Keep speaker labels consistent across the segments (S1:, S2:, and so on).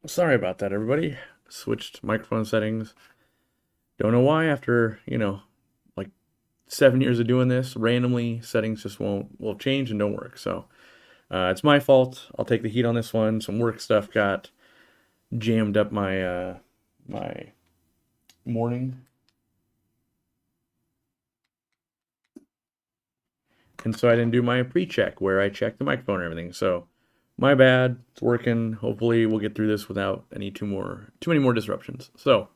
S1: Sorry about that, everybody. Switched microphone settings. Don't know why after, like 7 years of doing this, randomly settings just will change and don't work. So it's my fault. I'll take the heat on this one. Some work stuff got jammed up my morning. And so I didn't do my pre-check where I check the microphone and everything. So my bad. It's working. Hopefully we'll get through this without too many more disruptions. So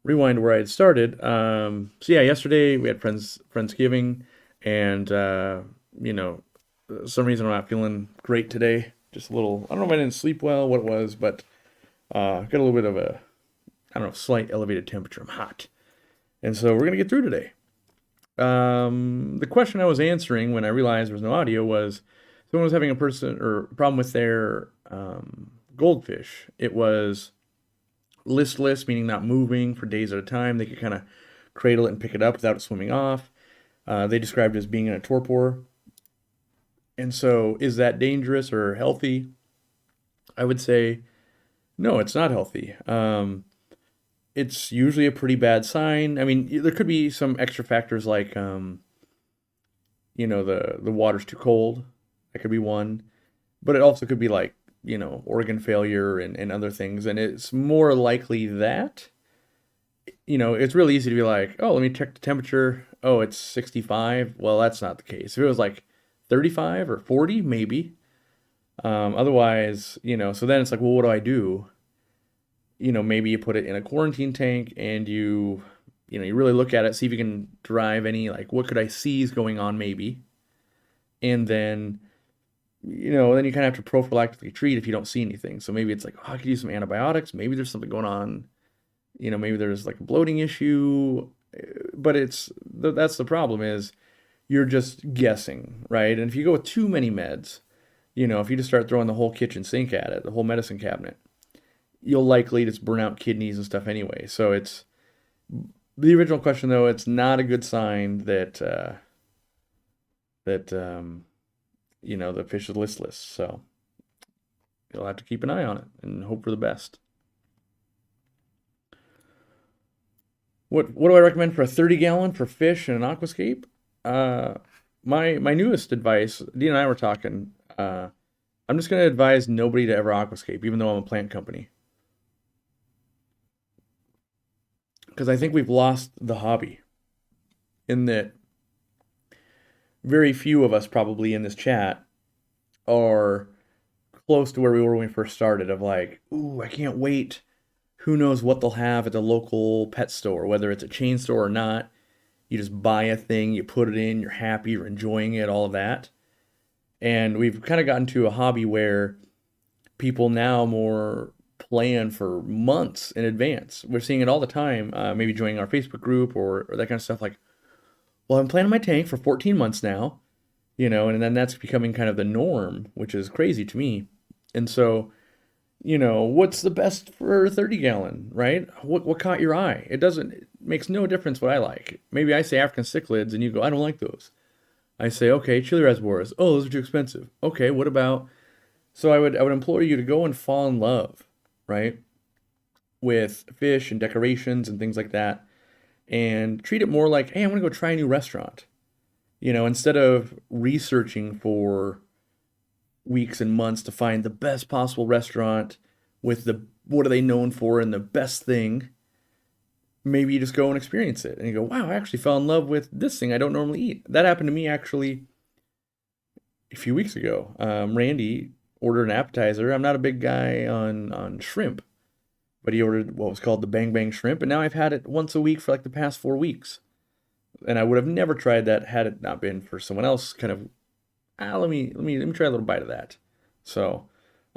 S1: rewind where I had started. So yeah, yesterday we had Friendsgiving, and some reason I'm not feeling great today. Just a little. I don't know if I didn't sleep well, what it was, but got a little bit of a, I don't know, slight elevated temperature. I'm hot, and so we're gonna get through today. The question I was answering when I realized there was no audio was someone was having a problem with their goldfish. It was listless, meaning not moving for days at a time. They could kind of cradle it and pick it up without it swimming off. They described it as being in a torpor. And so, is that dangerous or healthy? I would say no, it's not healthy. It's usually a pretty bad sign. I mean, there could be some extra factors like, the water's too cold. That could be one. But it also could be like, organ failure and other things. And it's more likely that, it's really easy to be like, oh, let me check the temperature. Oh, it's 65. Well, that's not the case. If it was like 35 or 40, maybe. Otherwise, so then it's like, well, what do I do? Maybe you put it in a quarantine tank and you really look at it, see if you can derive any, like, what could I see is going on, maybe. And then you kind of have to prophylactically treat if you don't see anything. So maybe it's like, oh, I could use some antibiotics. Maybe there's something going on. Maybe there's like a bloating issue. But that's the problem is you're just guessing, right? And if you go with too many meds, if you just start throwing the whole kitchen sink at it, the whole medicine cabinet, you'll likely just burn out kidneys and stuff anyway. So it's the original question though. It's not a good sign that the fish is listless. So you'll have to keep an eye on it and hope for the best. What do I recommend for a 30-gallon for fish in an aquascape? Uh, my newest advice, Dean and I were talking. I'm just going to advise nobody to ever aquascape, even though I'm a plant company, because I think we've lost the hobby. In that, very few of us probably in this chat are close to where we were when we first started. Of like, ooh, I can't wait. Who knows what they'll have at the local pet store, whether it's a chain store or not. You just buy a thing, you put it in, you're happy, you're enjoying it, all of that. And we've kind of gotten to a hobby where people now more plan for months in advance. We're seeing it all the time, maybe joining our Facebook group or that kind of stuff. Like, well, I'm planning my tank for 14 months now, and then that's becoming kind of the norm, which is crazy to me. And so, what's the best for a 30-gallon, right? What caught your eye? It makes no difference what I like. Maybe I say African cichlids and you go, I don't like those. I say, okay, chili reservoirs. Oh, those are too expensive. Okay, what about? So I would implore you to go and fall in love, right, with fish and decorations and things like that, and treat it more like, hey, I'm gonna go try a new restaurant. Instead of researching for weeks and months to find the best possible restaurant with the what are they known for and the best thing, maybe you just go and experience it and you go, wow, I actually fell in love with this thing I don't normally eat. That happened to me actually a few weeks ago. Randy ordered an appetizer. I'm not a big guy on shrimp, but he ordered what was called the Bang Bang shrimp, and now I've had it once a week for like the past 4 weeks. And I would have never tried that had it not been for someone else kind of, let me try a little bite of that. So,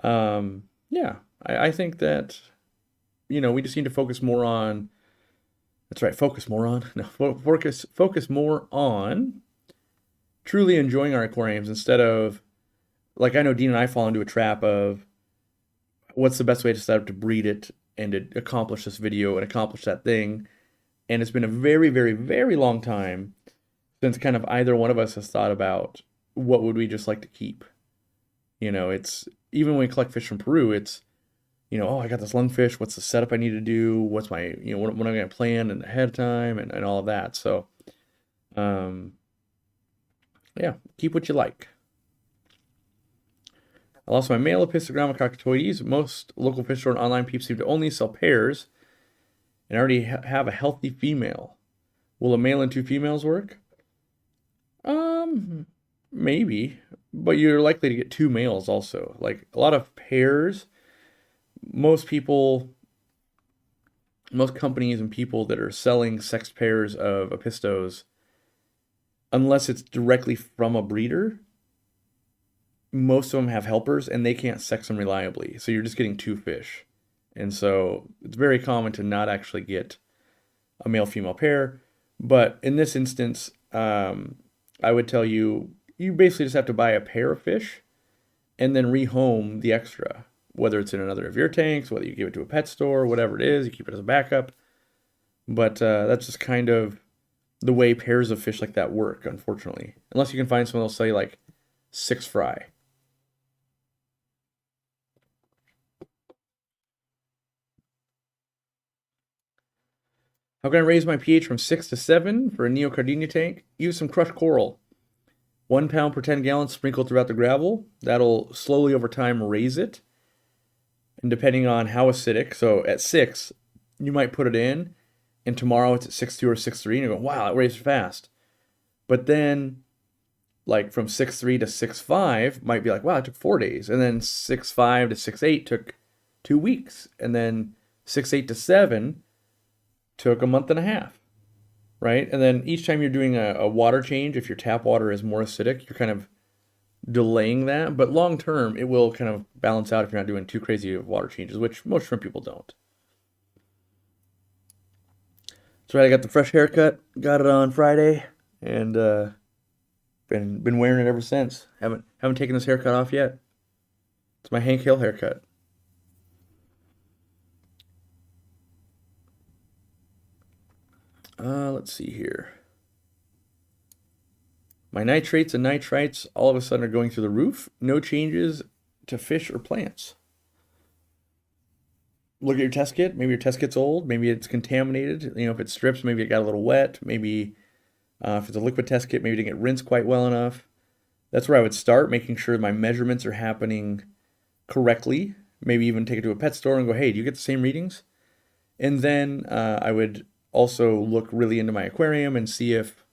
S1: yeah, I think that we just need to focus more on. That's right, focus more on. No, focus more on truly enjoying our aquariums instead of, like, I know Dean and I fall into a trap of what's the best way to set up to breed it and to accomplish this video and accomplish that thing. And it's been a very, very, very long time since kind of either one of us has thought about what would we just like to keep. It's even when we collect fish from Peru, it's, oh, I got this lungfish. What's the setup I need to do? What's my, what am I going to plan and ahead of time and all of that. So, yeah, keep what you like. I lost my male Epistogramma cockatoides. Most local fish store and online peeps seem to only sell pairs and I already have a healthy female. Will a male and 2 females work? Maybe, but you're likely to get 2 males also. Like a lot of pairs, most companies and people that are selling sexed pairs of Epistos, unless it's directly from a breeder, most of them have helpers and they can't sex them reliably. So you're just getting 2 fish. And so it's very common to not actually get a male-female pair. But in this instance, I would tell you, you basically just have to buy a pair of fish and then rehome the extra. Whether it's in another of your tanks, whether you give it to a pet store, whatever it is, you keep it as a backup. But that's just kind of the way pairs of fish like that work, unfortunately. Unless you can find someone that'll sell you like 6 fry. How can I raise my pH from 6 to 7 for a Neocardinia tank? Use some crushed coral. 1 pound per 10 gallons sprinkled throughout the gravel. That'll slowly over time raise it. And depending on how acidic, so at 6, you might put it in, and tomorrow it's at 6.2 or 6.3, and you go, wow, it raised fast. But then, like from 6.3 to 6.5 might be like, wow, it took 4 days. And then 6.5 to 6.8 took 2 weeks. And then 6.8 to 7 took a month and a half, right? And then each time you're doing a water change, if your tap water is more acidic, you're kind of delaying that. But long term, it will kind of balance out if you're not doing too crazy of water changes, which most shrimp people don't. That's right, I got the fresh haircut, got it on Friday, and been wearing it ever since. Haven't taken this haircut off yet. It's my Hank Hill haircut. Let's see here. My nitrates and nitrites all of a sudden are going through the roof. No changes to fish or plants. Look at your test kit. Maybe your test kit's old. Maybe it's contaminated. If it strips, maybe it got a little wet. Maybe if it's a liquid test kit, maybe it didn't get rinsed quite well enough. That's where I would start, making sure my measurements are happening correctly. Maybe even take it to a pet store and go, hey, do you get the same readings? And then I would also look really into my aquarium and see if,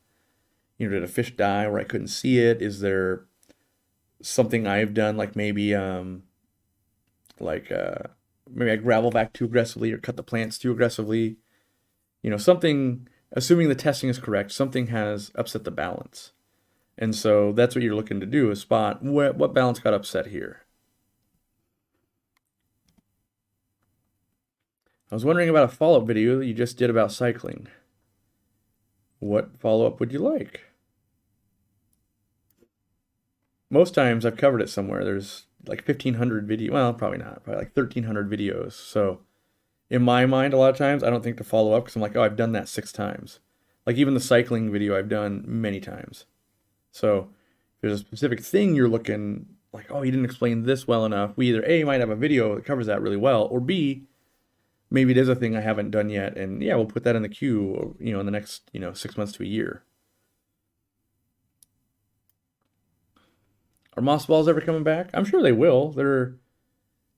S1: did a fish die where I couldn't see it? Is there something I've done, like maybe maybe I gravel vac too aggressively or cut the plants too aggressively? Something, assuming the testing is correct, something has upset the balance. And so that's what you're looking to do, is spot what balance got upset here. I was wondering about a follow-up video that you just did about cycling. What follow-up would you like? Most times I've covered it somewhere. There's like 1,500 videos. Well, probably not. Probably like 1,300 videos. So in my mind, a lot of times, I don't think to follow up because I'm like, oh, I've done that 6 times. Like even the cycling video I've done many times. So if there's a specific thing you're looking like, oh, you didn't explain this well enough, we either A, might have a video that covers that really well, or B, maybe it is a thing I haven't done yet, and yeah, we'll put that in the queue, in the next, 6 months to a year. Are mothballs ever coming back? I'm sure they will. They're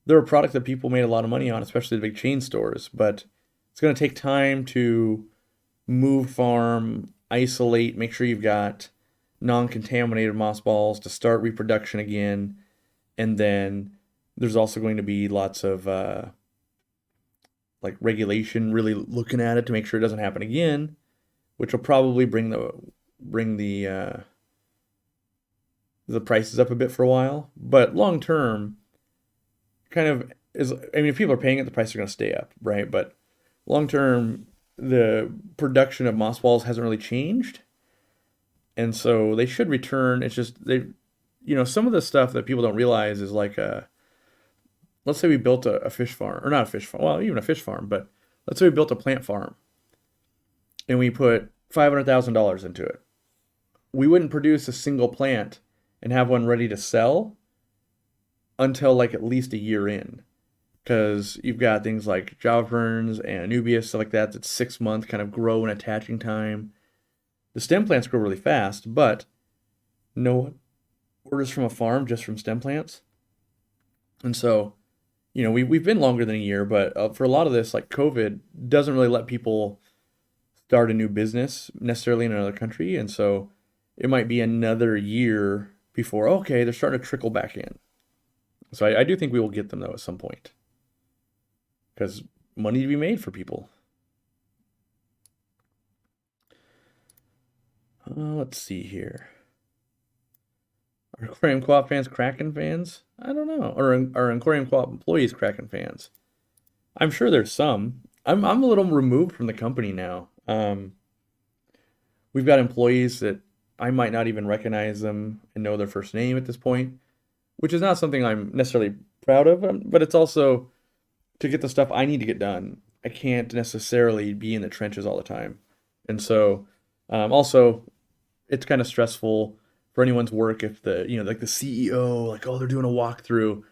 S1: a product that people made a lot of money on, especially the big chain stores, but it's going to take time to move farm, isolate, make sure you've got non-contaminated mothballs to start reproduction again, and then there's also going to be lots of regulation, really looking at it to make sure it doesn't happen again, which will probably bring the prices up a bit for a while. But long term, kind of is, if people are paying it, the prices are going to stay up, right? But long term, the production of mothballs hasn't really changed, and so they should return. It's just some of the stuff that people don't realize is like let's say we built a fish farm, or not a fish farm, well, even a fish farm, but let's say we built a plant farm and we put $500,000 into it. We wouldn't produce a single plant and have one ready to sell until like at least a year in. Because you've got things like Java ferns and Anubias, stuff like that, that's 6 month kind of grow and attaching time. The stem plants grow really fast, but no orders from a farm just from stem plants. And so, we've been longer than a year, but for a lot of this, like COVID, doesn't really let people start a new business necessarily in another country. And so it might be another year before, okay, they're starting to trickle back in. So I do think we will get them, though, at some point. Because money to be made for people. Let's see here. Are Aquarium Co-op fans Kraken fans? I don't know. Or are Aquarium Co-op employees Kraken fans? I'm sure there's some. I'm a little removed from the company now. We've got employees that I might not even recognize them and know their first name at this point, which is not something I'm necessarily proud of, but it's also to get the stuff I need to get done. I can't necessarily be in the trenches all the time. And so, also, it's kind of stressful for anyone's work if like the CEO, like, oh, they're doing a walkthrough.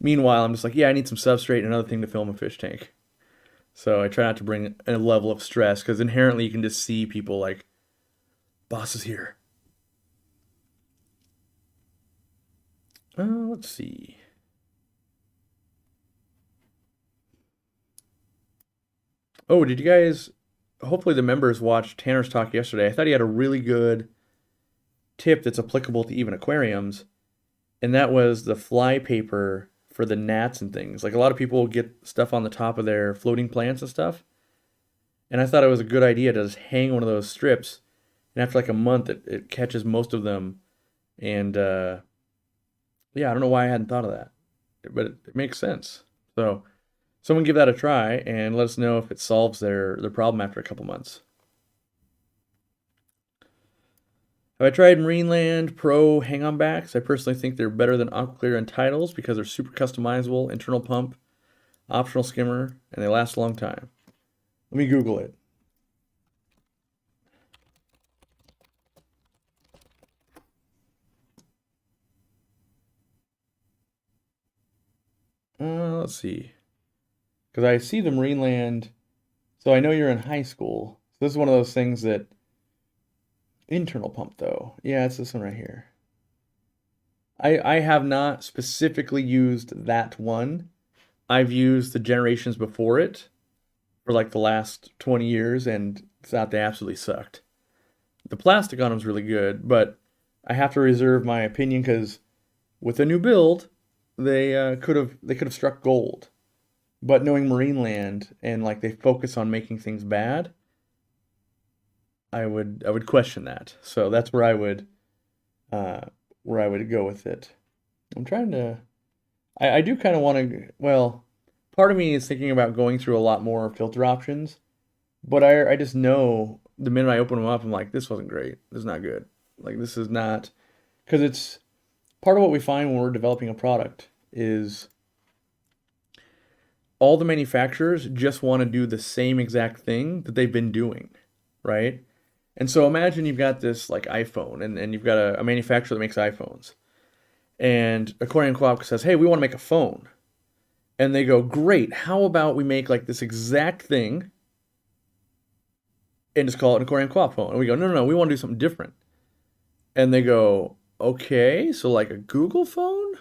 S1: Meanwhile, I'm just like, yeah, I need some substrate and another thing to film a fish tank. So I try not to bring a level of stress because inherently you can just see people like, boss is here. Let's see. Oh, did you guys, hopefully the members watched Tanner's talk yesterday. I thought he had a really good tip that's applicable to even aquariums, and that was the fly paper for the gnats and things. Like a lot of people get stuff on the top of their floating plants and stuff, and I thought it was a good idea to just hang one of those strips, and after like a month it catches most of them, and yeah, I don't know why I hadn't thought of that, but it makes sense. So someone give that a try and let us know if it solves their problem after a couple months. Have I tried Marineland Pro hang-on backs? I personally think they're better than AquaClear and Titles because they're super customizable, internal pump, optional skimmer, and they last a long time. Let me Google it. Let's see. Because I see the Marineland, so I know you're in high school. So this is one of those things that, internal pump though. Yeah, it's this one right here. I have not specifically used that one. I've used the generations before it for like the last 20 years and thought they absolutely sucked. The plastic on them is really good, but I have to reserve my opinion because with a new build, they could have struck gold. But knowing Marineland and like they focus on making things bad, I would question that. So that's where I would go with it. I'm trying to. I do kind of want to. Well, part of me is thinking about going through a lot more filter options, but I just know the minute I open them up, I'm like, this wasn't great. This is not good. Like this is not, because it's part of what we find when we're developing a product is all the manufacturers just want to do the same exact thing that they've been doing, right? And so imagine you've got this like iPhone and you've got a manufacturer that makes iPhones. And Aquarium Co-op says, hey, we want to make a phone. And they go, great, how about we make like this exact thing and just call it an Aquarium Co-op phone? And we go, no, we want to do something different. And they go, okay, so like a Google phone?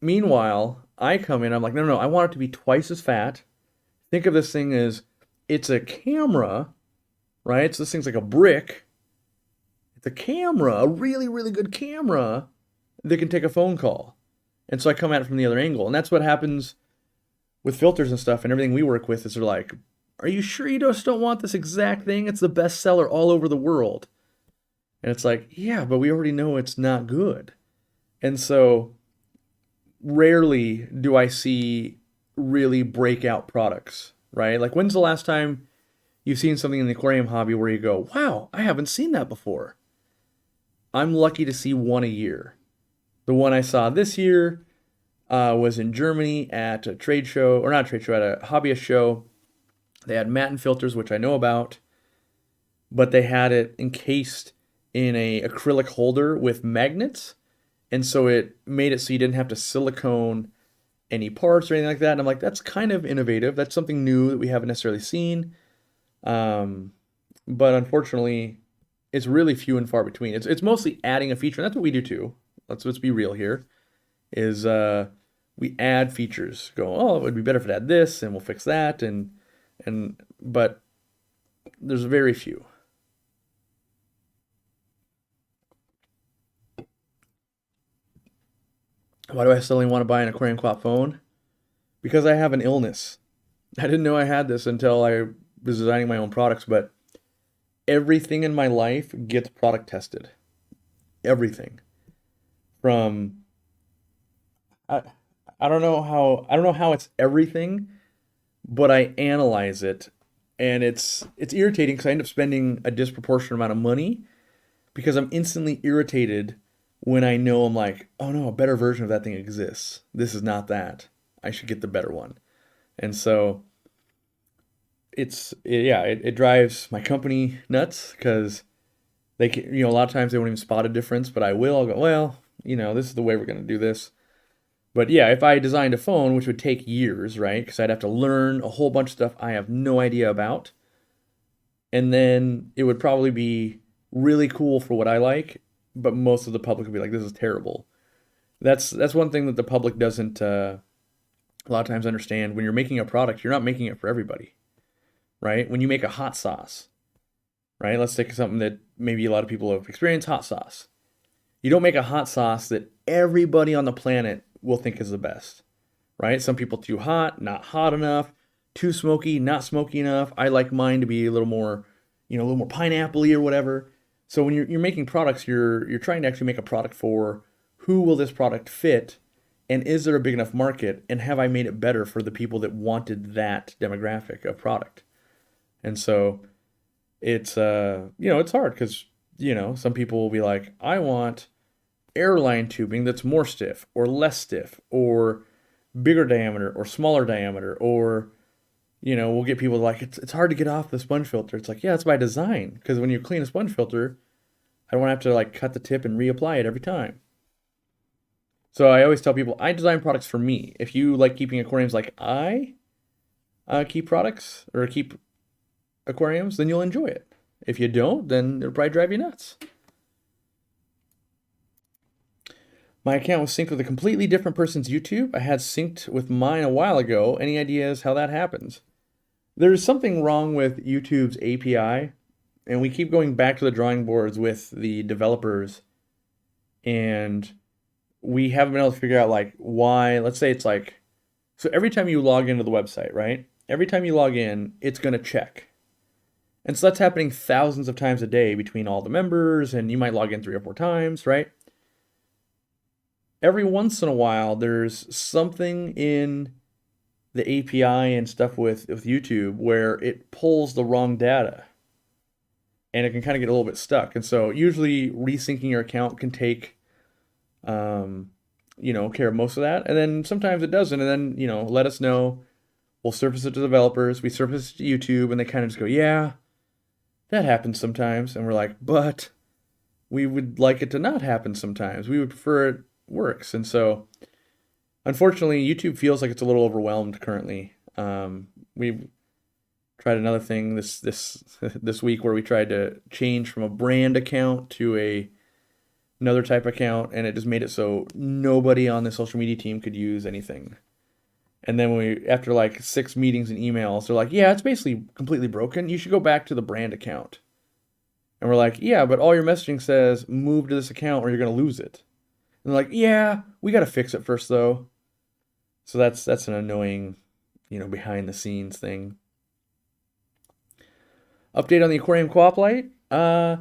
S1: Meanwhile, I come in, I'm like, no, I want it to be twice as fat. Think of this thing as, it's a camera, right? So this thing's like a brick. It's a camera, a really, really good camera that can take a phone call. And so I come at it from the other angle. And that's what happens with filters and stuff and everything we work with is they're like, are you sure you just don't want this exact thing? It's the best seller all over the world. And it's like, yeah, but we already know it's not good. And so rarely do I see really breakout products, right? Like when's the last time you've seen something in the aquarium hobby where you go, wow, I haven't seen that before? I'm lucky to see one a year. The one I saw this year was in Germany at a trade show, or not a trade show, at a hobbyist show. They had matin filters, which I know about, but they had it encased in a acrylic holder with magnets, And so it made it so you didn't have to silicone any parts or anything like that. And I'm like, that's kind of innovative. That's something new that we haven't necessarily seen. Um, but unfortunately, it's really few and far between. It's mostly adding a feature, and that's what we do too. Let's be real here. Is we add features. Go, oh, it would be better if it had this, and we'll fix that, and but there's very few. Why do I suddenly want to buy an Aquarium Co-op phone? Because I have an illness. I didn't know I had this until I was designing my own products, but everything in my life gets product tested. Everything. From I, I don't know how it's everything, but I analyze it, and it's irritating because I end up spending a disproportionate amount of money because I'm instantly irritated when I know I'm like, oh no, a better version of that thing exists. This is not that. I should get the better one. And so it drives my company nuts because they can, a lot of times they won't even spot a difference, but I will. I'll go, well, this is the way we're going to do this. But yeah, if I designed a phone, which would take years, right? Because I'd have to learn a whole bunch of stuff I have no idea about. And then it would probably be really cool for what I like, but most of the public would be like, this is terrible. That's one thing that the public doesn't a lot of times understand. When you're making a product, you're not making it for everybody, right? When you make a hot sauce, right? Let's take something that maybe a lot of people have experienced, hot sauce. You don't make a hot sauce that everybody on the planet will think is the best, right? Some people too hot, not hot enough, too smoky, not smoky enough. I like mine to be a little more, a little more pineapple-y or whatever. So when you're making products, you're trying to actually make a product for who will this product fit, and is there a big enough market, and have I made it better for the people that wanted that demographic of product? And so it's it's hard because some people will be like, I want airline tubing that's more stiff or less stiff or bigger diameter or smaller diameter, or we'll get people like, it's hard to get off the sponge filter. It's like, yeah, it's by design, because when you clean a sponge filter, I don't want to have to like cut the tip and reapply it every time. So I always tell people I design products for me. If you like keeping aquariums like I keep products or keep aquariums, then you'll enjoy it. If you don't, then it'll probably drive you nuts. My account was synced with a completely different person's YouTube. I had synced with mine a while ago. Any ideas how that happens? There's something wrong with YouTube's API, and we keep going back to the drawing boards with the developers, and we haven't been able to figure out like why. Let's say it's like, so every time you log into the website, right? Every time you log in, it's going to check. And so that's happening thousands of times a day between all the members, and you might log in 3 or 4 times, right? Every once in a while, there's something in the API and stuff with YouTube where it pulls the wrong data, and it can kind of get a little bit stuck. And so usually resyncing your account can take, care of most of that. And then sometimes it doesn't. And then, let us know. We'll surface it to developers. We surface it to YouTube, and they kind of just go, yeah, that happens sometimes. And we're like, but we would like it to not happen sometimes. We would prefer it works. And so unfortunately, YouTube feels like it's a little overwhelmed currently. We've tried another thing this week where we tried to change from a brand account to another type of account, and it just made it so nobody on the social media team could use anything. And then after like 6 meetings and emails, they're like, yeah, it's basically completely broken. You should go back to the brand account. And we're like, yeah, but all your messaging says move to this account or you're going to lose it. And they're like, yeah, we got to fix it first though. So that's an annoying, behind the scenes thing. Update on the Aquarium Co-op light. The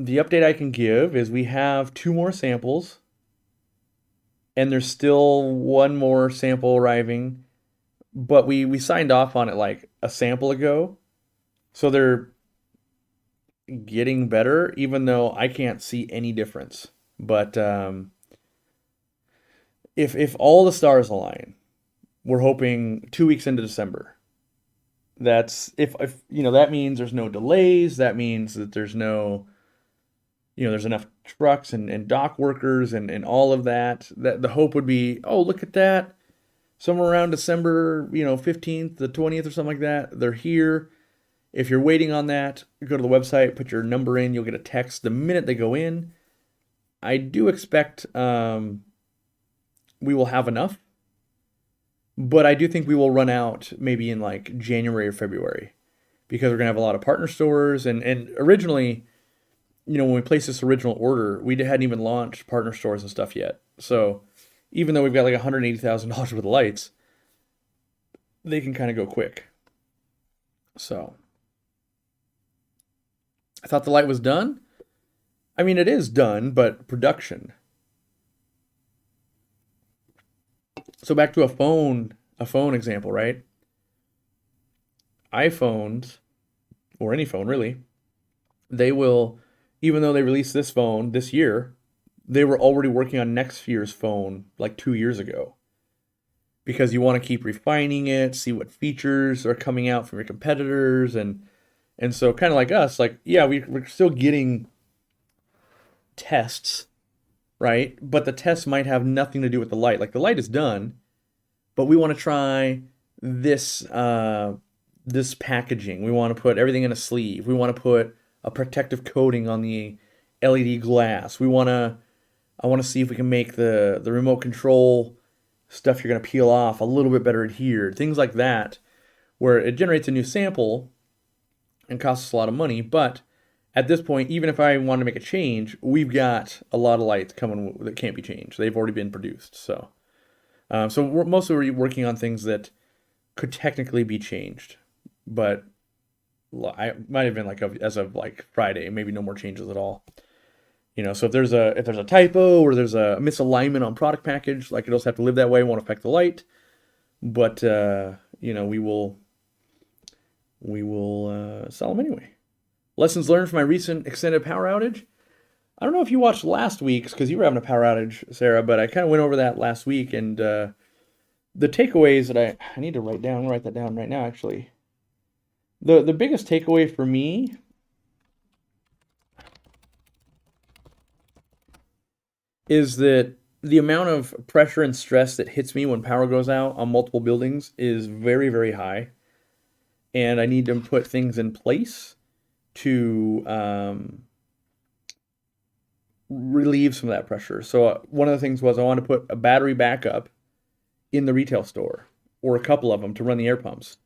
S1: update I can give is we have 2 more samples, and there's still 1 more sample arriving, but we signed off on it like a sample ago. So they're getting better, even though I can't see any difference. But if all the stars align, we're hoping 2 weeks into December. That's if that means there's no delays. That means that there's no there's enough trucks and dock workers and all of that, that the hope would be, oh, look at that. Somewhere around December, 15th, the 20th or something like that, they're here. If you're waiting on that, go to the website, put your number in, you'll get a text the minute they go in. I do expect we will have enough, but I do think we will run out maybe in like January or February, because we're going to have a lot of partner stores. And originally, when we placed this original order, we hadn't even launched partner stores and stuff yet. So even though we've got like $180,000 worth of lights, they can kind of go quick. So I thought the light was done. I mean, it is done, but production. So back to a phone example, right? iPhones, or any phone really, they will, even though they released this phone this year, they were already working on next year's phone like 2 years ago. Because you want to keep refining it, see what features are coming out from your competitors, and so kind of like us, like, yeah, we're still getting tests, right? But the tests might have nothing to do with the light. Like, the light is done, but we want to try this this packaging. We want to put everything in a sleeve. We want to put a protective coating on the LED glass. I want to see if we can make the remote control stuff you're going to peel off a little bit better adhered. Things like that, where it generates a new sample and costs us a lot of money. But at this point, even if I want to make a change, we've got a lot of lights coming that can't be changed. They've already been produced. So we're mostly working on things that could technically be changed. But I might have been like, as of like Friday, maybe no more changes at all. So if there's a typo or there's a misalignment on product package, like, it'll just have to live that way, won't affect the light. But we will sell them anyway. Lessons learned from my recent extended power outage. I don't know if you watched last week's, because you were having a power outage, Sarah, but I kind of went over that last week, and the takeaways that I need to write that down right now, actually. The biggest takeaway for me is that the amount of pressure and stress that hits me when power goes out on multiple buildings is very, very high. And I need to put things in place to relieve some of that pressure. So one of the things was I wanted to put a battery backup in the retail store, or a couple of them, to run the air pumps.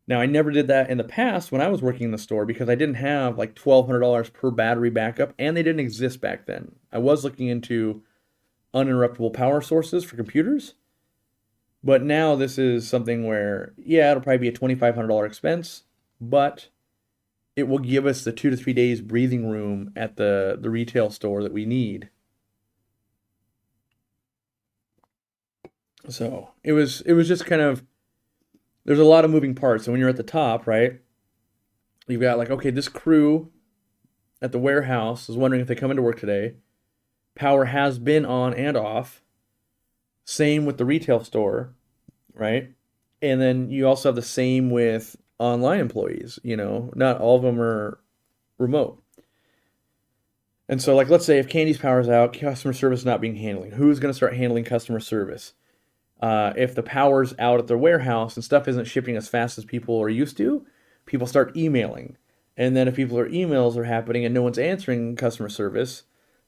S1: Now, I never did that in the past when I was working in the store, because I didn't have like $1,200 per battery backup, and they didn't exist back then. I was looking into uninterruptible power sources for computers, but now this is something where, yeah, it'll probably be a $2,500 expense, but it will give us the 2 to 3 days breathing room at the retail store that we need. So it was just kind of, there's a lot of moving parts. And when you're at the top, right, you've got like, okay, this crew at the warehouse is wondering if they come into work today. Power has been on and off. Same with the retail store, right? And then you also have the same with online employees. Not all of them are remote. And so, like, let's say if Candy's power's out, customer service not being handling. Who's going to start handling customer service? If the power's out at their warehouse and stuff isn't shipping as fast as people are used to, people start emailing. And then if emails are happening and no one's answering customer service,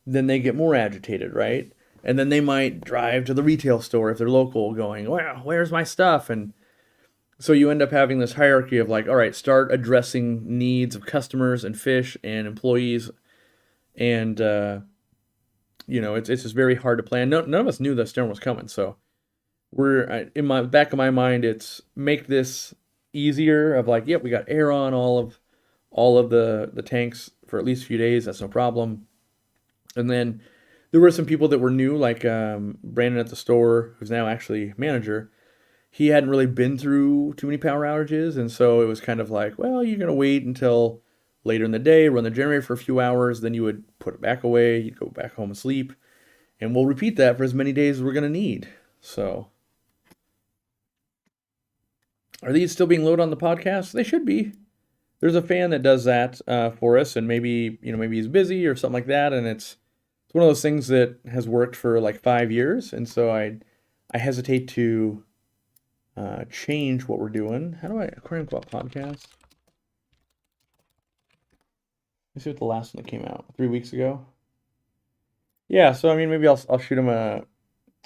S1: then they get more agitated, right? And then they might drive to the retail store if they're local, going, well, where's my stuff? And so you end up having this hierarchy of like, all right, start addressing needs of customers and fish and employees. And, it's just very hard to plan. None of us knew the storm was coming. So in my back of my mind, it's make this easier of like, yep, we got air on all of the tanks for at least a few days. That's no problem. And then there were some people that were new, like Brandon at the store, who's now actually manager. He hadn't really been through too many power outages, and so it was kind of like, well, you're going to wait until later in the day, run the generator for a few hours, then you would put it back away, you'd go back home and sleep, and we'll repeat that for as many days as we're going to need. So, are these still being loaded on the podcast? They should be. there's a fan that does that for us, and maybe maybe he's busy or something like that, and it's one of those things that has worked for like 5 years, and so I hesitate to change what we're doing. How do I Aquarium Co-op podcast? Let's see what the last one that came out 3 weeks ago. Yeah, so I mean, maybe I'll shoot him an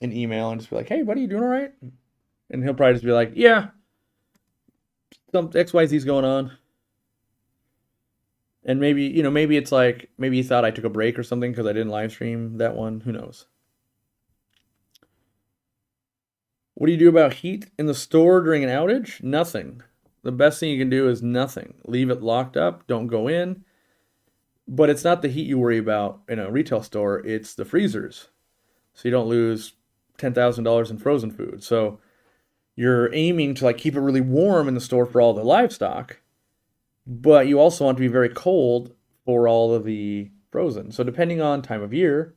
S1: email and just be like, "Hey, buddy, you doing all right?" And he'll probably just be like, "Yeah, some XYZ's going on." And maybe, maybe it's like, maybe he thought I took a break or something because I didn't live stream that one. Who knows? What do you do about heat in the store during an outage? Nothing. The best thing you can do is nothing. Leave it locked up. Don't go in. But it's not the heat you worry about in a retail store. It's the freezers. So you don't lose $10,000 in frozen food. So you're aiming to like keep it really warm in the store for all the livestock, but you also want to be very cold for all of the frozen. So depending on time of year,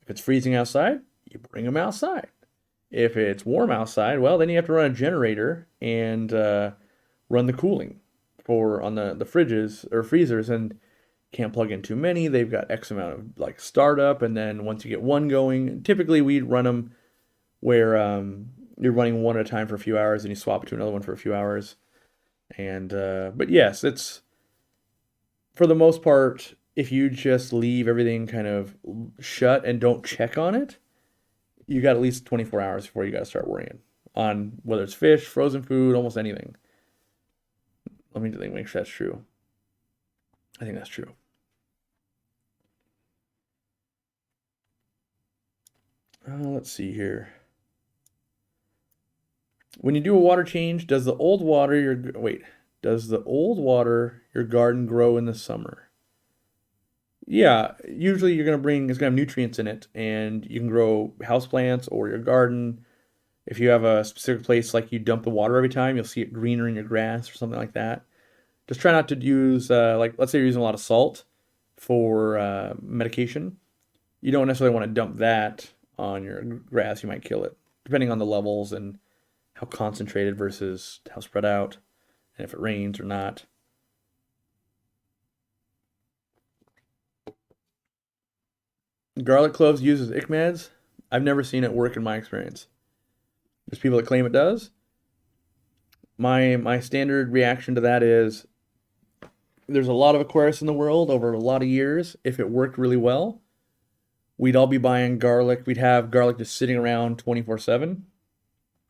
S1: if it's freezing outside, you bring them outside. If it's warm outside, well, then you have to run a generator and run the cooling on the fridges or freezers, and can't plug in too many. They've got X amount of like startup, and then once you get one going, typically we'd run them where you're running one at a time for a few hours and you swap it to another one for a few hours. And but yes, it's for the most part, if you just leave everything kind of shut and don't check on it, you got at least 24 hours before you got to start worrying on whether it's fish, frozen food, almost anything. Let me make sure that's true. I think that's true. Let's see here. When you do a water change, does the old water your garden grow in the summer? Yeah, usually it's gonna have nutrients in it, and you can grow houseplants or your garden. If you have a specific place like you dump the water every time, you'll see it greener in your grass or something like that. Just try not to use like let's say you're using a lot of salt for medication. You don't necessarily want to dump that on your grass. You might kill it, depending on the levels and how concentrated versus how spread out, and if it rains or not. Garlic cloves used as ick meds? I've never seen it work in my experience. There's people that claim it does. My standard reaction to that is there's a lot of aquarists in the world over a lot of years. If it worked really well, we'd all be buying garlic. We'd have garlic just sitting around 24/7.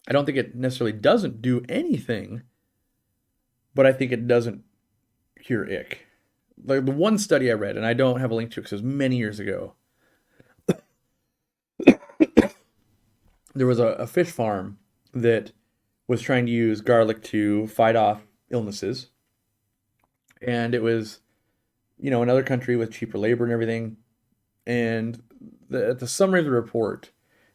S1: I don't think it necessarily doesn't do anything, but I think it doesn't cure ick. Like the one study I read, and I don't have a link to it because it was many years ago, there was a fish farm that was trying to use garlic to fight off illnesses. And it was, another country with cheaper labor and everything. And the summary of the report,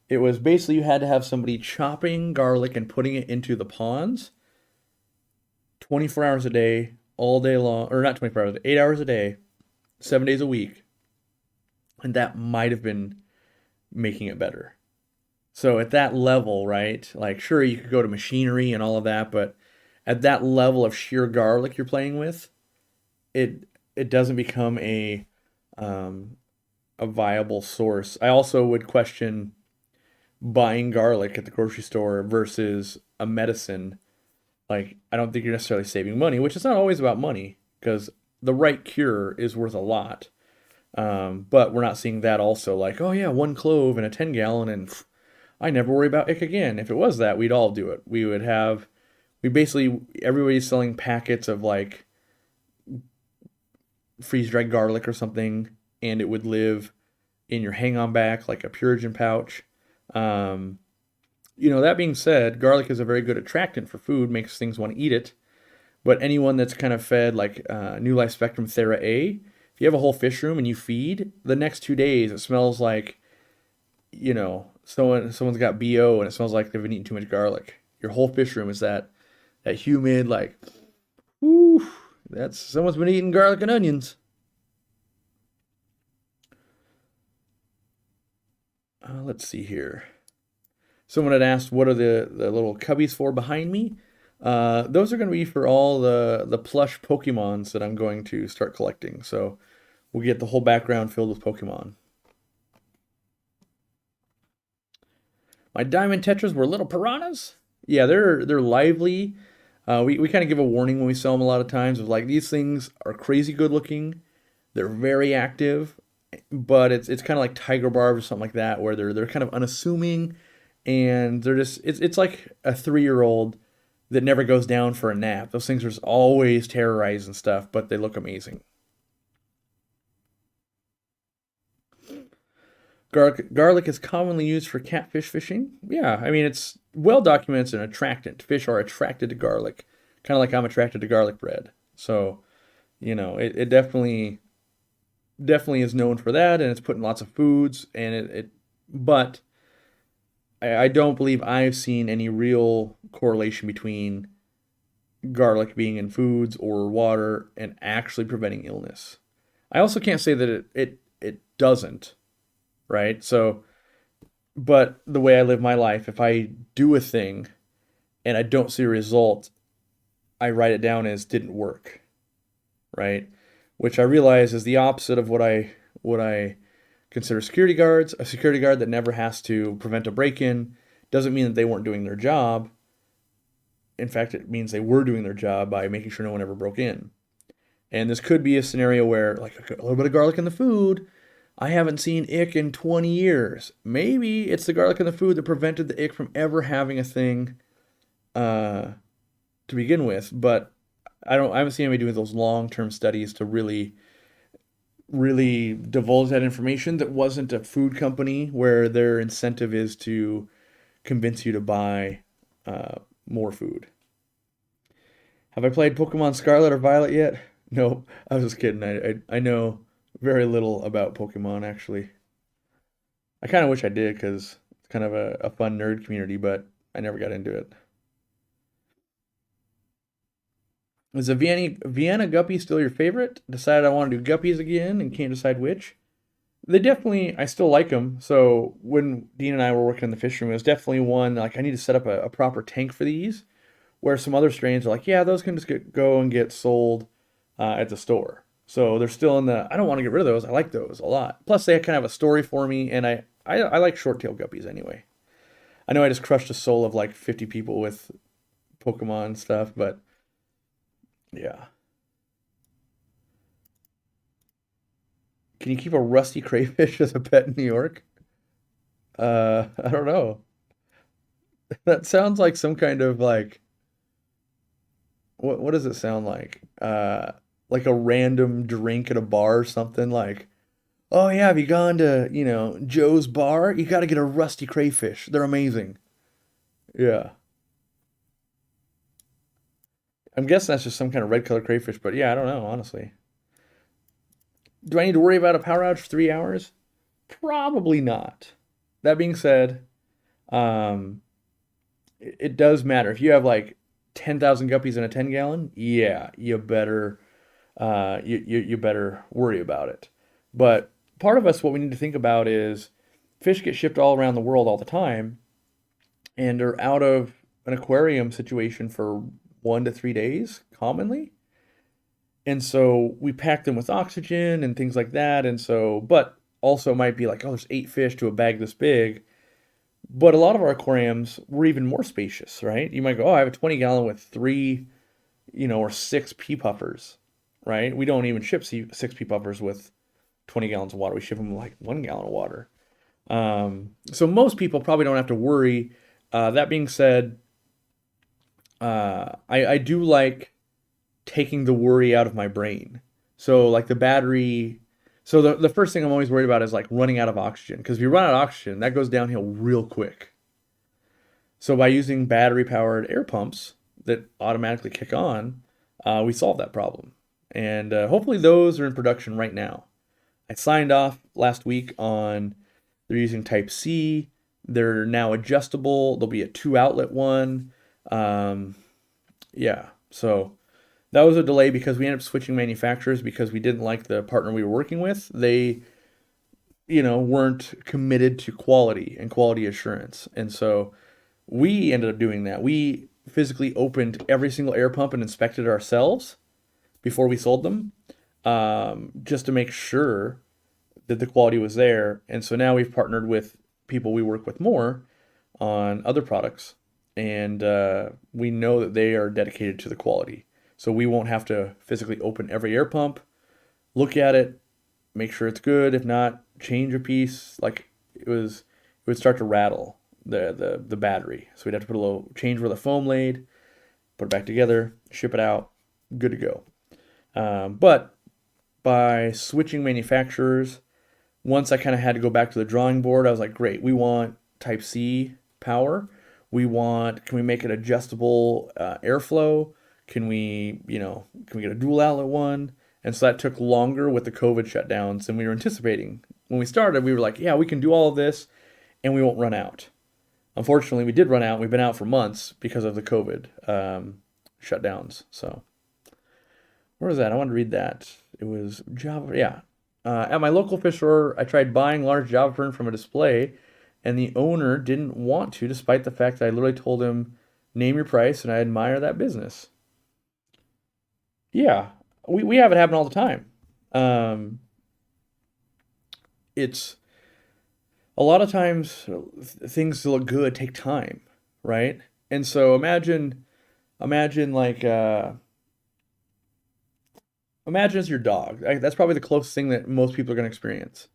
S1: it was basically you had to have somebody chopping garlic and putting it into the ponds 24 hours a day, all day long, or not 24 hours, 8 hours a day, 7 days a week. And that might have been making it better. So at that level, right, like sure, you could go to machinery and all of that, but at that level of sheer garlic you're playing with, it doesn't become a viable source. I also would question buying garlic at the grocery store versus a medicine. Like, I don't think you're necessarily saving money, which is not always about money, because the right cure is worth a lot. But we're not seeing that also, like, oh yeah, 1 clove and a 10 gallon, and I never worry about ick again. If it was that, we'd all do it. Everybody's selling packets of like freeze-dried garlic or something, and it would live in your hang-on back like a Purigen pouch. That being said, garlic is a very good attractant for food, makes things want to eat it. But anyone that's kind of fed like New Life Spectrum Thera A, if you have a whole fish room and you feed, the next 2 days it smells like, someone's got BO and it smells like they've been eating too much garlic. Your whole fish room is that humid, like, whoo, someone's been eating garlic and onions. Let's see here. Someone had asked, what are the little cubbies for behind me? Those are going to be for all the plush Pokemons that I'm going to start collecting. So we'll get the whole background filled with Pokemon. My diamond tetras were little piranhas. Yeah, they're lively. We kind of give a warning when we sell them a lot of times of like these things are crazy good looking. They're very active, but it's kind of like tiger barbs or something like that where they're kind of unassuming and they're just it's like a 3-year old that never goes down for a nap. Those things are just always terrorizing stuff, but they look amazing. Garlic is commonly used for catfish fishing. Yeah, I mean it's well documented as an attractant. Fish are attracted to garlic, kind of like I'm attracted to garlic bread. So, it definitely is known for that, and it's put in lots of foods. And but I don't believe I've seen any real correlation between garlic being in foods or water and actually preventing illness. I also can't say that it doesn't, right? So, but the way I live my life, if I do a thing and I don't see a result, I write it down as didn't work, right? Which I realize is the opposite of what I consider security guards. A security guard that never has to prevent a break-in doesn't mean that they weren't doing their job. In fact, it means they were doing their job by making sure no one ever broke in. And this could be a scenario where, like, a little bit of garlic in the food, I haven't seen ick in 20 years. Maybe it's the garlic in the food that prevented the ick from ever having a thing to begin with. But I haven't seen anybody doing those long-term studies to really divulge that information that wasn't a food company where their incentive is to convince you to buy more food. Have I played Pokemon Scarlet or Violet yet? No, I was just kidding. I know very little about Pokemon actually. I kind of wish I did because it's kind of a fun nerd community, but I never got into it. Is a Vienna Guppy still your favorite? Decided I want to do guppies again and can't decide which. They definitely, I still like them. So when Dean and I were working in the fish room, it was definitely one like I need to set up a proper tank for these. Where some other strains are like, yeah, those can just go and get sold at the store. So they're still in the. I don't want to get rid of those. I like those a lot. Plus, they kind of have a story for me, and I like short-tailed guppies anyway. I know I just crushed the soul of like 50 people with Pokemon stuff, but yeah. Can you keep a rusty crayfish as a pet in New York? I don't know. That sounds like some kind of like what does it sound like a random drink at a bar or something like, oh yeah, have you gone to, Joe's bar? You got to get a rusty crayfish. They're amazing. Yeah. I'm guessing that's just some kind of red color crayfish, but yeah, I don't know, honestly. Do I need to worry about a power outage for 3 hours? Probably not. That being said, um, it does matter. If you have like 10,000 guppies in a 10-gallon, yeah, you better worry about it. But part of us, what we need to think about is fish get shipped all around the world all the time, and are out of an aquarium situation for 1 to 3 days commonly. And so we pack them with oxygen and things like that. And so, but also might be like, oh, there's 8 fish to a bag this big. But a lot of our aquariums were even more spacious, right? You might go, oh, I have a 20-gallon with 3, or 6 pea puffers, right? We don't even ship 6 pea puffers with 20 gallons of water. We ship them like 1 gallon of water. So most people probably don't have to worry. That being said, I do like taking the worry out of my brain. So like the battery. So the first thing I'm always worried about is like running out of oxygen. Because if you run out of oxygen, that goes downhill real quick. So by using battery powered air pumps that automatically kick on, we solve that problem. And hopefully those are in production right now. I signed off last week on they're using Type C. They're now adjustable. There'll be a 2 outlet one. Yeah, so that was a delay because we ended up switching manufacturers because we didn't like the partner we were working with. They, weren't committed to quality and quality assurance. And so we ended up doing that. We physically opened every single air pump and inspected it ourselves before we sold them, just to make sure that the quality was there. And so now we've partnered with people we work with more on other products, and we know that they are dedicated to the quality. So we won't have to physically open every air pump, look at it, make sure it's good. If not, change a piece. Like it would start to rattle the battery. So we'd have to put a little change where the foam laid, put it back together, ship it out, good to go. But by switching manufacturers, once I kind of had to go back to the drawing board, I was like, great, we want Type C power. Can we make it adjustable airflow? Can we get a dual outlet one? And so that took longer with the COVID shutdowns than we were anticipating. When we started, we were like, yeah, we can do all of this and we won't run out. Unfortunately, we did run out. We've been out for months because of the COVID shutdowns. So where was that? I wanted to read that. It was Java. Yeah. At my local fish store, I tried buying large Java fern from a display, and the owner didn't want to, despite the fact that I literally told him, name your price, and I admire that business. Yeah, we have it happen all the time. It's a lot of times things to look good take time, right? And so imagine like imagine it's your dog. That's probably the closest thing that most people are going to experience.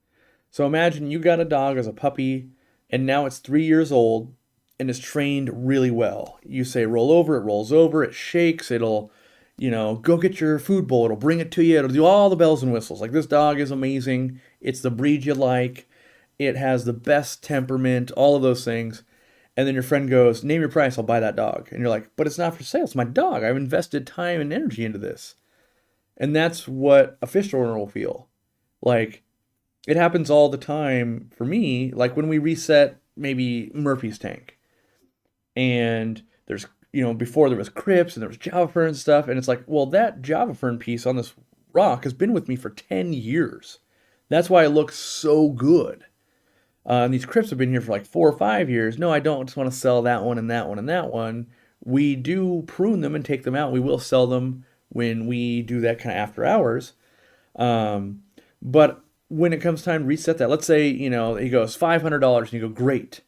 S1: So imagine you got a dog as a puppy, and now it's 3 years old and is trained really well. You say roll over, it rolls over, it shakes, it'll, go get your food bowl, it'll bring it to you, it'll do all the bells and whistles. Like, this dog is amazing. It's the breed you like. It has the best temperament, all of those things. And then your friend goes, name your price, I'll buy that dog. And you're like, but it's not for sale. It's my dog. I've invested time and energy into this. And that's what a fish owner will feel. Like, it happens all the time for me. Like when we reset maybe Murphy's tank, and there's, before there was crypts and there was Java fern and stuff. And it's like, well, that Java fern piece on this rock has been with me for 10 years. That's why it looks so good. And these crypts have been here for like 4 or 5 years. No, I don't just want to sell that one and that one and that one. We do prune them and take them out. We will sell them when we do that kind of after hours. But when it comes time to reset that, let's say, he goes $500 and you go, great.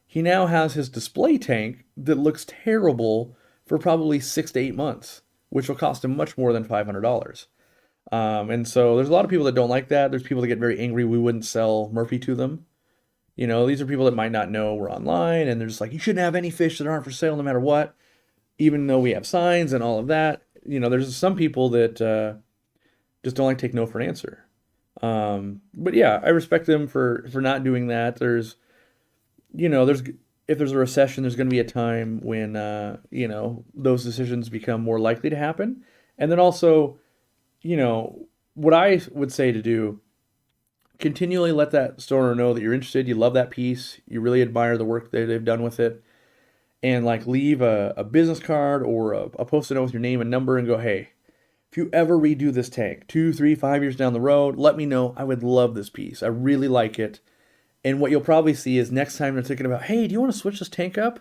S1: He now has his display tank that looks terrible for probably 6 to 8 months, which will cost him much more than $500. And so there's a lot of people that don't like that. There's people that get very angry we wouldn't sell Murphy to them. These are people that might not know we're online, and they're just like, you shouldn't have any fish that aren't for sale no matter what, even though we have signs and all of that. There's some people that just don't like to take no for an answer. But yeah, I respect them for not doing that. There's if there's a recession, there's going to be a time when those decisions become more likely to happen. And then also, what I would say to do, continually let that store know that you're interested, you love that piece, you really admire the work that they've done with it, and like leave a business card or a post-it note with your name and number and go, hey, if you ever redo this tank 2, 3, 5 years down the road, let me know. I would love this piece. I really like it. And what you'll probably see is next time they're thinking about, hey, do you want to switch this tank up?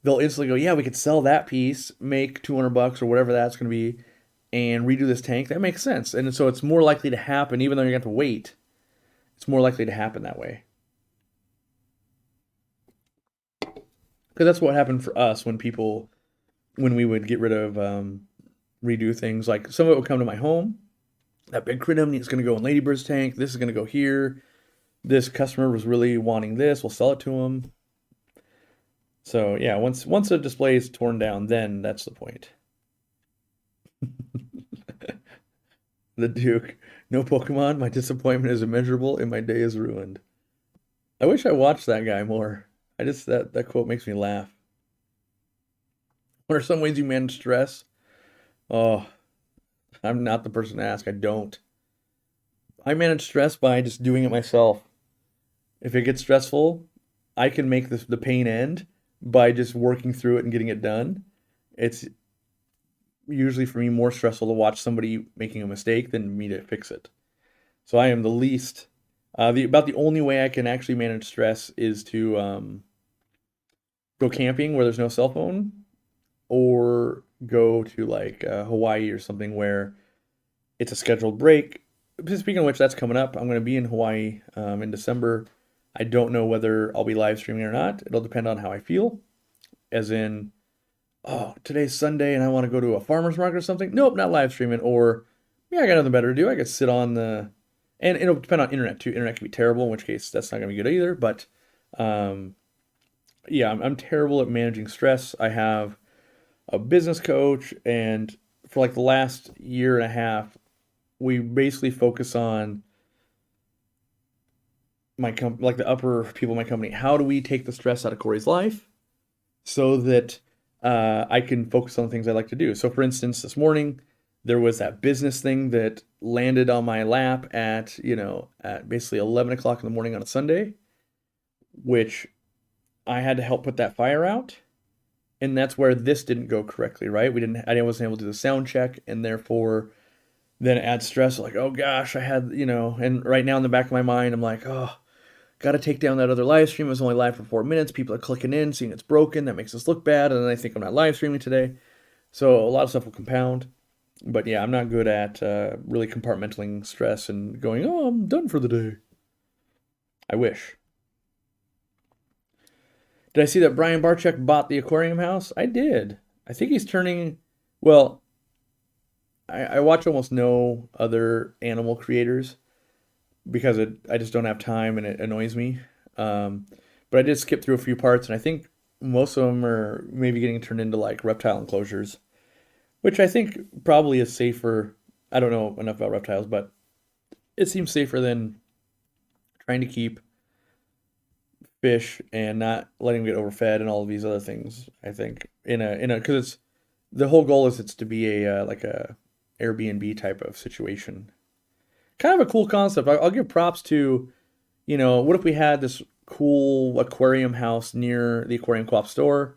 S1: They'll instantly go, yeah, we could sell that piece, make $200 or whatever that's going to be, and redo this tank. That makes sense. And so it's more likely to happen, even though you're going to have to wait. It's more likely to happen that way. Because that's what happened for us when we would get rid of, redo things. Like some of it would come to my home. That big critter is going to go in Ladybird's tank. This is going to go here. This customer was really wanting this. We'll sell it to him. So yeah, once a display is torn down, then that's the point. The Duke. No Pokemon. My disappointment is immeasurable and my day is ruined. I wish I watched that guy more. That quote makes me laugh. What are some ways you manage stress? Oh, I'm not the person to ask. I don't. I manage stress by just doing it myself. If it gets stressful, I can make the pain end by just working through it and getting it done. It's usually for me more stressful to watch somebody making a mistake than me to fix it. So I am the least. About the only way I can actually manage stress is to go camping where there's no cell phone or go to like Hawaii or something where it's a scheduled break. Speaking of which, that's coming up. I'm going to be in Hawaii in December. I don't know whether I'll be live streaming or not. It'll depend on how I feel. As in, oh, today's Sunday and I want to go to a farmer's market or something. Nope, not live streaming. Or, yeah, I got nothing better to do. I could sit on the, and it'll depend on internet too. Internet can be terrible, in which case that's not going to be good either. But, yeah, I'm terrible at managing stress. I have a business coach, and for like the last year and a half, we basically focus on like the upper people in my company. How do we take the stress out of Corey's life so that I can focus on the things I like to do? So, for instance, this morning there was that business thing that landed on my lap at at basically 11 o'clock in the morning on a Sunday, which I had to help put that fire out. And that's where this didn't go correctly, right? I wasn't able to do the sound check, and therefore then it adds stress. Like, oh gosh, I had, and right now in the back of my mind, I'm like, oh, got to take down that other live stream. It was only live for 4 minutes. People are clicking in, seeing it's broken. That makes us look bad. And then I think I'm not live streaming today. So a lot of stuff will compound. But yeah, I'm not good at really compartmentalizing stress and going, oh, I'm done for the day. I wish. Did I see that Brian Barczyk bought the aquarium house? I did. I think he's turning, well, I watch almost no other animal creators because I just don't have time and it annoys me. But I did skip through a few parts, and I think most of them are maybe getting turned into like reptile enclosures, which I think probably is safer. I don't know enough about reptiles, but it seems safer than trying to keep fish and not letting them get overfed and all of these other things. I think because it's the whole goal is it's to be a like a Airbnb type of situation. Kind of a cool concept. I'll give props to, what if we had this cool aquarium house near the Aquarium Co-op store,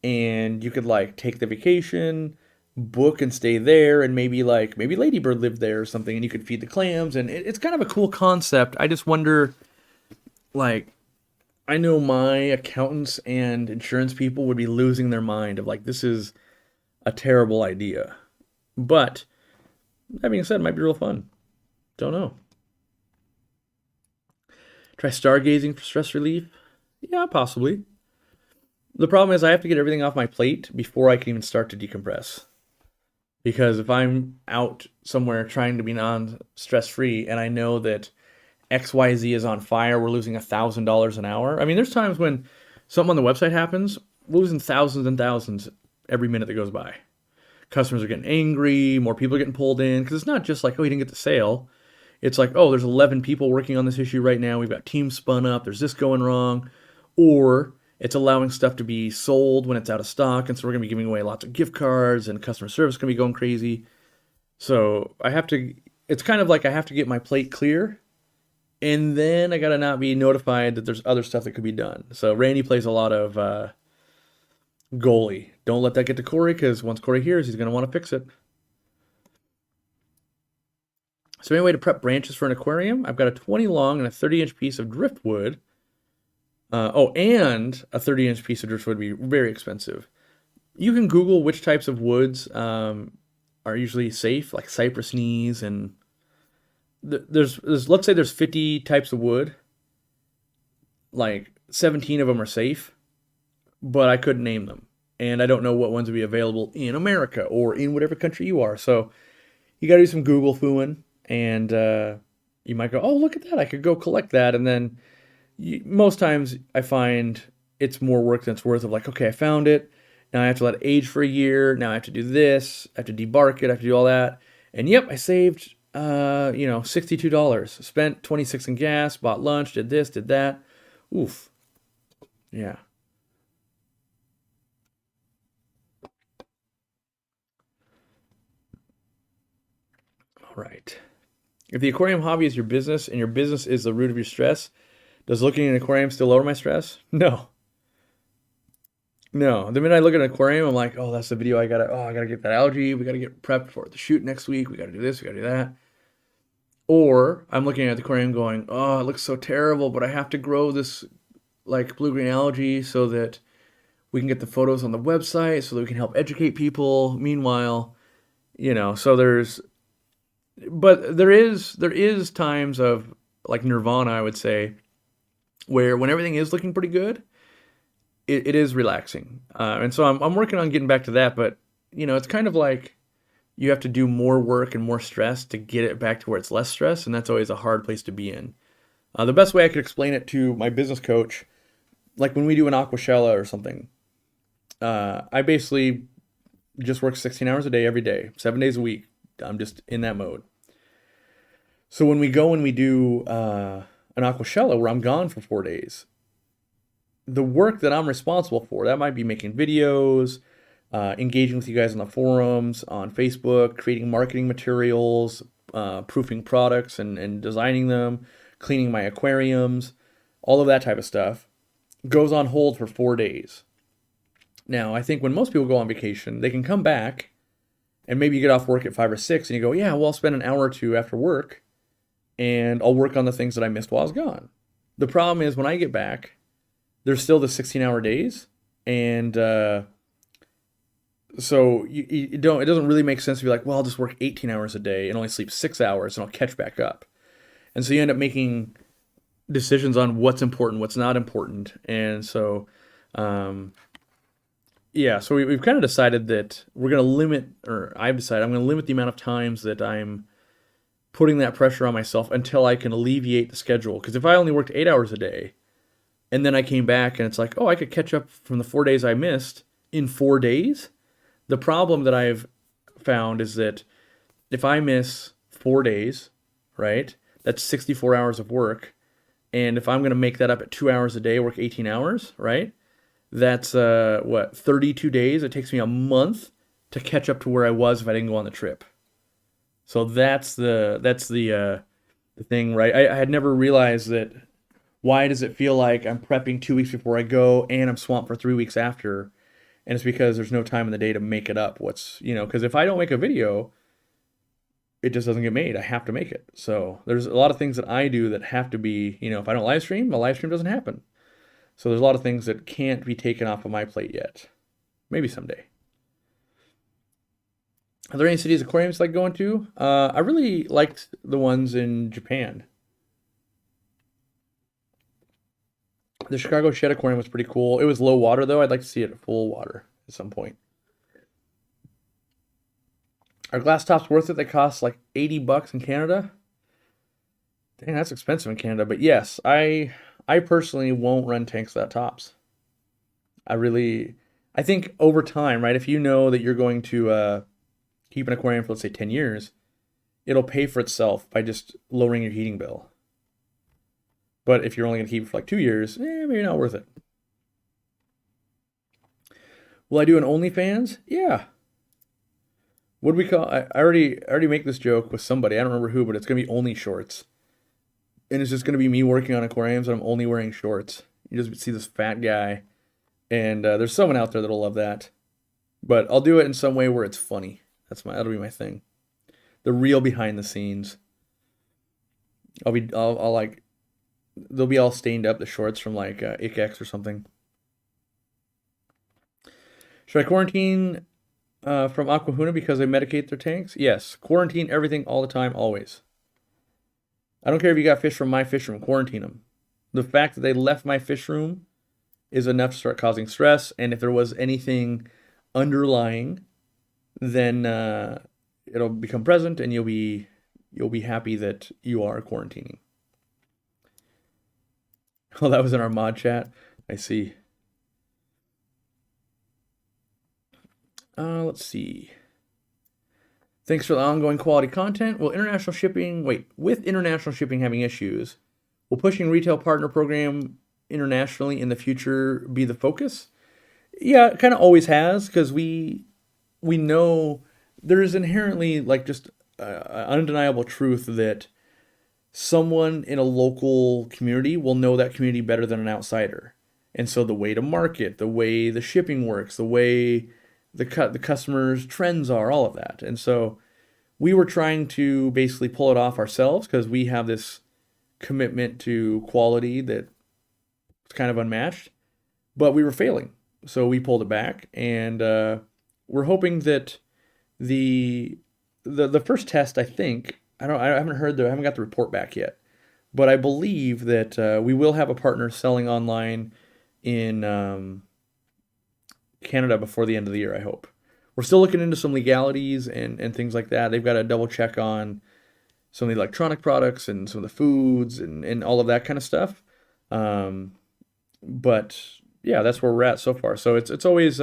S1: and you could like take the vacation, book and stay there, and maybe Ladybird lived there or something, and you could feed the clams, and it's kind of a cool concept. I just wonder, like, I know my accountants and insurance people would be losing their mind of like, this is a terrible idea. But that being said, it might be real fun. Don't know. Try stargazing for stress relief? Yeah, possibly. The problem is I have to get everything off my plate before I can even start to decompress. Because if I'm out somewhere trying to be non-stress free and I know that XYZ is on fire, we're losing $1,000 an hour. I mean, there's times when something on the website happens, we're losing thousands and thousands every minute that goes by. Customers are getting angry, more people are getting pulled in, because it's not just like, oh, you didn't get the sale. It's like, oh, there's 11 people working on this issue right now. We've got teams spun up. There's this going wrong. Or it's allowing stuff to be sold when it's out of stock, and so we're going to be giving away lots of gift cards, and customer service is going to be going crazy. So it's kind of like I have to get my plate clear, and then I got to not be notified that there's other stuff that could be done. So Randy plays a lot of goalie. Don't let that get to Corey, because once Corey hears, he's going to want to fix it. So any way to prep branches for an aquarium? I've got a 20 long and a 30-inch piece of driftwood. And a 30-inch piece of driftwood would be very expensive. You can Google which types of woods are usually safe, like cypress knees, and there's let's say there's 50 types of wood. Like 17 of them are safe, but I couldn't name them. And I don't know what ones would be available in America or in whatever country you are. So you got to do some Google fooing. And you might go, oh, look at that. I could go collect that. And then most times I find it's more work than it's worth of like, okay, I found it. Now I have to let it age for a year. Now I have to do this. I have to debark it. I have to do all that. And yep, I saved, $62. Spent $26 in gas, bought lunch, did this, did that. Oof. Yeah. All right. If the aquarium hobby is your business and your business is the root of your stress, does looking at an aquarium still lower my stress? No. No. The minute I look at an aquarium, I'm like, oh, that's the video I gotta get that algae. We gotta get prepped for the shoot next week. We gotta do this, we gotta do that. Or I'm looking at the aquarium going, oh, it looks so terrible, but I have to grow this like blue-green algae so that We can get the photos on the website so that we can help educate people. Meanwhile, so there is times of like nirvana, I would say, where when everything is looking pretty good, it is relaxing. And so I'm working on getting back to that, but it's kind of like you have to do more work and more stress to get it back to where it's less stress, and that's always a hard place to be in. The best way I could explain it to my business coach, like when we do an aquashella or something, I basically just work 16 hours a day every day, 7 days a week. I'm just in that mode. So when we go and we do an aquashella where I'm gone for 4 days, the work that I'm responsible for, that might be making videos, engaging with you guys on the forums, on Facebook, creating marketing materials, proofing products and designing them, cleaning my aquariums, all of that type of stuff, goes on hold for 4 days. Now, I think when most people go on vacation, they can come back and maybe you get off work at 5 or 6 and you go, yeah, well, I'll spend an hour or two after work and I'll work on the things that I missed while I was gone. The problem is when I get back, there's still the 16-hour days, and so it doesn't really make sense to be like, well, I'll just work 18 hours a day and only sleep 6 hours and I'll catch back up. And so you end up making decisions on what's important, what's not important. And so, so we've kind of decided that we're going to limit, or I've decided I'm going to limit the amount of times that I'm putting that pressure on myself until I can alleviate the schedule. Because if I only worked 8 hours a day, and then I came back and it's like, oh, I could catch up from the 4 days I missed in 4 days. The problem that I've found is that if I miss 4 days, right, that's 64 hours of work. And if I'm going to make that up at 2 hours a day, work 18 hours, right, that's 32 days. It takes me a month to catch up to where I was if I didn't go on the trip. So that's the thing, right? I had never realized that. Why does it feel like I'm prepping 2 weeks before I go and I'm swamped for 3 weeks after? And it's because there's no time in the day to make it up. Because if I don't make a video, it just doesn't get made. I have to make it. So there's a lot of things that I do that have to be, if I don't live stream, the live stream doesn't happen. So there's a lot of things that can't be taken off of my plate yet. Maybe someday. Are there any cities aquariums like going to? I really liked the ones in Japan. The Chicago Shed Aquarium was pretty cool. It was low water, though. I'd like to see it at full water at some point. Are glass tops worth it? They cost like $80 in Canada. Dang, that's expensive in Canada. But yes, I personally won't run tanks without tops. I think over time, right, if you know that you're going to keep an aquarium for, let's say, 10 years, it'll pay for itself by just lowering your heating bill. But if you're only going to keep it for like 2 years, maybe not worth it. Will I do an OnlyFans? Yeah. What do we call? I already make this joke with somebody. I don't remember who, but it's gonna be only shorts, and it's just gonna be me working on aquariums, and I'm only wearing shorts. You just see this fat guy, and there's someone out there that'll love that. But I'll do it in some way where it's funny. That'll be my thing. The real behind the scenes. I'll like. They'll be all stained up, the shorts from like IKX or something. Should I quarantine from Aquahuna because they medicate their tanks? Yes. Quarantine everything all the time, always. I don't care if you got fish from my fish room. Quarantine them. The fact that they left my fish room is enough to start causing stress. And if there was anything underlying, then it'll become present and you'll be happy that you are quarantining. Oh, that was in our mod chat. I see. Let's see. Thanks for the ongoing quality content. With international shipping having issues, will pushing retail partner program internationally in the future be the focus? Yeah, it kind of always has, because we know there's inherently like just undeniable truth that someone in a local community will know that community better than an outsider. And so the way to market, the way the shipping works, the way the customers' trends are, all of that. And so we were trying to basically pull it off ourselves because we have this commitment to quality that's kind of unmatched, but we were failing. so we pulled it back, and we're hoping that the first test, I think, I haven't got the report back yet, but I believe that we will have a partner selling online in Canada before the end of the year, I hope. We're still looking into some legalities and things like that. They've got to double check on some of the electronic products and some of the foods and all of that kind of stuff. But yeah, that's where we're at so far. So it's always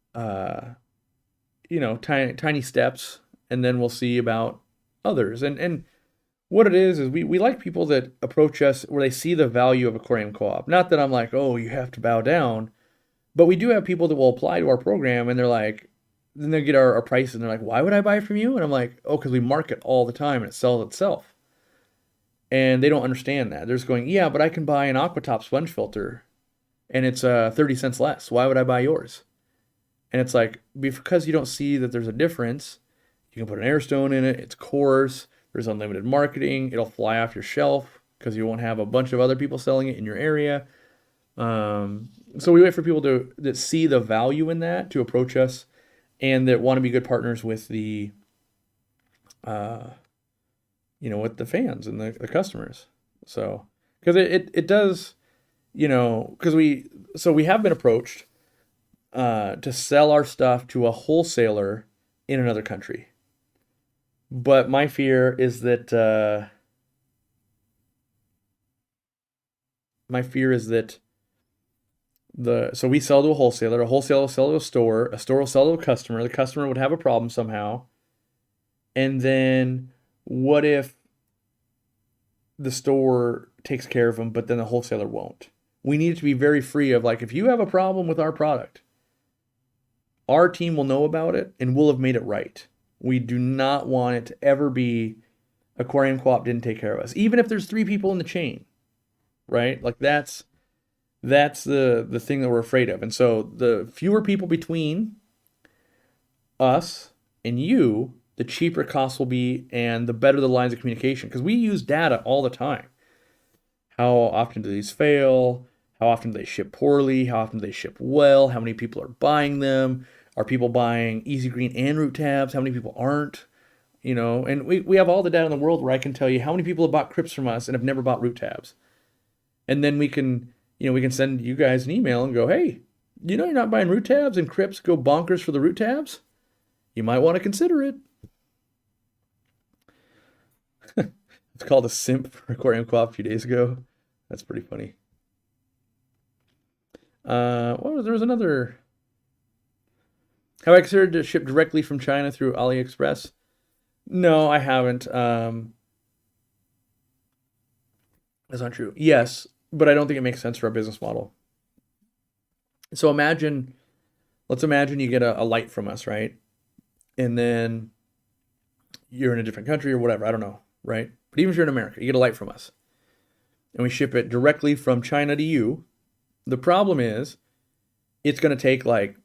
S1: tiny steps, and then we'll see about others. And what it is we like people that approach us where they see the value of Aquarium Co-op. Not that I'm like, oh, you have to bow down, but we do have people that will apply to our program, and they're like, then they get our prices, and they're like, why would I buy from you? And I'm like, oh, because we market all the time and it sells itself. And they don't understand that. They're just going, yeah, but I can buy an Aquatop sponge filter and it's 30 cents less. Why would I buy yours? And it's like, because you don't see that there's a difference, you can put an airstone in it, it's coarse, there's unlimited marketing, it'll fly off your shelf because you won't have a bunch of other people selling it in your area. So we wait for people that see the value in that to approach us and that want to be good partners with the with the fans and the customers. So, because it does, because we have been approached to sell our stuff to a wholesaler in another country. But my fear is that so we sell to a wholesaler will sell to a store will sell to a customer, the customer would have a problem somehow, and then what if the store takes care of them, but then the wholesaler won't? We need it to be very free of, like, if you have a problem with our product, our team will know about it and we'll have made it right. We do not want it to ever be Aquarium Co-op didn't take care of us, even if there's 3 people in the chain, right? Like that's the thing that we're afraid of. And so the fewer people between us and you, the cheaper costs will be, and the better the lines of communication, because we use data all the time. How often do these fail? How often do they ship poorly? How often do they ship well? How many people are buying them? Are people buying Easy Green and root tabs? How many people aren't? And we have all the data in the world where I can tell you how many people have bought crypts from us and have never bought root tabs. And then we can send you guys an email and go, hey, you're not buying root tabs and crypts go bonkers for the root tabs? You might want to consider it. It's called a simp for Aquarium Co-op a few days ago. That's pretty funny. There was another. Have I considered to ship directly from China through AliExpress? No, I haven't. That's not true. Yes, but I don't think it makes sense for our business model. So let's imagine you get a light from us, right? And then you're in a different country or whatever, I don't know, right? But even if you're in America, you get a light from us. And we ship it directly from China to you. The problem is it's going to take like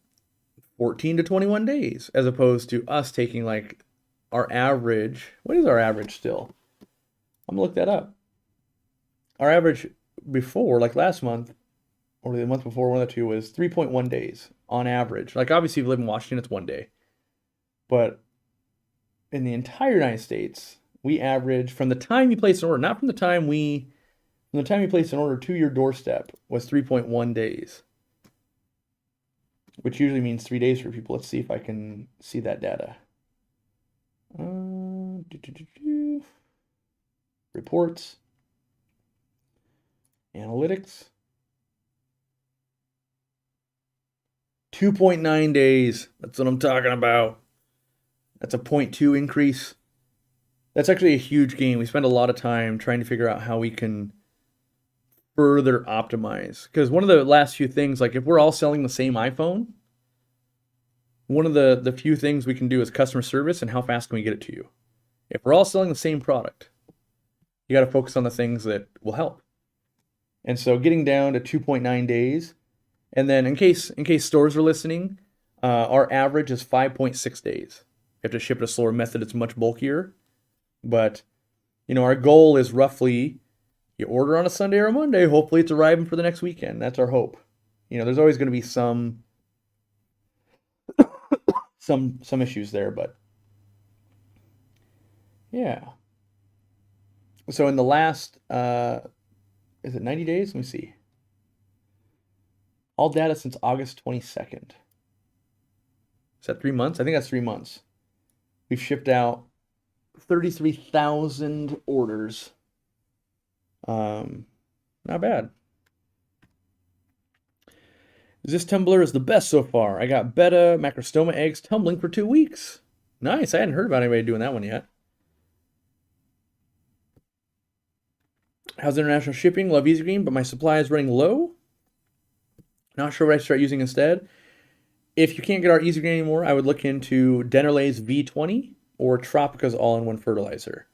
S1: 14 to 21 days, as opposed to us taking like our average. What is our average still? I'm going to look that up. Our average before, like last month, or the month before, one of the two, was 3.1 days on average. Like, obviously, if you live in Washington, it's 1 day. But in the entire United States, we average, from the time you place an order, not from the time you place an order to your doorstep, was 3.1 days. Which usually means 3 days for people. Let's see if I can see that data. Reports. Analytics. 2.9 days. That's what I'm talking about. That's a 0.2 increase. That's actually a huge gain. We spend a lot of time trying to figure out how we can further optimize. Because one of the last few things, like if we're all selling the same iPhone, one of the few things we can do is customer service and how fast can we get it to you. If we're all selling the same product, you got to focus on the things that will help. And so getting down to 2.9 days, and then in case stores are listening, our average is 5.6 days. You have to ship it a slower method. It's much bulkier. But, our goal is roughly, you order on a Sunday or a Monday, hopefully it's arriving for the next weekend. That's our hope. You know, there's always going to be some issues there, but yeah. So in the last is it 90 days? Let me see. All data since August 22nd. Is that 3 months? I think that's 3 months. We've shipped out 33,000 orders. Not bad. This tumbler is the best so far. I got Betta macrostoma eggs tumbling for 2 weeks. Nice. I hadn't heard about anybody doing that one yet. How's international shipping? Love Easy Green, but my supply is running low. Not sure what I start using instead. If you can't get our Easy Green anymore, I would look into Dennerleigh's V20 or Tropica's all-in-one fertilizer.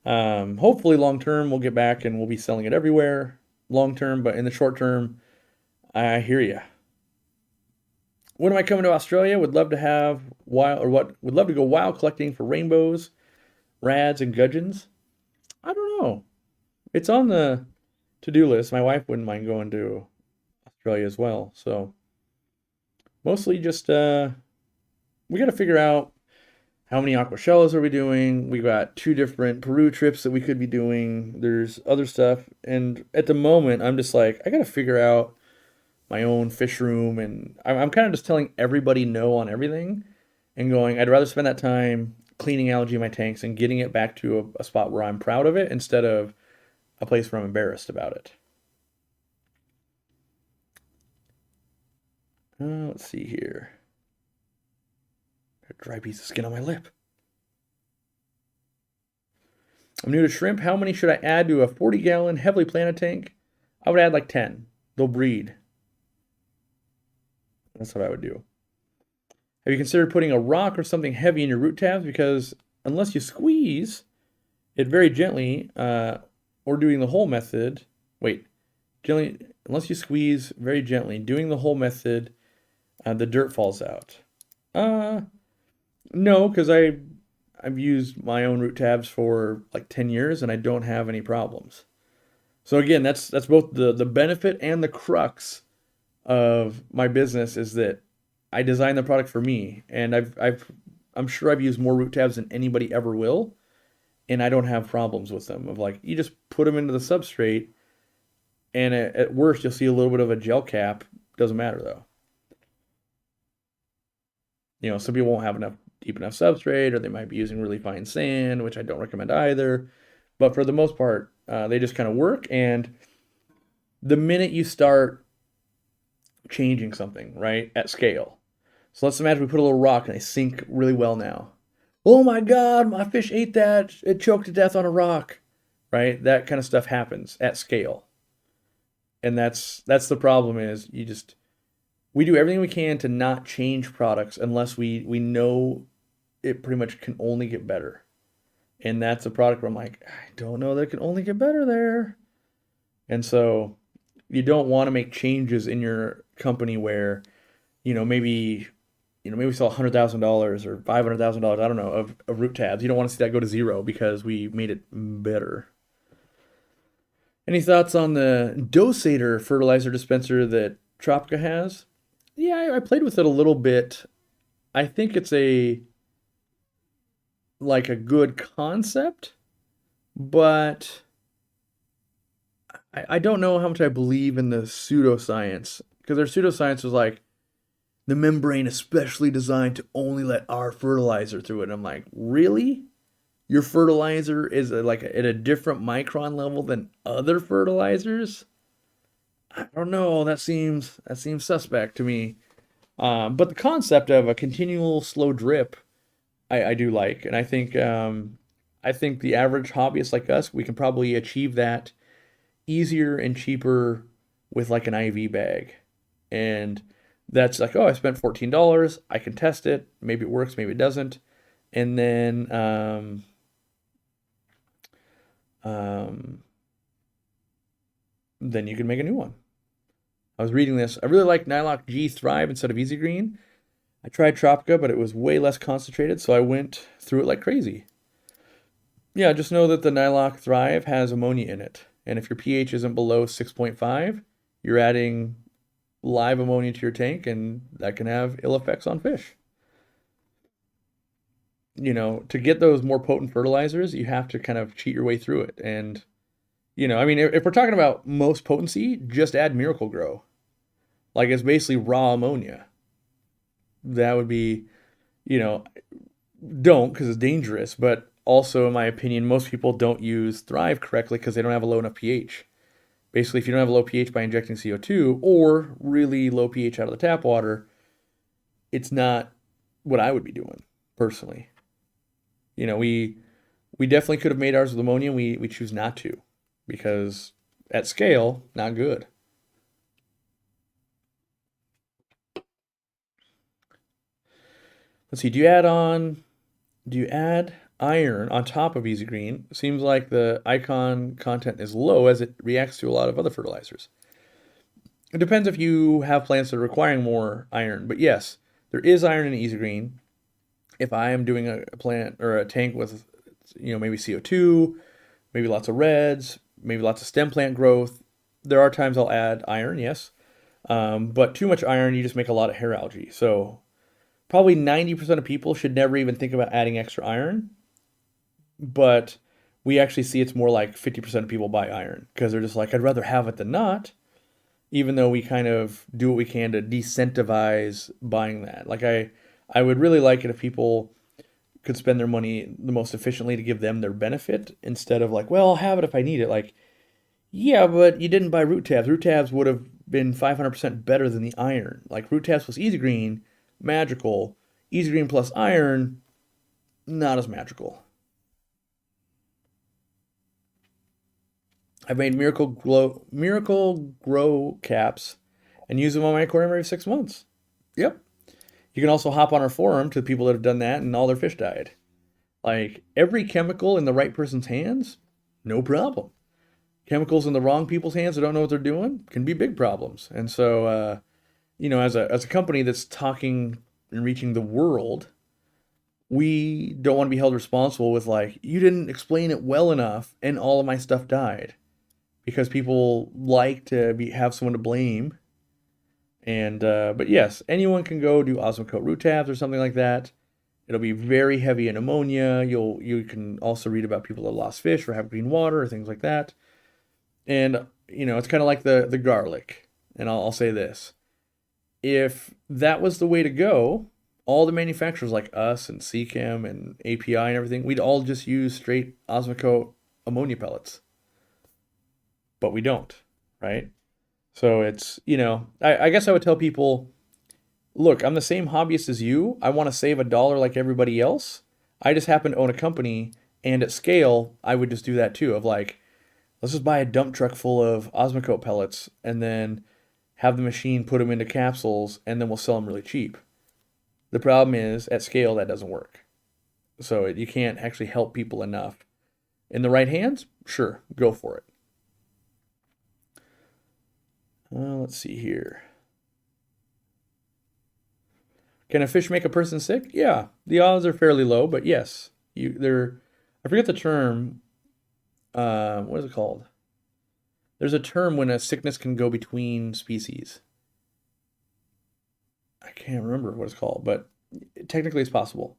S1: Hopefully long term we'll get back and we'll be selling it everywhere long term, but in the short term, I hear ya. When am I coming to Australia? Would love to have would love to go wild collecting for rainbows, rads, and gudgeons. I don't know. It's on the to-do list. My wife wouldn't mind going to Australia as well. So mostly just we got to figure out how many aquashellas are we doing. We got 2 different Peru trips that we could be doing. There's other stuff, and at the moment I'm just like, I got to figure out my own fish room, and I'm kind of just telling everybody no on everything and going, I'd rather spend that time cleaning algae in my tanks and getting it back to a spot where I'm proud of it instead of a place where I'm embarrassed about it. Let's see here. Got a dry piece of skin on my lip. I'm new to shrimp. How many should I add to a 40-gallon heavily planted tank? I would add like 10. They'll breed. That's what I would do. Have you considered putting a rock or something heavy in your root tabs? Because unless you squeeze it very gently, or doing the whole method, unless you squeeze very gently, doing the whole method, the dirt falls out. No, because I've used my own root tabs for like 10 years and I don't have any problems. So again, that's both the benefit and the crux of my business is that I design the product for me, and I'm sure I've used more root tabs than anybody ever will, and I don't have problems with them. Of like, you just put them into the substrate, and at worst you'll see a little bit of a gel cap. Doesn't matter though. You know, some people won't have deep enough substrate, or they might be using really fine sand, which I don't recommend either. But for the most part, they just kind of work. And the minute you start changing something, right, at scale. So let's imagine we put a little rock and they sink really well now. Oh my God, my fish ate that. It choked to death on a rock, right? That kind of stuff happens at scale. And that's the problem is we do everything we can to not change products unless we know it pretty much can only get better. And that's a product where I'm like, I don't know that it can only get better there. And so you don't want to make changes in your company where, maybe we sell $100,000 or $500,000, I don't know, of root tabs. You don't want to see that go to zero because we made it better. Any thoughts on the dosator fertilizer dispenser that Tropica has? Yeah, I played with it a little bit. I think it's a good concept, but I don't know how much I believe in the pseudoscience, because their pseudoscience was like, the membrane is specially designed to only let our fertilizer through it. And I'm like, really? Your fertilizer is at a different micron level than other fertilizers? I don't know. That seems suspect to me. But the concept of a continual slow drip, I do like, and I think the average hobbyist like us, we can probably achieve that easier and cheaper with like an IV bag. And that's like, oh, I spent $14. I can test it. Maybe it works, maybe it doesn't. And then then you can make a new one. I was reading this. I really like Nylock G Thrive instead of Easy Green. I tried Tropica, but it was way less concentrated, so I went through it like crazy. Yeah, just know that the Nylock Thrive has ammonia in it. And if your pH isn't below 6.5, you're adding live ammonia to your tank, and that can have ill effects on fish. To get those more potent fertilizers, you have to kind of cheat your way through it. And, I mean, if we're talking about most potency, just add Miracle Grow. Like, it's basically raw ammonia. That would be, don't, because it's dangerous. But also, in my opinion, most people don't use Thrive correctly because they don't have a low enough pH. Basically, if you don't have a low pH by injecting CO2 or really low pH out of the tap water, it's not what I would be doing personally. We definitely could have made ours with ammonia. We choose not to because at scale, not good. Let's see. Do you add iron on top of Easy Green? Seems like the icon content is low as it reacts to a lot of other fertilizers. It depends if you have plants that are requiring more iron, but yes, there is iron in Easy Green. If I am doing a plant or a tank with, maybe CO2, maybe lots of reds, maybe lots of stem plant growth, there are times I'll add iron, yes. But too much iron, you just make a lot of hair algae. So probably 90% of people should never even think about adding extra iron. But we actually see it's more like 50% of people buy iron because they're just like, I'd rather have it than not. Even though we kind of do what we can to decentivize buying that. Like I would really like it if people could spend their money the most efficiently to give them their benefit instead of like, well, I'll have it if I need it. Like, yeah, but you didn't buy root tabs. Root tabs would have been 500% better than the iron. Like root tabs plus Easy Green, magical. Easy Green plus iron, not as magical. I've made Miracle Grow caps and use them on my aquarium every 6 months. Yep. You can also hop on our forum to people that have done that and all their fish died. Like every chemical in the right person's hands, no problem. Chemicals in the wrong people's hands that don't know what they're doing can be big problems. And so, as a company that's talking and reaching the world, we don't want to be held responsible with like, you didn't explain it well enough and all of my stuff died. Because people like to have someone to blame. And but yes, anyone can go do Osmocote root tabs or something like that. It'll be very heavy in ammonia. You can also read about people that lost fish or have green water or things like that. And it's kind of like the garlic. And I'll say this: if that was the way to go, all the manufacturers like us and Seachem and API and everything, we'd all just use straight Osmocote ammonia pellets. But we don't, right? So it's, I guess I would tell people, look, I'm the same hobbyist as you. I want to save $1 like everybody else. I just happen to own a company, and at scale, I would just do that too. Of like, let's just buy a dump truck full of Osmocote pellets, and then have the machine put them into capsules, and then we'll sell them really cheap. The problem is, at scale, that doesn't work. So you can't actually help people enough. In the right hands, sure, go for it. Let's see here. Can a fish make a person sick? Yeah, the odds are fairly low, but yes, I forget the term. What is it called? There's a term when a sickness can go between species. I can't remember what it's called, but technically it's possible.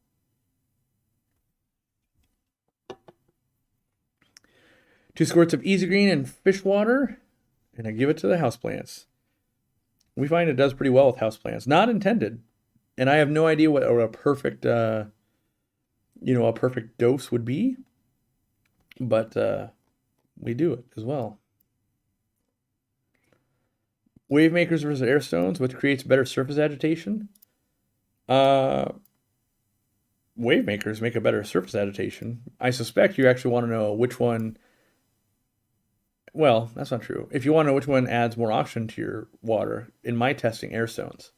S1: Two squirts of Easy Green and fish water. And I give it to the houseplants. We find it does pretty well with houseplants. Not intended. And I have no idea what a perfect, a perfect dose would be. But we do it as well. Wave makers versus air stones, which creates better surface agitation. Wave makers make a better surface agitation. I suspect you actually want to know which one. Well, that's not true. If you want to know which one adds more oxygen to your water, in my testing, air stones.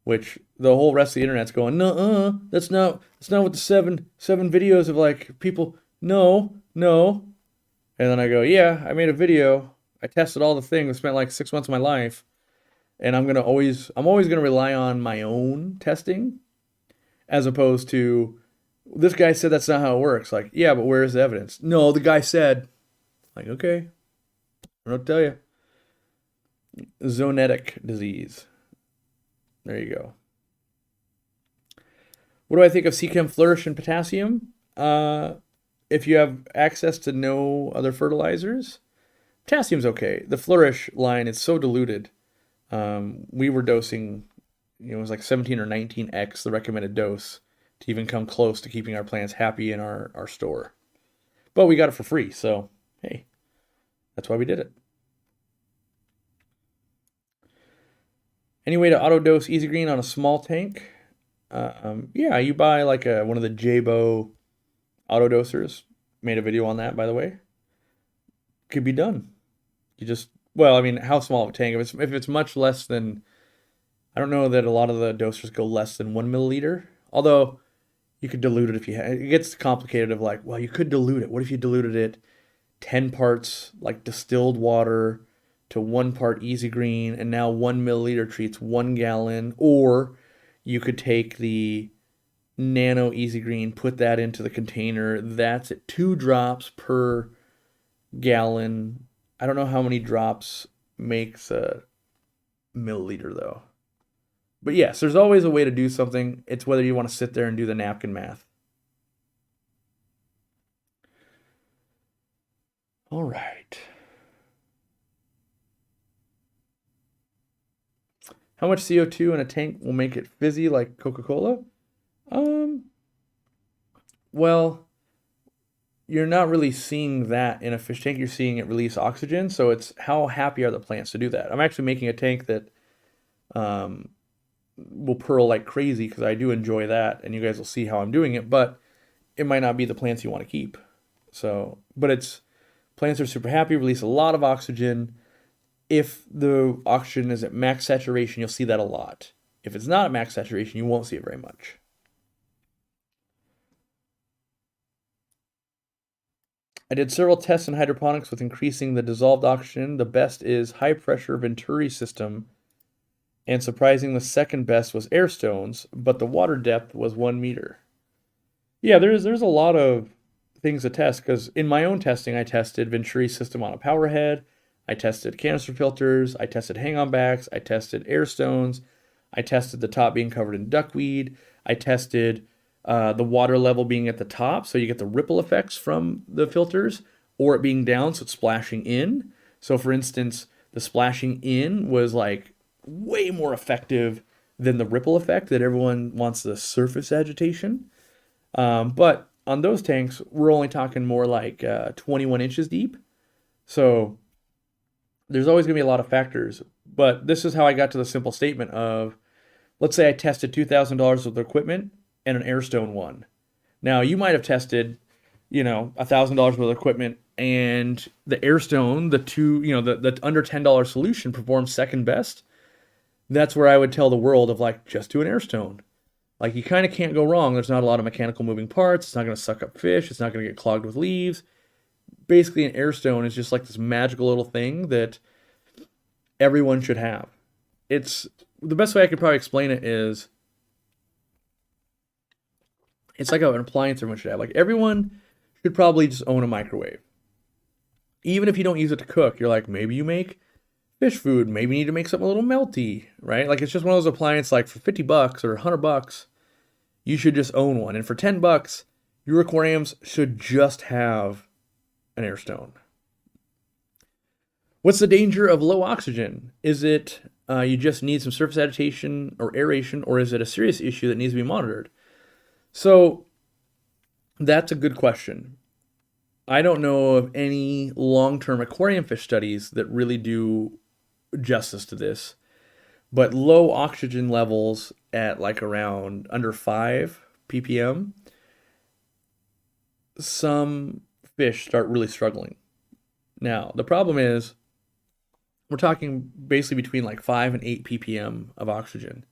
S1: Which the whole rest of the internet's going, no, that's not what the seven videos of like people, no. And then I go, yeah, I made a video. I tested all the things, spent like 6 months of my life. And I'm always gonna rely on my own testing as opposed to this guy said that's not how it works. Like, yeah, but where's the evidence? No, the guy said. Like, okay, I don't tell you. Zoonotic disease. There you go. What do I think of Seachem Flourish and potassium? If you have access to no other fertilizers, potassium's okay. The Flourish line is so diluted. We were dosing, it was like 17 or 19x the recommended dose to even come close to keeping our plants happy in our store. But we got it for free, so hey, that's why we did it. Any way to auto dose Easy Green on a small tank? Yeah, you buy like one of the Jabo auto dosers. Made a video on that, by the way. Could be done. You just, well, I mean, how small of a tank? If it's much less than, I don't know that a lot of the dosers go less than 1 milliliter. Although you could dilute it if you had. It gets complicated of like, well, you could dilute it. What if you diluted it 10 parts like distilled water to 1 part Easy Green, and now 1 milliliter treats 1 gallon? Or you could take the nano Easy Green, put that into the container. That's at 2 drops per gallon. I don't know how many drops makes a milliliter though. But yes, there's always a way to do something. It's whether you want to sit there and do the napkin math. All right. How much CO2 in a tank will make it fizzy like Coca-Cola? Well, you're not really seeing that in a fish tank. You're seeing it release oxygen. So it's how happy are the plants to do that. I'm actually making a tank that will purl like crazy because I do enjoy that. And you guys will see how I'm doing it. But it might not be the plants you want to keep. So, but it's plants are super happy, release a lot of oxygen. If the oxygen is at max saturation, you'll see that a lot. If it's not at max saturation, you won't see it very much. I did several tests in hydroponics with increasing the dissolved oxygen. The best is high pressure Venturi system, and surprising, the second best was air stones, but the water depth was 1 meter. Yeah, there's a lot of things to test, because in my own testing, I tested Venturi system on a power head, I tested canister filters, I tested hang-on backs, I tested air stones, I tested the top being covered in duckweed, I tested the water level being at the top, so you get the ripple effects from the filters, or it being down, so it's splashing in. So for instance, the splashing in was like way more effective than the ripple effect that everyone wants, the surface agitation. But on those tanks, we're only talking more like 21 inches deep. So there's always going to be a lot of factors. But this is how I got to the simple statement of, let's say I tested $2,000 of equipment and an airstone one. Now, you might have tested, $1,000 worth of equipment, and the airstone, the under $10 solution performs second best. That's where I would tell the world of like, just do an airstone. Like, you kind of can't go wrong. There's not a lot of mechanical moving parts. It's not going to suck up fish. It's not going to get clogged with leaves. Basically, an airstone is just like this magical little thing that everyone should have. It's the best way I could probably explain it is, it's like an appliance everyone should have. Like, everyone should probably just own a microwave. Even if you don't use it to cook, you're like, maybe you make fish food, maybe you need to make something a little melty, right? Like, it's just one of those appliances, like for $50 or $100, you should just own one. And for $10, your aquariums should just have an airstone. What's the danger of low oxygen? Is it you just need some surface agitation or aeration, or is it a serious issue that needs to be monitored? So that's a good question. I don't know of any long-term aquarium fish studies that really do justice to this, but low oxygen levels at like around under 5 ppm, some fish start really struggling. Now, the problem is we're talking basically between like 5 and 8 ppm of oxygen.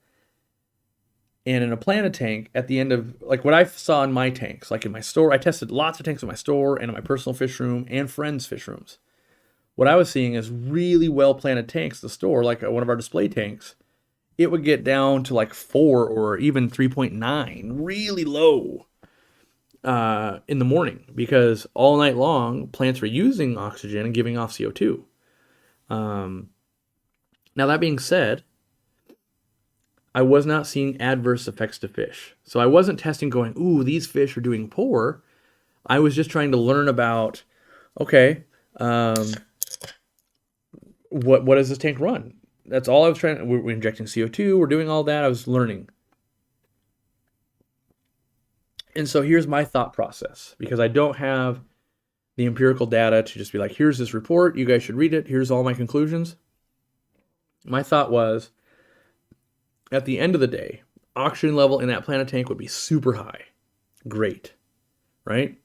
S1: And in a planted tank, at the end of, like what I saw in my tanks, like in my store, I tested lots of tanks in my store and in my personal fish room and friends' fish rooms. What I was seeing is really well planted tanks at the store, like one of our display tanks. It would get down to like 4 or even 3.9, really low in the morning, because all night long, plants were using oxygen and giving off CO2. Now, that being said, I was not seeing adverse effects to fish. So I wasn't testing going, ooh, these fish are doing poor. I was just trying to learn about, okay, what does this tank run? That's all I was trying. We're injecting CO2. We're doing all that. I was learning. And so here's my thought process, because I don't have the empirical data to just be like, here's this report. You guys should read it. Here's all my conclusions. My thought was, at the end of the day, oxygen level in that planet tank would be super high. Great, right?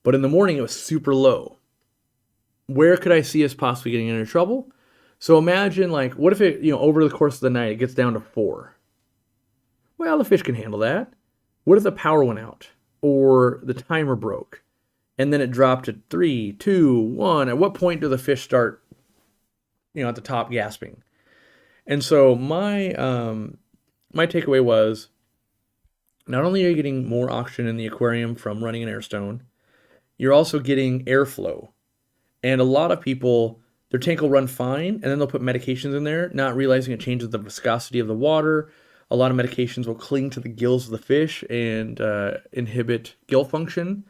S1: But in the morning, it was super low. Where could I see us possibly getting into trouble? So imagine, like, what if it, over the course of the night, it gets down to 4? Well, the fish can handle that. What if the power went out or the timer broke and then it dropped to 3, 2, 1? At what point do the fish start, at the top gasping? And so my takeaway was, not only are you getting more oxygen in the aquarium from running an air stone, you're also getting airflow. And a lot of people, their tank will run fine, and then they'll put medications in there, not realizing it changes the viscosity of the water. A lot of medications will cling to the gills of the fish and inhibit gill function.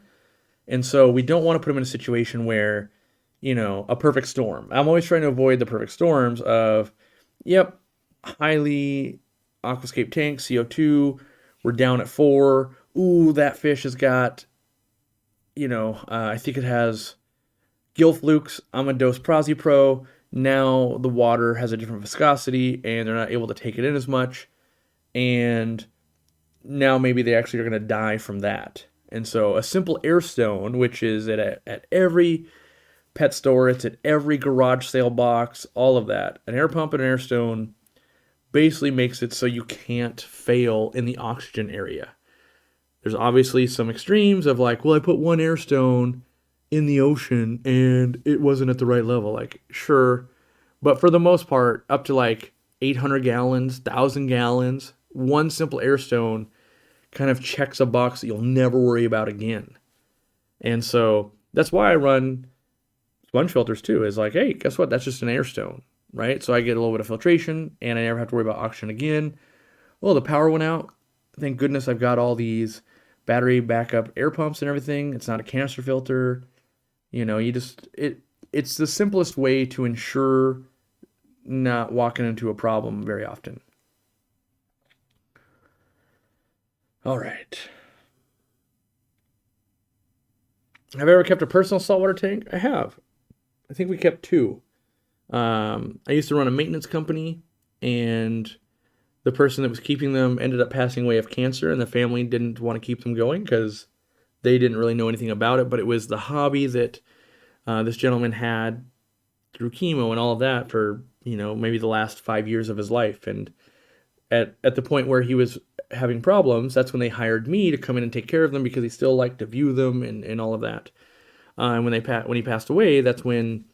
S1: And so we don't want to put them in a situation where, a perfect storm. I'm always trying to avoid the perfect storms of, yep, highly aquascape tank, CO2, we're down at 4. Ooh, that fish has got, I think it has gill flukes. I'm going to dose Prozipro. Now the water has a different viscosity and they're not able to take it in as much. And now maybe they actually are going to die from that. And so a simple air stone, which is at every pet store, it's at every garage sale box, all of that. An air pump and an air stone basically makes it so you can't fail in the oxygen area. There's obviously some extremes of like, well, I put one air stone in the ocean and it wasn't at the right level. Like, sure. But for the most part, up to like 800 gallons, 1,000 gallons, one simple air stone kind of checks a box that you'll never worry about again. And so that's why I run sponge filters too, is like, hey, guess what? That's just an air stone, right? So I get a little bit of filtration and I never have to worry about oxygen again. Well, the power went out. Thank goodness I've got all these battery backup air pumps and everything. It's not a canister filter. It's the simplest way to ensure not walking into a problem very often. All right. Have I ever kept a personal saltwater tank? I have. I think we kept 2. I used to run a maintenance company, and the person that was keeping them ended up passing away of cancer, and the family didn't want to keep them going because they didn't really know anything about it, but it was the hobby that this gentleman had through chemo and all of that for, maybe the last 5 years of his life. And at the point where he was having problems, that's when they hired me to come in and take care of them because he still liked to view them and all of that. And when he passed away, that's when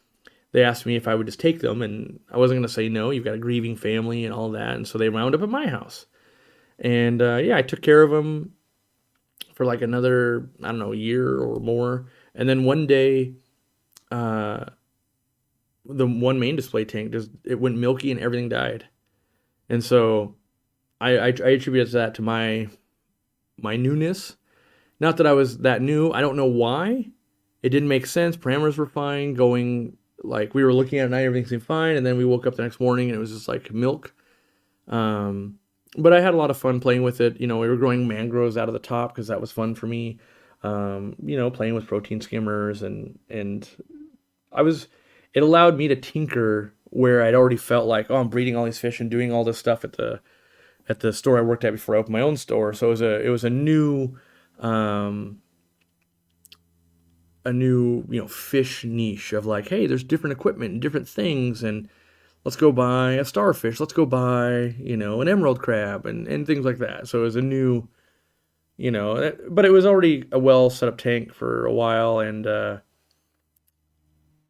S1: they asked me if I would just take them, and I wasn't going to say no. You've got a grieving family and all that, and so they wound up at my house. And I took care of them for like another, I don't know, a year or more. And then one day, the one main display tank it went milky and everything died. And so I attribute that to my newness. Not that I was that new. I don't know why. It didn't make sense. Parameters were fine. Going, like, we were looking at it at night, everything seemed fine. And then we woke up the next morning and it was just like milk. But I had a lot of fun playing with it. We were growing mangroves out of the top because that was fun for me. Playing with protein skimmers and it allowed me to tinker where I'd already felt like, oh, I'm breeding all these fish and doing all this stuff at the store I worked at before I opened my own store. So it was a new fish niche of like, hey, there's different equipment and different things, and let's go buy a starfish, let's go buy, an emerald crab and things like that. So it was a new, but it was already a well set up tank for a while, and so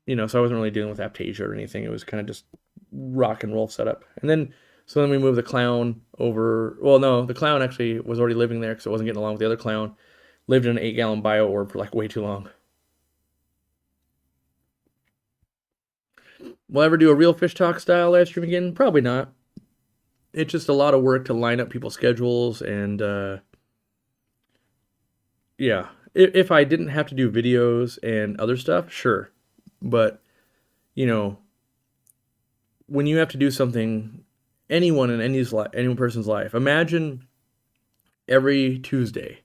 S1: I wasn't really dealing with aptasia or anything. It was kind of just rock and roll setup. And then we moved the clown over. Well, no, the clown actually was already living there because it wasn't getting along with the other clown. Lived in an 8-gallon bio orb for like way too long. Will I ever do a real fish talk style live stream again? Probably not. It's just a lot of work to line up people's schedules, and yeah. If I didn't have to do videos and other stuff, sure. But, you know, when you have to do something, anyone in any person's life, imagine every Tuesday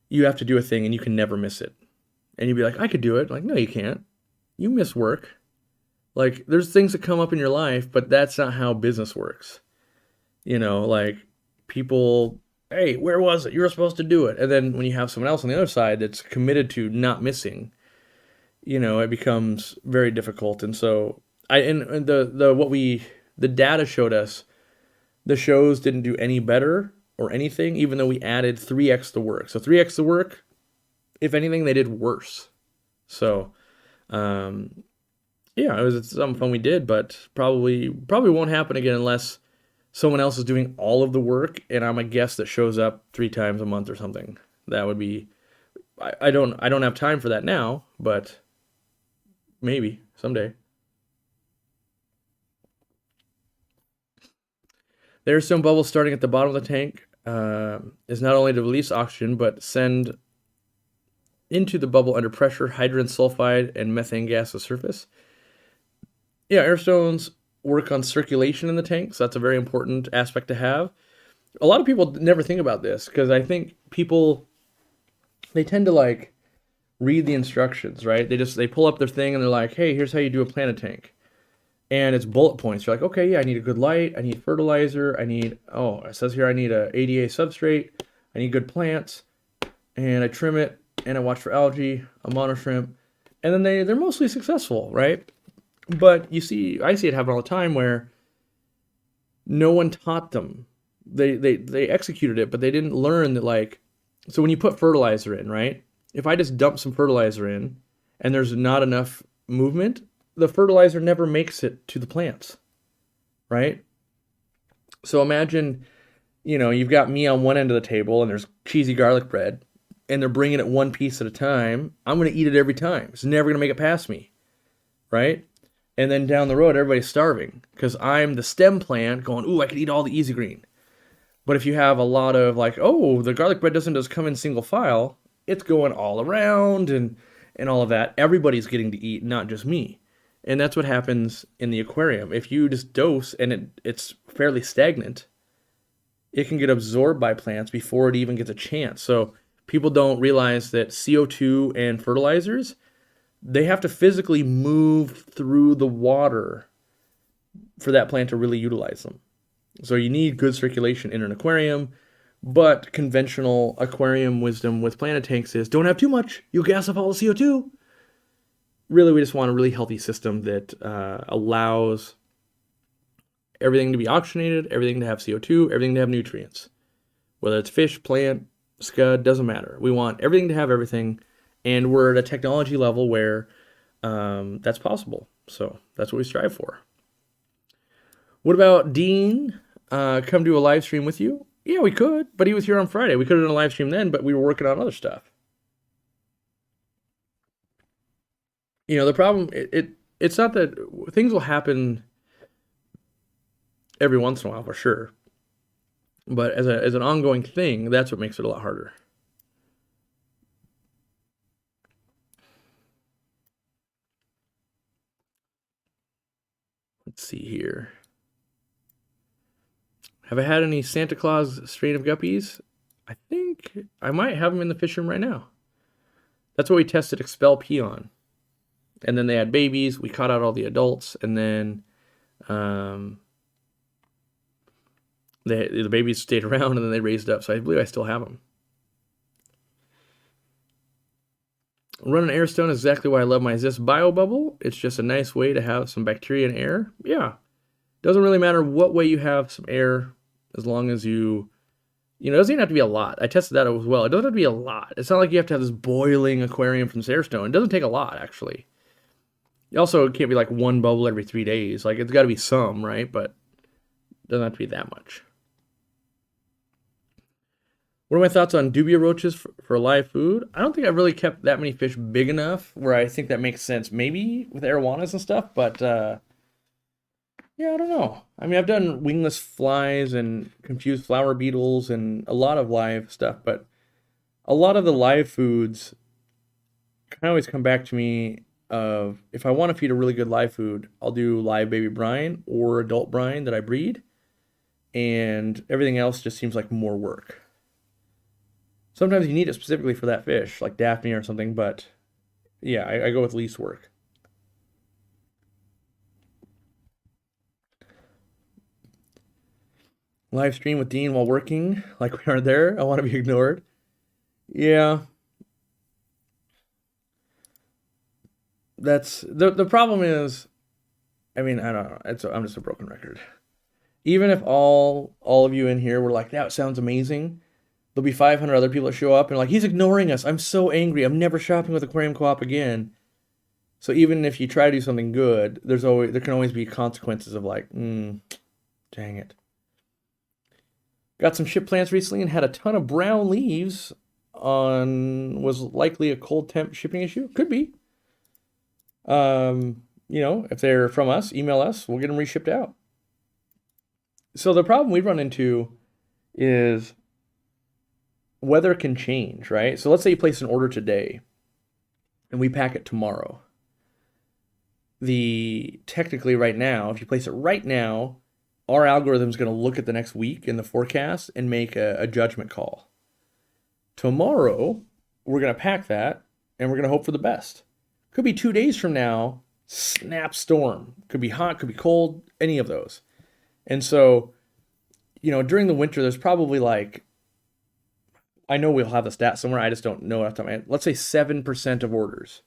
S1: you have to do a thing and you can never miss it. And you'd be like, I could do it. Like, no, you can't. You miss work. Like, there's things that come up in your life, but that's not how business works. You know, like, people, hey, where was it? You were supposed to do it. And then when you have someone else on the other side that's committed to not missing, you know, it becomes very difficult. And so, the data showed us the shows didn't do any better or anything, even though we added 3x the work. So 3x the work, if anything, they did worse. So, yeah, it was something fun we did, but probably won't happen again unless someone else is doing all of the work and I'm a guest that shows up 3 times a month or something. That would be, I don't have time for that now, but maybe someday. There's some bubbles starting at the bottom of the tank. Is not only to release oxygen, but send into the bubble under pressure hydrogen sulfide and methane gas to surface. Yeah, air stones work on circulation in the tank, so that's a very important aspect to have. A lot of people never think about this because I think people, they tend to like read the instructions, right? They pull up their thing and they're like, hey, here's how you do a planet tank. And it's bullet points. You're like, okay, yeah, I need a good light, I need fertilizer, it says here I need a ADA substrate, I need good plants, and I trim it, and I watch for algae, a monoshrimp, and then they're mostly successful, right? But I see it happen all the time where no one taught them. They executed it, but they didn't learn that, like, so when you put fertilizer in, right? If I just dump some fertilizer in and there's not enough movement, the fertilizer never makes it to the plants, right? So imagine, you've got me on one end of the table and there's cheesy garlic bread and they're bringing it one piece at a time. I'm going to eat it every time. It's never going to make it past me, right? And then down the road, everybody's starving because I'm the stem plant going, ooh, I could eat all the easy green. But if you have a lot of like, oh, the garlic bread doesn't just come in single file, it's going all around and all of that. Everybody's getting to eat, not just me. And that's what happens in the aquarium. If you just dose and it's fairly stagnant, it can get absorbed by plants before it even gets a chance. So people don't realize that CO2 and fertilizers, they have to physically move through the water for that plant to really utilize them. So you need good circulation in an aquarium, but conventional aquarium wisdom with planet tanks is don't have too much. You'll gas up all the CO2. Really, we just want a really healthy system that allows everything to be oxygenated, everything to have CO2, everything to have nutrients. Whether it's fish, plant, scud, doesn't matter. We want everything to have everything, and we're at a technology level where that's possible. So that's what we strive for. What about Dean? Come do a live stream with you? Yeah, we could, but he was here on Friday. We could have done a live stream then, but we were working on other stuff. The problem, it's not that things will happen every once in a while for sure. But as an ongoing thing, that's what makes it a lot harder. Let's see here. Have I had any Santa Claus strain of guppies? I think I might have them in the fish room right now. That's what we tested Expel P on. And then they had babies. We caught out all the adults, and then the babies stayed around, and then they raised up. So I believe I still have them. Running air stone is exactly why I love my Zest Bio Bubble. It's just a nice way to have some bacteria and air. Yeah, doesn't really matter what way you have some air, as long as it doesn't even have to be a lot. I tested that as well. It doesn't have to be a lot. It's not like you have to have this boiling aquarium from this air stone. It doesn't take a lot, actually. Also, it can't be like one bubble every 3 days. Like, it's got to be some, right? But it doesn't have to be that much. What are my thoughts on dubia roaches for live food? I don't think I've really kept that many fish big enough where I think that makes sense. Maybe with arowanas and stuff, but yeah, I don't know. I mean, I've done wingless flies and confused flower beetles and a lot of live stuff, but a lot of the live foods kind of always come back to me of if I want to feed a really good live food, I'll do live baby brine or adult brine that I breed, and everything else just seems like more work. Sometimes you need it specifically for that fish, like Daphne or something, but yeah, I go with least work. Live stream with Dean while working, like we are there. I want to be ignored. Yeah, that's the problem is, I mean, I don't know. I'm just a broken record. Even if all of you in here were like, that sounds amazing, there'll be 500 other people that show up and like, he's ignoring us. I'm so angry. I'm never shopping with Aquarium Co-op again. So even if you try to do something good, there can always be consequences of like, dang it. Got some ship plants recently and had a ton of brown leaves was likely a cold temp shipping issue. Could be. If they're from us, email us. We'll get them reshipped out. So the problem we run into is weather can change, right? So let's say you place an order today and we pack it tomorrow. Technically right now, if you place it right now, our algorithm is going to look at the next week in the forecast and make a judgment call. Tomorrow, we're going to pack that and we're going to hope for the best. Could be 2 days from now, snap storm. Could be hot, could be cold, any of those. And so, during the winter, there's probably like, I know we'll have the stat somewhere, I just don't know off the top of my head. Let's say 7% of orders.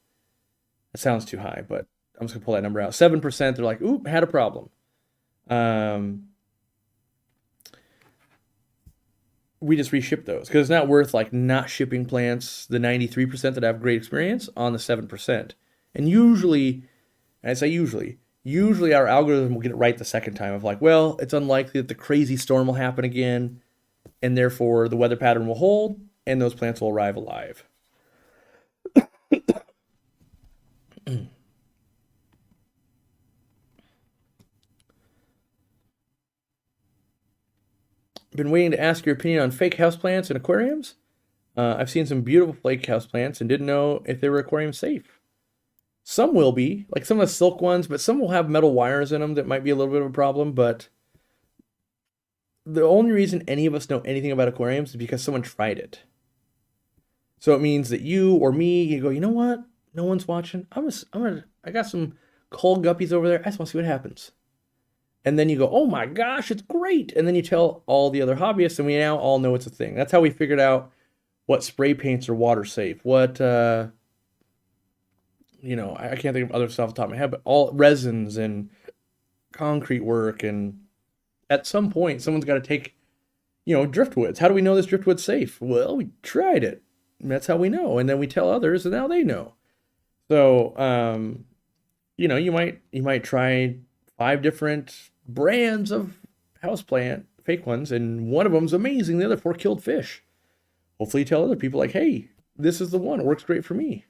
S1: That sounds too high, but I'm just going to pull that number out. 7%, they're like, oop, had a problem. We just reship those because it's not worth like not shipping plants, the 93% that have great experience on the 7%. And usually, and I say usually our algorithm will get it right the second time of like, well, it's unlikely that the crazy storm will happen again, and therefore the weather pattern will hold and those plants will arrive alive. Been waiting to ask your opinion on fake houseplants and aquariums. I've seen some beautiful fake houseplants and didn't know if they were aquarium safe. Some will be, like some of the silk ones, but some will have metal wires in them that might be a little bit of a problem. But the only reason any of us know anything about aquariums is because someone tried it. So it means that you or me, you go, you know what? No one's watching. I got some cold guppies over there. I just want to see what happens. And then you go, oh my gosh, it's great. And then you tell all the other hobbyists, and we now all know it's a thing. That's how we figured out what spray paints are water safe. What, I can't think of other stuff off the top of my head, but all resins and concrete work. And at some point, someone's got to take, driftwoods. How do we know this driftwood's safe? Well, we tried it. And that's how we know. And then we tell others, and now they know. So, you might try 5 different brands of houseplant, fake ones, and one of them's amazing. The other 4 killed fish. Hopefully you tell other people like, hey, this is the one. It works great for me.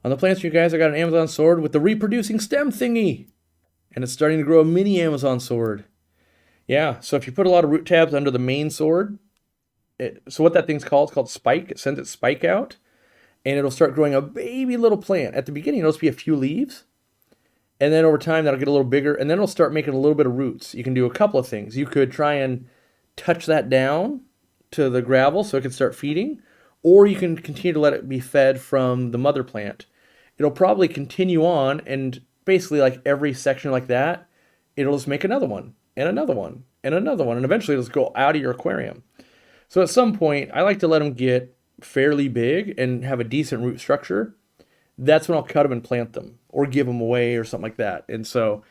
S1: On the plants for you guys, I got an Amazon sword with the reproducing stem thingy. And it's starting to grow a mini Amazon sword. Yeah, so if you put a lot of root tabs under the main sword, so what that thing's called, it's called spike. It sends its spike out, and it'll start growing a baby little plant. At the beginning, it'll just be a few leaves. And then over time, that'll get a little bigger, and then it'll start making a little bit of roots. You can do a couple of things. You could try and touch that down to the gravel so it can start feeding, or you can continue to let it be fed from the mother plant. It'll probably continue on, and basically like every section like that, it'll just make another one, and another one, and another one, and eventually it'll just go out of your aquarium. So at some point, I like to let them get fairly big and have a decent root structure. That's when I'll cut them and plant them or give them away or something like that. And so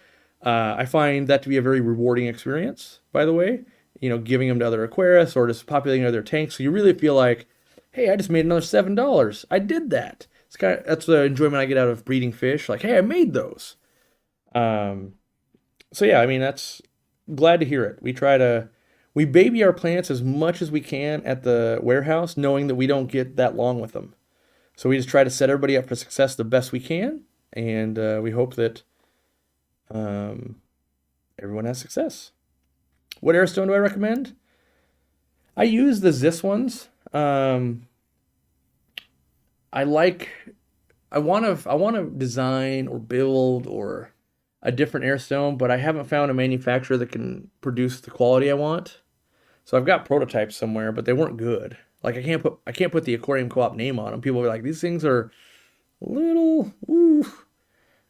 S1: I find that to be a very rewarding experience, by the way, giving them to other aquarists or just populating other tanks. So you really feel like, hey, I just made another $7. I did that. That's the enjoyment I get out of breeding fish. Like, hey, I made those. So yeah, I mean, that's glad to hear it. We baby our plants as much as we can at the warehouse, knowing that we don't get that long with them. So we just try to set everybody up for success the best we can, and we hope that everyone has success. What air stone do I recommend? I use the Zis ones. I want to design or build or a different air stone, but I haven't found a manufacturer that can produce the quality I want. So I've got prototypes somewhere, but they weren't good. Like I can't put the Aquarium Co-op name on them. People are like, these things are a little woo.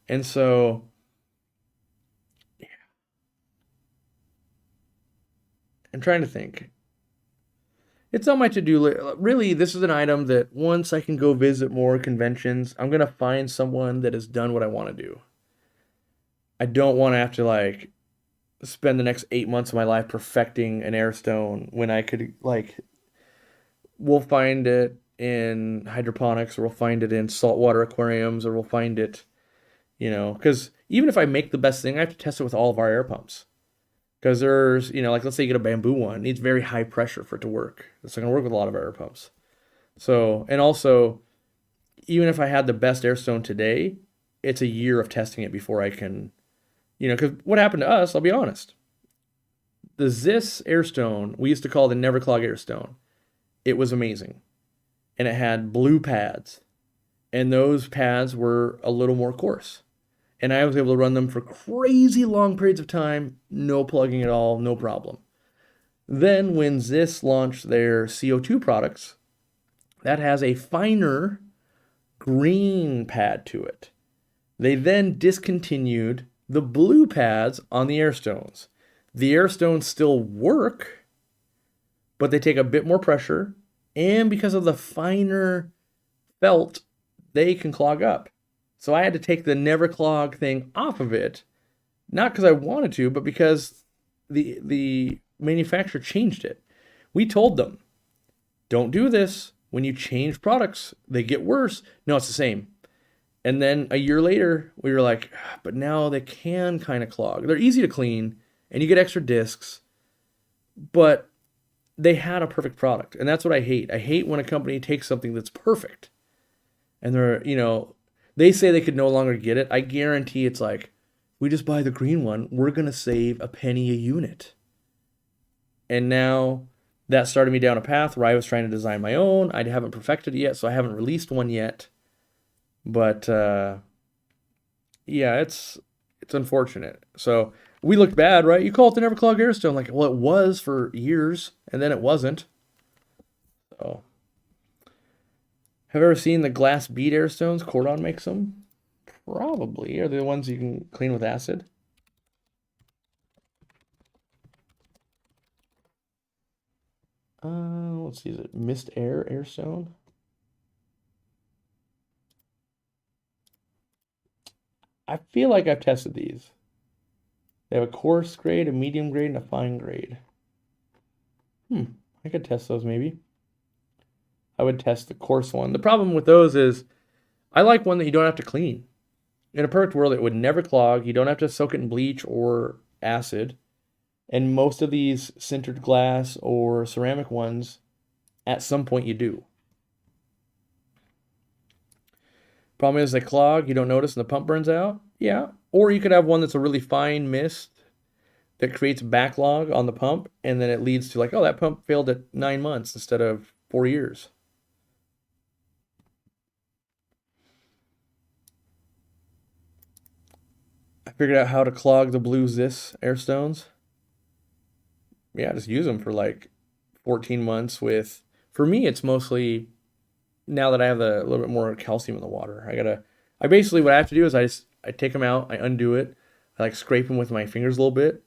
S1: And so yeah. I'm trying to think. It's on my to-do list. Really, this is an item that once I can go visit more conventions, I'm gonna find someone that has done what I want to do. I don't want to have to like spend the next 8 months of my life perfecting an air stone when I could like we'll find it in hydroponics, or we'll find it in saltwater aquariums, or we'll find it, because even if I make the best thing, I have to test it with all of our air pumps. Because there's, like let's say you get a bamboo one, it needs very high pressure for it to work. It's not going to work with a lot of air pumps. So, and also, even if I had the best air stone today, it's a year of testing it before I can, because what happened to us, I'll be honest. The Zis air stone, we used to call the Never Clog air stone. It was amazing. And it had blue pads. And those pads were a little more coarse. And I was able to run them for crazy long periods of time, no plugging at all, no problem. Then when Zis launched their CO2 products, that has a finer green pad to it. They then discontinued the blue pads on the air stones. The air stones still work, but they take a bit more pressure, and because of the finer felt, they can clog up. So I had to take the never clog thing off of it, not because I wanted to, but because the manufacturer changed it. We told them, don't do this. When you change products, they get worse. No, it's the same. And then a year later, we were like, but now they can kind of clog. They're easy to clean, and you get extra discs, but they had a perfect product. And that's what I hate. I hate when a company takes something that's perfect and they say they could no longer get it. I guarantee it's like, we just buy the green one, we're going to save a penny a unit. And now that started me down a path where I was trying to design my own. I haven't perfected it yet, so I haven't released one yet. But yeah, it's unfortunate. So we looked bad, right? You call it the Never Clog air stone. Like, well, it was for years, and then it wasn't. So, have you ever seen the glass bead air stones? Cordon makes them. Probably. Are they the ones you can clean with acid? Let's see. Is it Mist air stone? I feel like I've tested these. They have a coarse grade, a medium grade, and a fine grade. I could test those maybe. I would test the coarse one. The problem with those is I like one that you don't have to clean. In a perfect world, it would never clog. You don't have to soak it in bleach or acid. And most of these sintered glass or ceramic ones, at some point you do. Problem is they clog, you don't notice, and the pump burns out. Yeah. Or you could have one that's a really fine mist that creates backlog on the pump, and then it leads to like, oh, that pump failed at 9 months instead of 4 years. I figured out how to clog the blue Zis air stones. Yeah, just use them for like 14 months with, for me, it's mostly, now that I have a little bit more calcium in the water, I basically, what I have to do is I take them out, I undo it, I like scrape them with my fingers a little bit,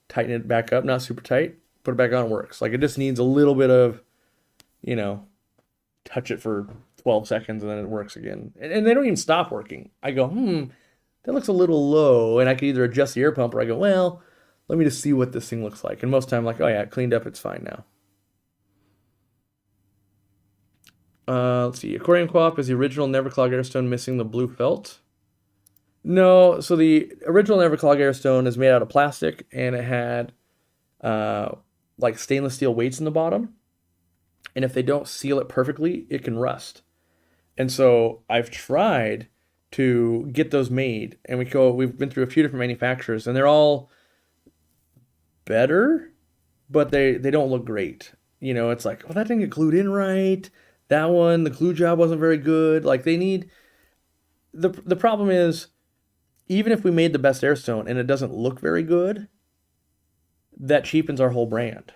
S1: tighten it back up, not super tight, put it back on, it works. Like it just needs a little bit of, touch it for 12 seconds and then it works again. And they don't even stop working. I go, that looks a little low, and I can either adjust the air pump or I go, well, let me just see what this thing looks like. And most of the time, like, oh yeah, cleaned up, it's fine now. Let's see. Aquarium Co-op is the original Never Clog Airstone missing the blue felt. No, so the original Never Clog Airstone is made out of plastic, and it had like stainless steel weights in the bottom. And if they don't seal it perfectly, it can rust. And so I've tried to get those made, and we've been through a few different manufacturers, and they're all better, but they don't look great. It's like, well, that didn't get glued in right. That one, the glue job wasn't very good. Like they need the problem is, even if we made the best airstone and it doesn't look very good, that cheapens our whole brand.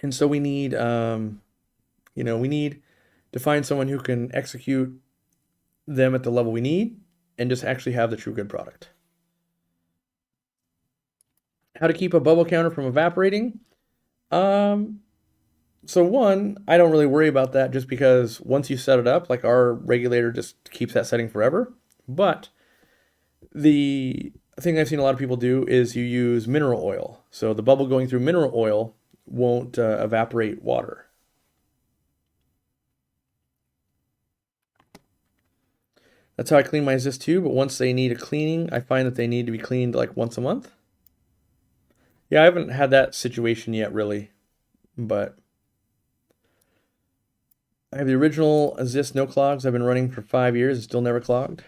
S1: And so we need we need to find someone who can execute them at the level we need and just actually have the true good product. How to keep a bubble counter from evaporating? So one, I don't really worry about that just because once you set it up, like our regulator just keeps that setting forever. But the thing I've seen a lot of people do is you use mineral oil. So the bubble going through mineral oil won't evaporate water. That's how I clean my Zist too, but once they need a cleaning, I find that they need to be cleaned like once a month. Yeah, I haven't had that situation yet really, but I have the original Zist no clogs I've been running for 5 years. It's still never clogged.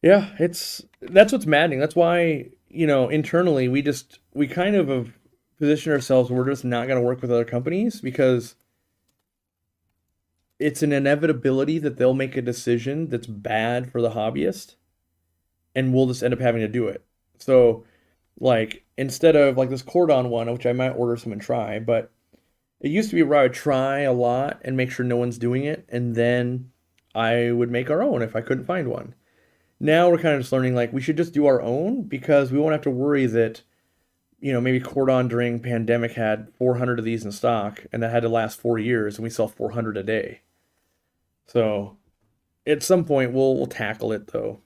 S1: Yeah, that's what's maddening. That's why, internally we kind of have positioned ourselves where we're just not going to work with other companies because it's an inevitability that they'll make a decision that's bad for the hobbyist and we'll just end up having to do it. So like instead of like this cordon one, which I might order some and try, but it used to be where I would try a lot and make sure no one's doing it, and then I would make our own if I couldn't find one. Now we're kind of just learning like we should just do our own because we won't have to worry that, maybe Cordon during pandemic had 400 of these in stock and that had to last 4 years and we sell 400 a day. So at some point we'll tackle it though.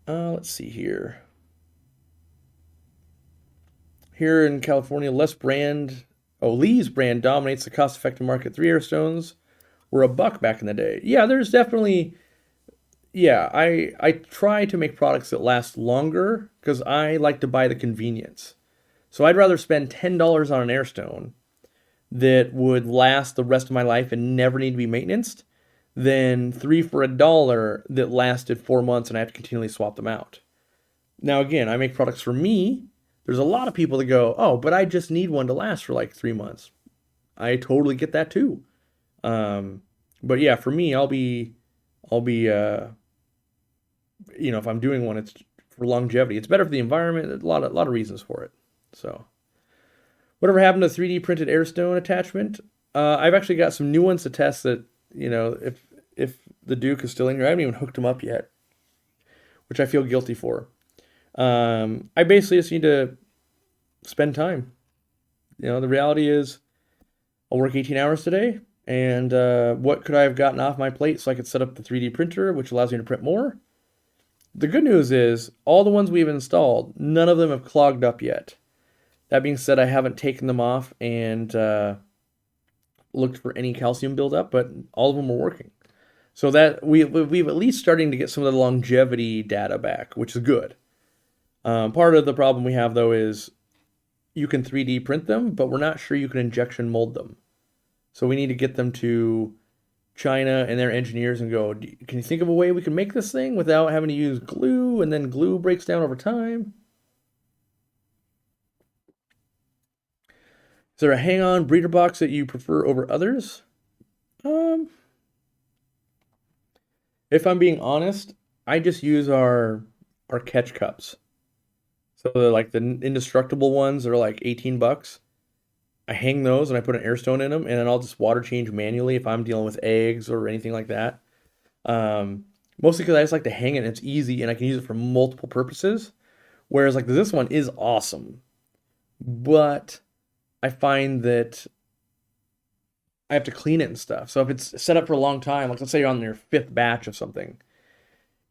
S1: Let's see here. Here in California, Lee's brand dominates the cost-effective market. 3 airstones were $1 back in the day. Yeah, there's definitely, I try to make products that last longer because I like to buy the convenience. So I'd rather spend $10 on an airstone that would last the rest of my life and never need to be maintained than 3 for $1 that lasted 4 months and I have to continually swap them out. Now again, I make products for me. There's a lot of people that go, oh, but I just need one to last for like 3 months. I totally get that too. But yeah, for me, I'll be, if I'm doing one, it's for longevity. It's better for the environment. There's a lot of reasons for it. So, whatever happened to 3D printed airstone attachment? I've actually got some new ones to test that, if the Duke is still in here. I haven't even hooked them up yet, which I feel guilty for. I basically just need to spend time. The reality is I'll work 18 hours today, and what could I have gotten off my plate so I could set up the 3D printer, which allows me to print more? The good news is all the ones we've installed, none of them have clogged up yet. That being said, I haven't taken them off and looked for any calcium buildup, but all of them are working. So that we've at least starting to get some of the longevity data back, which is good. Part of the problem we have, though, is you can 3D print them, but we're not sure you can injection mold them. So we need to get them to China and their engineers and go, can you think of a way we can make this thing without having to use glue, and then glue breaks down over time? Is there a hang-on breeder box that you prefer over others? If I'm being honest, I just use our catch cups. So they're like the indestructible ones are like $18. I hang those and I put an airstone in them, and then I'll just water change manually if I'm dealing with eggs or anything like that. Mostly because I just like to hang it and it's easy and I can use it for multiple purposes. Whereas like this one is awesome, but I find that I have to clean it and stuff. So if it's set up for a long time, like let's say you're on your 5th batch of something,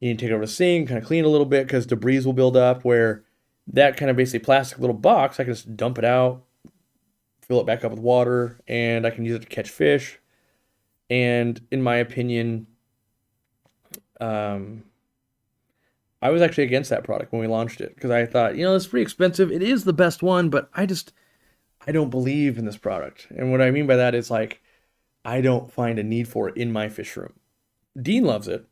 S1: you need to take it over the sink, kind of clean it a little bit because debris will build up, where that kind of basically plastic little box, I can just dump it out, fill it back up with water, and I can use it to catch fish. And in my opinion, I was actually against that product when we launched it because I thought, it's pretty expensive. It is the best one, but I don't believe in this product. And what I mean by that is like, I don't find a need for it in my fish room. Dean loves it,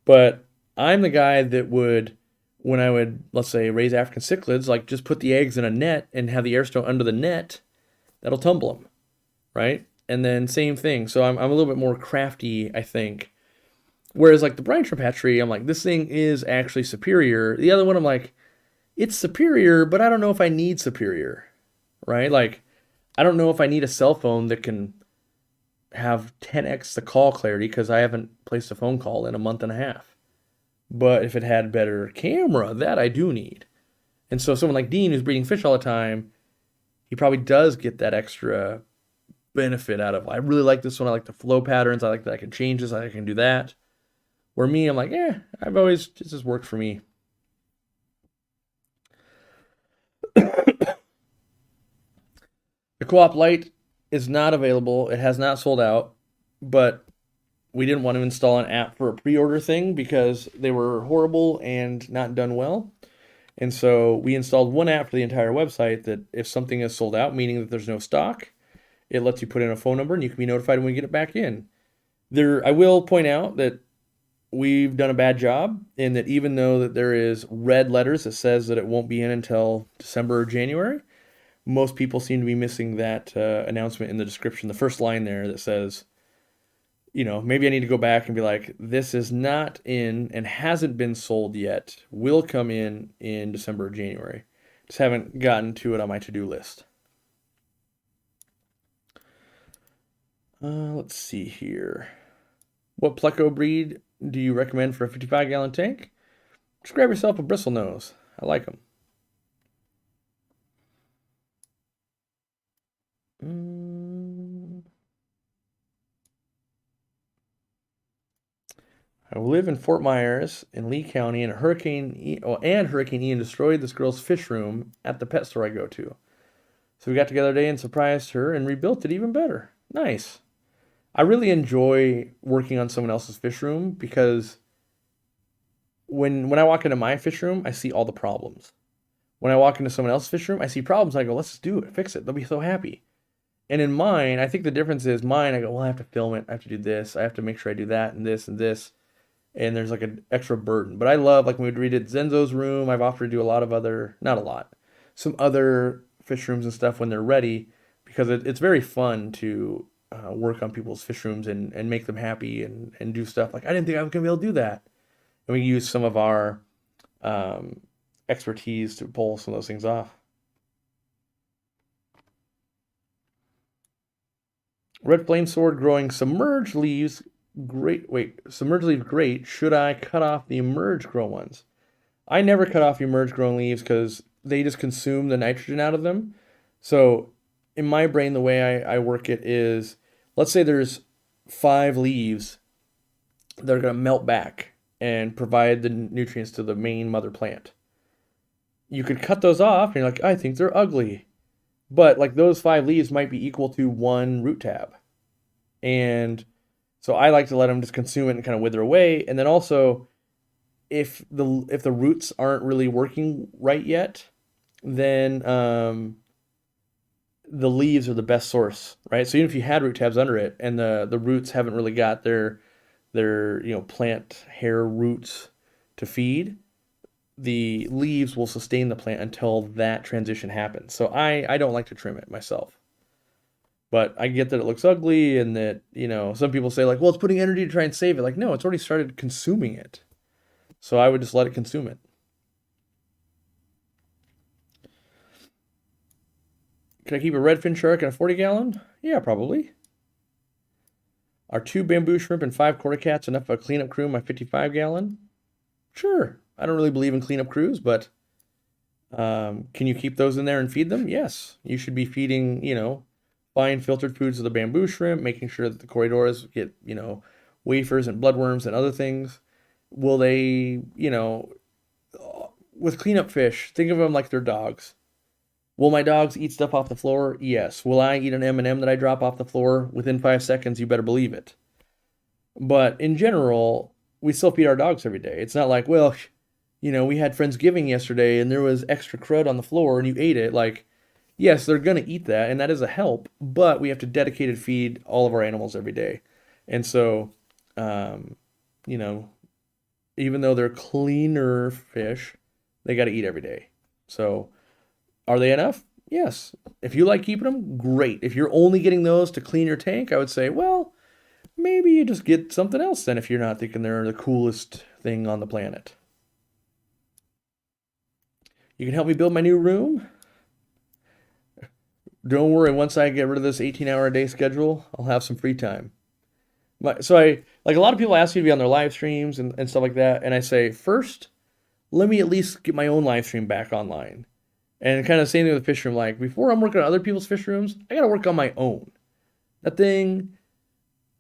S1: but I'm the guy that would, when I would, let's say, raise African cichlids, like just put the eggs in a net and have the air stone under the net. That'll tumble them, right? And then same thing. So I'm a little bit more crafty, I think. Whereas like the brine shrimp hatchery, I'm like, this thing is actually superior. The other one, I'm like, it's superior, but I don't know if I need superior, right? Like, I don't know if I need a cell phone that can have 10x the call clarity because I haven't placed a phone call in a month and a half. But if it had better camera, that I do need. And so someone like Dean who's breeding fish all the time, he probably does get that extra benefit out of, I really like this one. I like the flow patterns. I like that I can change this. I can do that. Where me, I'm like, this has worked for me. The Co-op Lite is not available. It has not sold out, but we didn't want to install an app for a pre-order thing because they were horrible and not done well. And so we installed one app for the entire website that if something is sold out, meaning that there's no stock, it lets you put in a phone number and you can be notified when we get it back in. I will point out that we've done a bad job in that even though that there is red letters that says that it won't be in until December or January, most people seem to be missing that announcement in the description, the first line there that says, maybe I need to go back and be like, this is not in and hasn't been sold yet, will come in December or January. Just haven't gotten to it on my to-do list. Let's see here. What Pleco breed do you recommend for a 55-gallon tank? Just grab yourself a bristlenose. I like them. I live in Fort Myers in Lee County, and Hurricane Ian destroyed this girl's fish room at the pet store I go to. So we got together today and surprised her and rebuilt it even better. Nice. I really enjoy working on someone else's fish room because when I walk into my fish room, I see all the problems. When I walk into someone else's fish room, I see problems. And I go, let's just do it, fix it. They'll be so happy. And in mine, I think the difference is mine, I go, well, I have to film it. I have to do this. I have to make sure I do that and this and this. And there's like an extra burden. But I love, like when we redid Zenzo's room, I've offered to do a lot of other, not a lot, some other fish rooms and stuff when they're ready because it's very fun to work on people's fish rooms and make them happy and do stuff. Like, I didn't think I was going to be able to do that. And we use some of our expertise to pull some of those things off. Red flame sword growing submerged leaves. Submerged leaves great. Should I cut off the emerge grow ones? I never cut off emerge grown leaves because they just consume the nitrogen out of them. So in my brain, the way I work it is, let's say there's 5 leaves that are going to melt back and provide the nutrients to the main mother plant. You could cut those off and you're like, I think they're ugly. But like those 5 leaves might be equal to 1 root tab. And so I like to let them just consume it and kind of wither away. And then also, if the roots aren't really working right yet, then the leaves are the best source, right? So even if you had root tabs under it and the roots haven't really got their plant hair roots to feed, the leaves will sustain the plant until that transition happens. So I don't like to trim it myself. But I get that it looks ugly and that, some people say like, well, it's putting energy to try and save it. Like, no, it's already started consuming it. So I would just let it consume it. Can I keep a redfin shark in a 40-gallon? Yeah, probably. Are 2 bamboo shrimp and 5 quarter cats enough for a cleanup crew in my 55-gallon? Sure. I don't really believe in cleanup crews, but can you keep those in there and feed them? Yes. You should be feeding, fine filtered foods to the bamboo shrimp, making sure that the corridors get, wafers and bloodworms and other things. Will they, with cleanup fish, think of them like they're dogs. Will my dogs eat stuff off the floor? Yes. Will I eat an M&M that I drop off the floor within 5 seconds? You better believe it. But in general, we still feed our dogs every day. It's not like, well, we had Friendsgiving yesterday and there was extra crud on the floor and you ate it. Like, yes, they're going to eat that and that is a help, but we have to dedicated feed all of our animals every day. And so, you know, even though they're cleaner fish, they got to eat every day. So, are they enough? Yes. If you like keeping them, great. If you're only getting those to clean your tank, I would say, well, maybe you just get something else then if you're not thinking they're the coolest thing on the planet. You can help me build my new room. Don't worry, once I get rid of this 18-hour a day schedule, I'll have some free time. So like a lot of people ask me to be on their live streams and stuff like that, and I say, first, let me at least get my own live stream back online. And kind of same thing with the fish room, like before I'm working on other people's fish rooms, I gotta work on my own. That thing,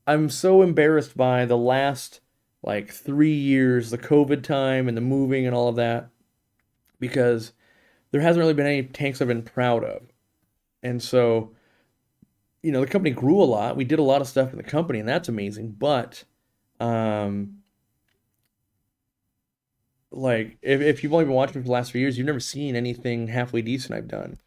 S1: I'm so embarrassed by the last like 3 years, the COVID time and the moving and all of that, because there hasn't really been any tanks I've been proud of. And so, the company grew a lot. We did a lot of stuff in the company, and that's amazing. But, like, if you've only been watching me for the last 3 years, you've never seen anything halfway decent I've done.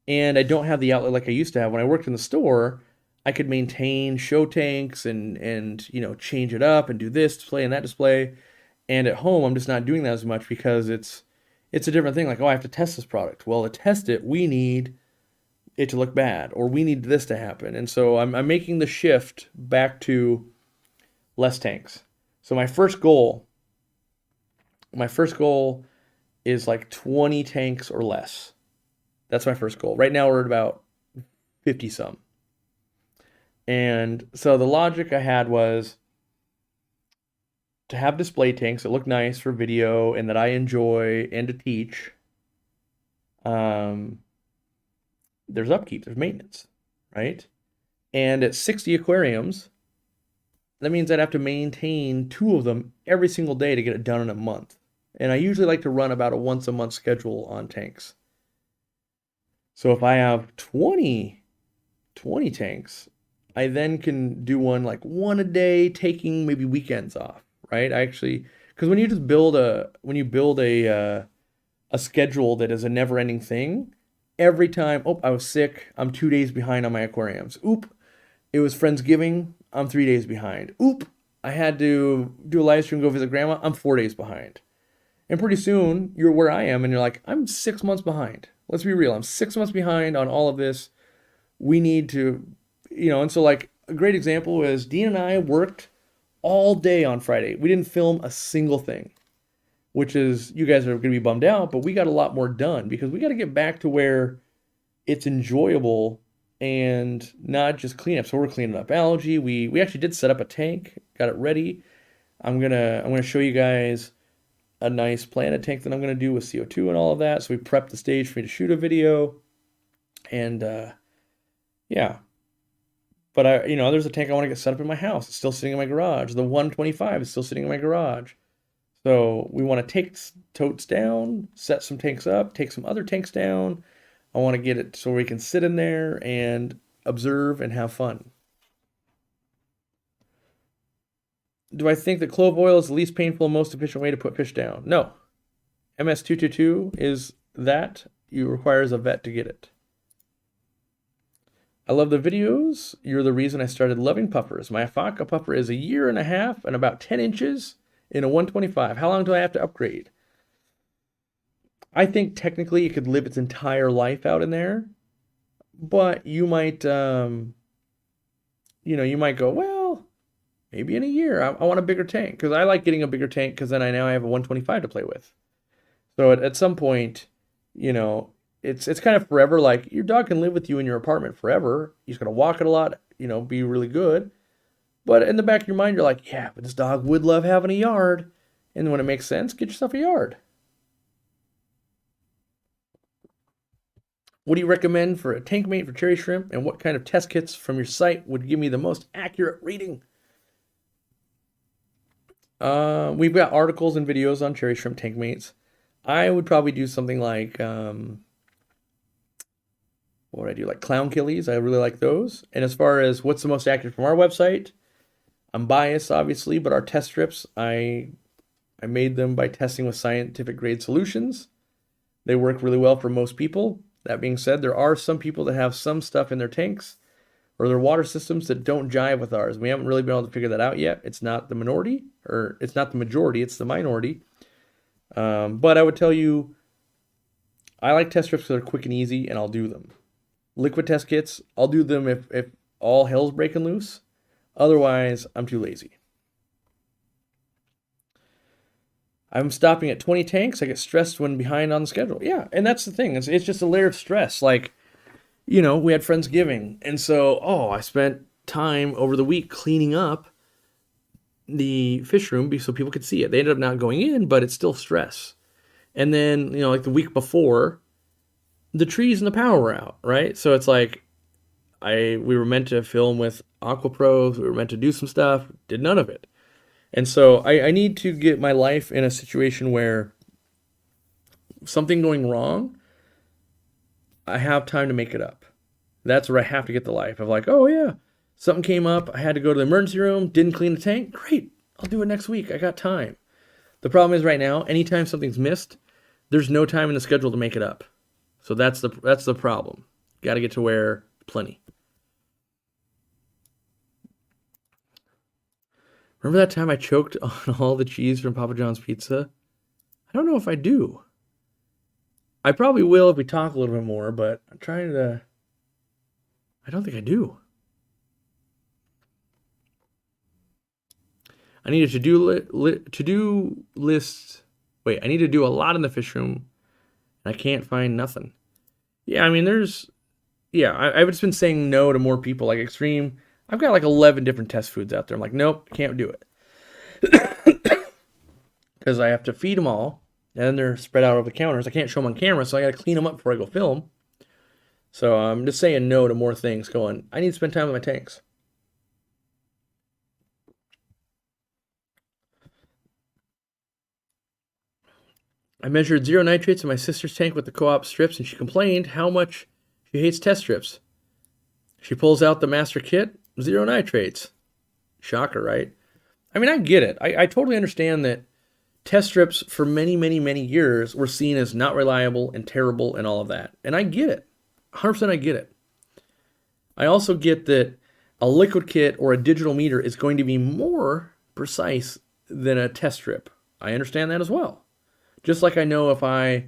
S1: And I don't have the outlet like I used to have. When I worked in the store, I could maintain show tanks and change it up and do this display and that display. And at home, I'm just not doing that as much because it's a different thing. Like, oh, I have to test this product. Well, to test it, we need it to look bad, or we need this to happen. And so I'm making the shift back to less tanks. So my first goal is like 20 tanks or less. That's my first goal. Right now we're at about 50 some. And so the logic I had was to have display tanks that look nice for video and that I enjoy and to teach. There's upkeep, there's maintenance, right? And at 60 aquariums, that means I'd have to maintain 2 of them every single day to get it done in a month. And I usually like to run about a once a month schedule on tanks. So if I have 20 tanks, I then can do one a day, taking maybe weekends off, right? Because when you build a schedule that is a never-ending thing, every time, I was sick, I'm 2 days behind on my aquariums. It was Friendsgiving, I'm 3 days behind. I had to do a live stream, go visit grandma, I'm 4 days behind. And pretty soon, you're where I am, and you're like, I'm 6 months behind. Let's be real, I'm 6 months behind on all of this. We need to, and so like, a great example is Dean and I worked all day on Friday. We didn't film a single thing, which is, you guys are going to be bummed out, but we got a lot more done because we got to get back to where it's enjoyable and not just cleanup. So we're cleaning up algae. We actually did set up a tank, got it ready. I'm gonna show you guys a nice planted tank that I'm gonna do with CO2 and all of that. So we prepped the stage for me to shoot a video, and yeah. But there's a tank I want to get set up in my house. It's still sitting in my garage. The 125 is still sitting in my garage. So we want to take totes down, set some tanks up, take some other tanks down. I want to get it so we can sit in there and observe and have fun. Do I think that clove oil is the least painful and most efficient way to put fish down? No. MS222 is that. It requires a vet to get it. I love the videos. You're the reason I started loving puffers. My Afaca puffer is 1.5 years and about 10 inches in a 125. How long do I have to upgrade? I think technically it could live its entire life out in there, but you might, you might go, well, maybe in a year. I want a bigger tank because I like getting a bigger tank because then I have a 125 to play with. So at some point, it's kind of forever. Like, your dog can live with you in your apartment forever. He's gonna walk it a lot, be really good. But in the back of your mind, you're like, yeah, but this dog would love having a yard. And when it makes sense, get yourself a yard. What do you recommend for a tank mate for cherry shrimp? And what kind of test kits from your site would give me the most accurate reading? We've got articles and videos on cherry shrimp tank mates. I would probably do something like, what would I do? Like clown killies. I really like those. And as far as what's the most accurate from our website, I'm biased, obviously, but our test strips, I I made them by testing with scientific grade solutions. They work really well for most people. That being said, there are some people that have some stuff in their tanks or their water systems that don't jive with ours. We haven't really been able to figure that out yet. It's not the minority, or it's not the majority, it's the minority. But I would tell you, I like test strips because they're quick and easy, and I'll do them. Liquid test kits, I'll do them if all hell's breaking loose. Otherwise, I'm too lazy. I'm stopping at 20 tanks. I get stressed when behind on the schedule. Yeah, and that's the thing. It's just a layer of stress. Like, you know, we had Friendsgiving. And so, I spent time over the week cleaning up the fish room so people could see it. They ended up not going in, but it's still stress. And then, you know, like the week before, the trees and the power were out, right? So it's like, we were meant to film with Aqua Pros. We were meant to do some stuff. Did none of it. And so I need to get my life in a situation where something going wrong, I have time to make it up. That's where I have to get the life of like, oh yeah, something came up. I had to go to the emergency room, didn't clean the tank. Great, I'll do it next week. I got time. The problem is right now, anytime something's missed, there's no time in the schedule to make it up. So that's the problem. Got to get to where plenty. Remember that time I choked on all the cheese from Papa John's Pizza? I don't know if I do. I probably will if we talk a little bit more, but I'm trying to... I don't think I do. I need a to-do list. Wait, I need to do a lot in the fish room, and I can't find nothing. Yeah, I mean, I've just been saying no to more people, like Extreme. I've got like 11 different test foods out there. I'm like, nope, can't do it. Because I have to feed them all, and then they're spread out over the counters. I can't show them on camera, so I got to clean them up before I go film. So I'm just saying no to more things going, I need to spend time with my tanks. I measured 0 nitrates in my sister's tank with the co-op strips, and she complained how much she hates test strips. She pulls out the master kit, 0 nitrates. Shocker, right? I mean, I get it. I totally understand that test strips for many, many, many years were seen as not reliable and terrible and all of that. And I get it. 100% I get it. I also get that a liquid kit or a digital meter is going to be more precise than a test strip. I understand that as well. Just like I know if I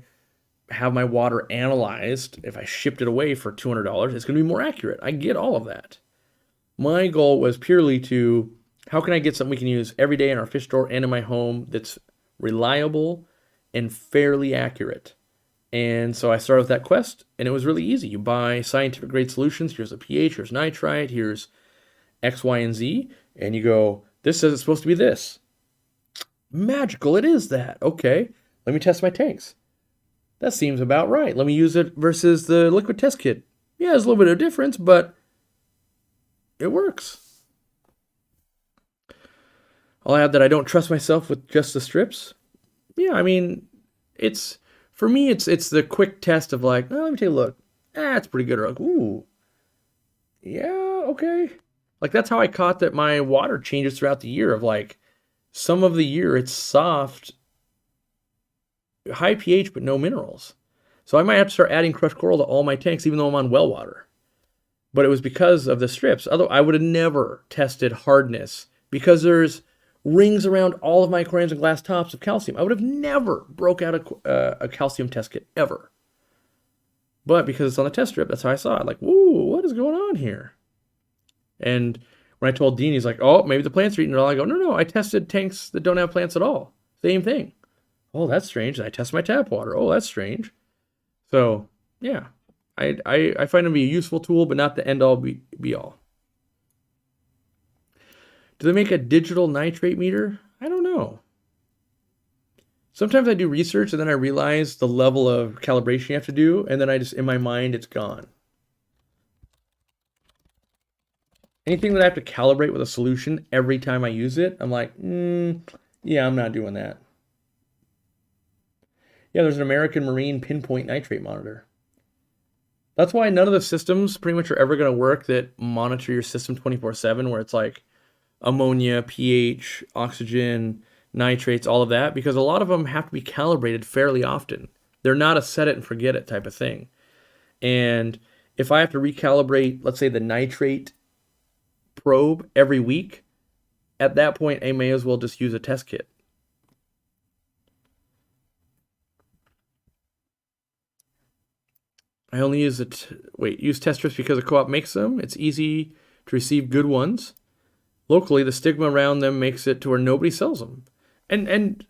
S1: have my water analyzed, if I shipped it away for $200, it's going to be more accurate. I get all of that. My goal was purely to, how can I get something we can use every day in our fish store and in my home that's reliable and fairly accurate? And so I started with that quest, and it was really easy. You buy scientific grade solutions. Here's a pH, here's nitrite, here's X, Y, and Z. And you go, this says it's supposed to be this. Magical, it is that. Okay, let me test my tanks. That seems about right. Let me use it versus the liquid test kit. Yeah, there's a little bit of difference, but it works. I'll add that I don't trust myself with just the strips. Yeah, I mean, for me, it's the quick test of like, let me take a look. It's pretty good. Or like, ooh, yeah, okay. Like that's how I caught that my water changes throughout the year. Of like, some of the year it's soft, high pH, but no minerals. So I might have to start adding crushed coral to all my tanks, even though I'm on well water. But it was because of the strips. Otherwise, I would have never tested hardness because there's rings around all of my aquariums and glass tops of calcium. I would have never broke out a calcium test kit ever. But because it's on the test strip, that's how I saw it. Like, whoa, what is going on here? And when I told Dean, he's like, oh, maybe the plants are eating it all. I go, no, I tested tanks that don't have plants at all. Same thing. Oh, that's strange. And I test my tap water. Oh, that's strange. So, yeah, I find it to be a useful tool, but not the end-all be-all. Do they make a digital nitrate meter? I don't know. Sometimes I do research and then I realize the level of calibration you have to do, and then I just, in my mind, it's gone. Anything that I have to calibrate with a solution every time I use it, I'm like, yeah, I'm not doing that. Yeah, there's an American Marine pinpoint nitrate monitor. That's why none of the systems pretty much are ever going to work that monitor your system 24/7, where it's like ammonia, pH, oxygen, nitrates, all of that, because a lot of them have to be calibrated fairly often. They're not a set it and forget it type of thing. And if I have to recalibrate, let's say the nitrate probe every week, at that point, I may as well just use a test kit. I only use use test strips because a co-op makes them. It's easy to receive good ones. Locally, the stigma around them makes it to where nobody sells them. And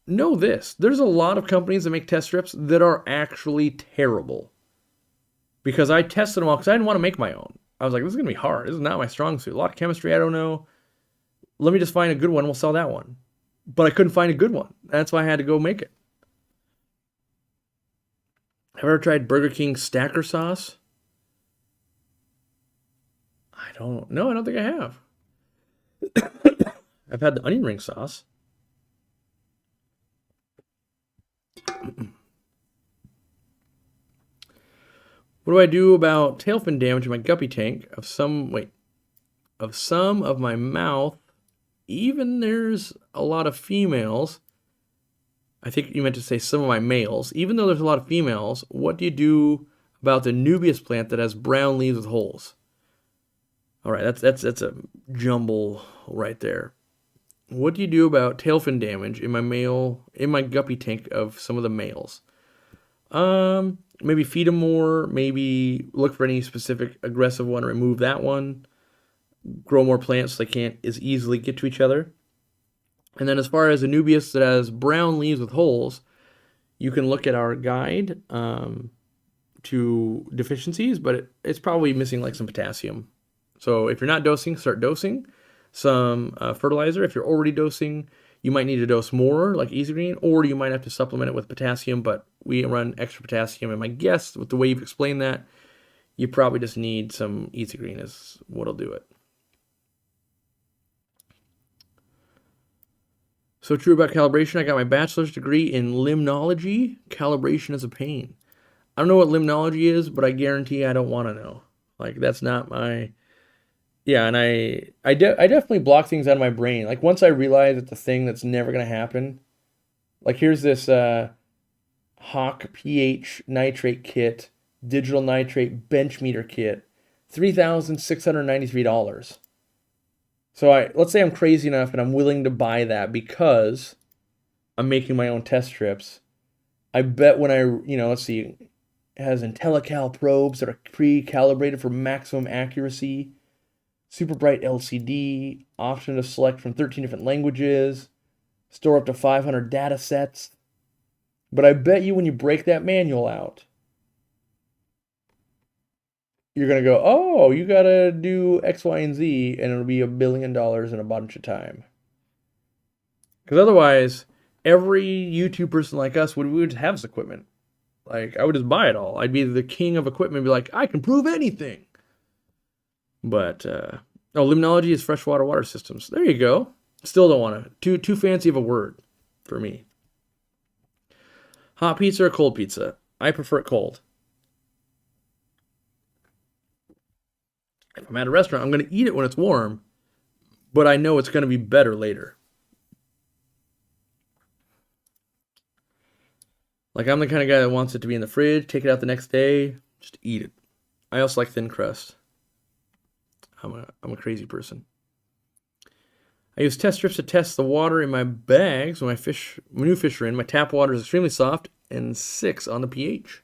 S1: know this, there's a lot of companies that make test strips that are actually terrible. Because I tested them all because I didn't want to make my own. I was like, this is going to be hard. This is not my strong suit. A lot of chemistry I don't know. Let me just find a good one. We'll sell that one. But I couldn't find a good one. That's why I had to go make it. Have you ever tried Burger King Stacker Sauce? I don't think I have. I've had the onion ring sauce. What do I do about tailfin damage in my guppy tank of some of my mouth? Even there's a lot of females. I think you meant to say some of my males. Even though there's a lot of females, what do you do about the nubius plant that has brown leaves with holes? All right, that's a jumble right there. What do you do about tailfin damage in my guppy tank of some of the males? Maybe feed them more. Maybe look for any specific aggressive one, remove that one. Grow more plants so they can't as easily get to each other. And then as far as a nubius that has brown leaves with holes, you can look at our guide to deficiencies, but it's probably missing like some potassium. So if you're not dosing, start dosing some fertilizer. If you're already dosing, you might need to dose more, like Easy Green, or you might have to supplement it with potassium, but we run extra potassium, and my guess, with the way you've explained that, you probably just need some Easy Green is what'll do it. So true about calibration. I got my bachelor's degree in Limnology. Calibration is a pain. I don't know what Limnology is, but I guarantee I don't want to know. Like, that's not my... Yeah, and I definitely block things out of my brain. Like, once I realize it's a thing that's never going to happen. Like, here's this Hawk pH nitrate kit, digital nitrate bench meter kit, $3,693. So let's say I'm crazy enough and I'm willing to buy that because I'm making my own test strips. I bet when let's see, it has IntelliCal probes that are pre-calibrated for maximum accuracy, super bright LCD, option to select from 13 different languages, store up to 500 data sets. But I bet you when you break that manual out, you're going to go, oh, you got to do X, Y, and Z, and it'll be $1 billion in a bunch of time. Because otherwise, every YouTube person like us would have this equipment. Like, I would just buy it all. I'd be the king of equipment and be like, I can prove anything. But, Limnology is freshwater water systems. There you go. Still don't want to. Too fancy of a word for me. Hot pizza or cold pizza? I prefer it cold. If I'm at a restaurant, I'm going to eat it when it's warm, but I know it's going to be better later. Like, I'm the kind of guy that wants it to be in the fridge, take it out the next day, just eat it. I also like thin crust. I'm a crazy person. I use test strips to test the water in my bags when my new fish are in. My tap water is extremely soft and 6 on the pH.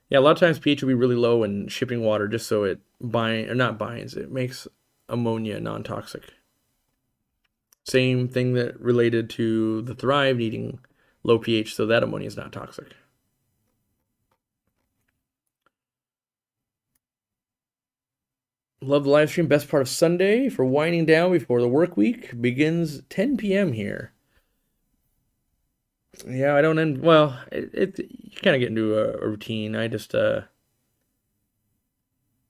S1: Yeah, a lot of times pH will be really low in shipping water just so it it makes ammonia non-toxic. Same thing that related to the Thrive needing low pH so that ammonia is not toxic. Love the live stream. Best part of Sunday for winding down before the work week begins 10 p.m. here. Yeah, I don't end... Well, you kind of get into a routine. I just...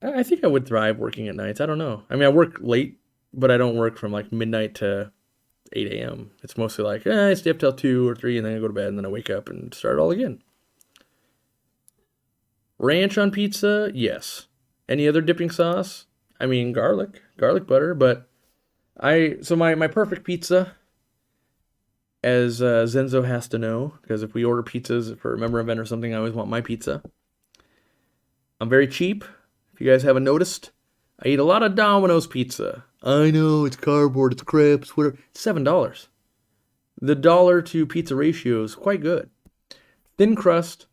S1: I think I would thrive working at nights. I don't know. I mean, I work late, but I don't work from like midnight to 8 a.m. It's mostly like, I stay up till 2 or 3, and then I go to bed, and then I wake up and start it all again. Ranch on pizza? Yes. Any other dipping sauce? I mean, garlic butter, but so my perfect pizza as Zenzo has to know, because if we order pizzas for a member event or something, I always want my pizza. I'm very cheap. If you guys haven't noticed, I eat a lot of Domino's pizza. I know, it's cardboard, it's crepes, whatever. It's $7. The dollar to pizza ratio is quite good. Thin crust,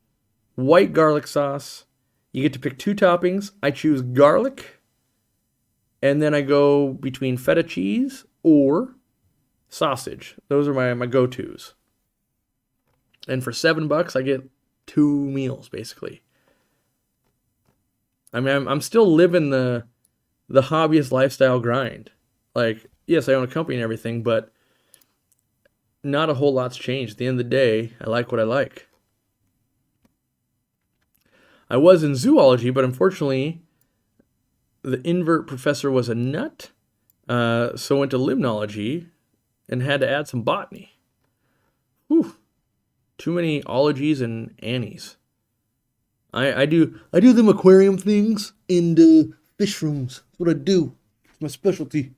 S1: white garlic sauce. You get to pick 2 toppings. I choose garlic, and then I go between feta cheese or sausage. Those are my go-tos. And for $7, I get 2 meals, basically. I mean, I'm still living the hobbyist lifestyle grind. Like, yes, I own a company and everything, but not a whole lot's changed. At the end of the day, I like what I like. I was in zoology, but unfortunately, the invert professor was a nut, so went to limnology and had to add some botany. Whew. Too many ologies and annies. I do them aquarium things in fish rooms. That's what I do. It's my specialty.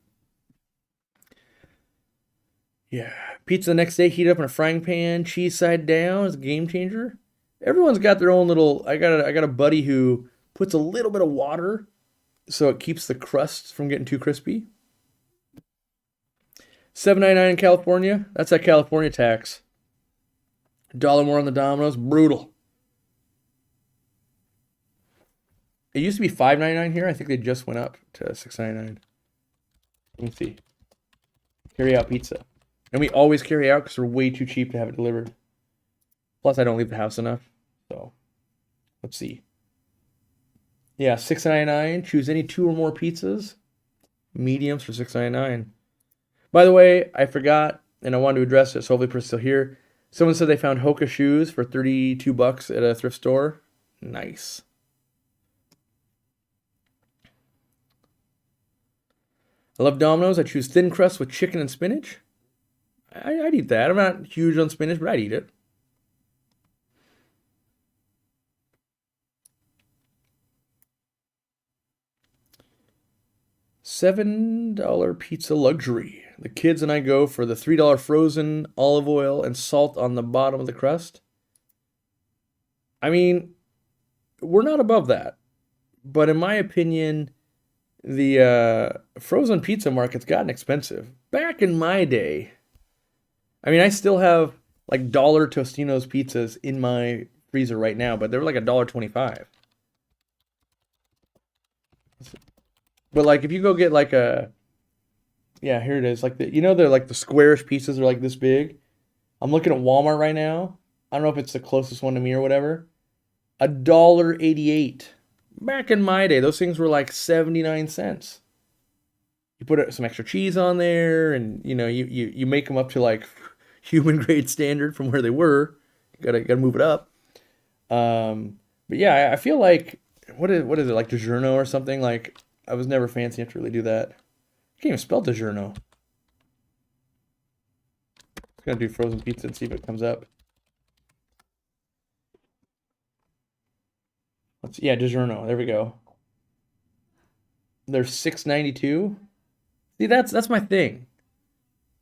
S1: Yeah. Pizza the next day, heat up in a frying pan, cheese side down. It's a game changer. Everyone's got their own little. I got a buddy who puts a little bit of water so it keeps the crust from getting too crispy. $7.99 in California. That's that California tax. $1 more on the Domino's. Brutal. It used to be $5.99 here. I think they just went up to $6.99. Let me see. Carry out pizza. And we always carry out because they're way too cheap to have it delivered. Plus, I don't leave the house enough. So, let's see. Yeah, $6.99. Choose any 2 or more pizzas. Mediums for $6.99. By the way, I forgot, and I wanted to address it, so hopefully the person's still here. Someone said they found Hoka shoes for $32 at a thrift store. Nice. I love Domino's. I choose thin crust with chicken and spinach. I'd eat that. I'm not huge on spinach, but I'd eat it. $7 pizza luxury. The kids and I go for the $3 frozen olive oil and salt on the bottom of the crust. I mean, we're not above that. But in my opinion, the frozen pizza market's gotten expensive. Back in my day, I mean, I still have like dollar Tostino's pizzas in my freezer right now, but they were like $1.25. But like if you go get like a, yeah, here it is. Like they're like the squarish pieces are like this big. I'm looking at Walmart right now. I don't know if it's the closest one to me or whatever. $1.88. Back in my day, those things were like 79 cents. You put some extra cheese on there, and you make them up to like human grade standard from where they were. You gotta move it up. But yeah, I feel like what is it, like DiGiorno or something? Like I was never fancy enough to really do that. I can't even spell DiGiorno. I'm gonna do frozen pizza and see if it comes up. Yeah, DiGiorno. There we go. They're $6.92. See, that's my thing.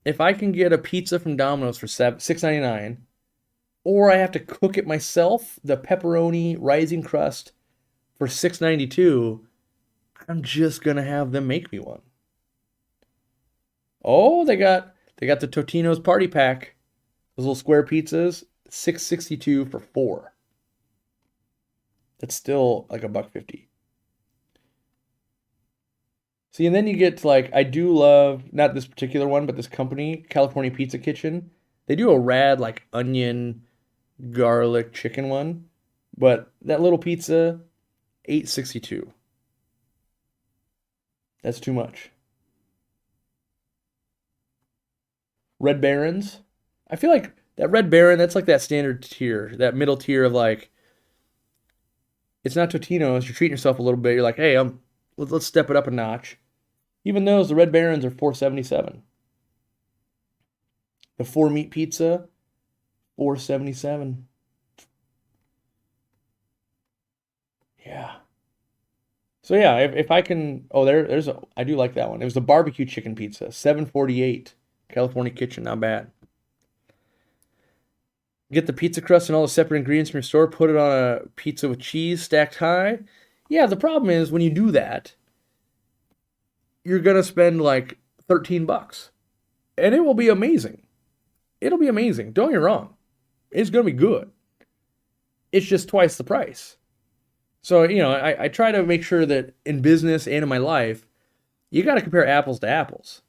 S1: If I can get a pizza from Domino's for $6.99, or I have to cook it myself, the pepperoni rising crust for $6.92, I'm just gonna have them make me one. Oh, they got the Totino's party pack. Those little square pizzas, $6.62 for 4. That's still like $1.50. See, and then you get to like, I do love, not this particular one, but this company, California Pizza Kitchen. They do a rad like onion, garlic, chicken one. But that little pizza, $8.62. That's too much. Red Barons. I feel like that Red Baron, that's like that standard tier, that middle tier of like, it's not Totino's. You're treating yourself a little bit. You're like, hey, let's step it up a notch. Even those, the Red Barons are $4.77. The 4-meat pizza, $4.77. Yeah. So yeah, if I can, I do like that one. It was the barbecue chicken pizza, $7.48. California Kitchen, not bad. Get the pizza crust and all the separate ingredients from your store, put it on a pizza with cheese stacked high. Yeah, the problem is when you do that, you're gonna spend like $13. And it will be amazing. It'll be amazing. Don't get me wrong. It's gonna be good. It's just twice the price. So, I try to make sure that in business and in my life, you gotta compare apples to apples.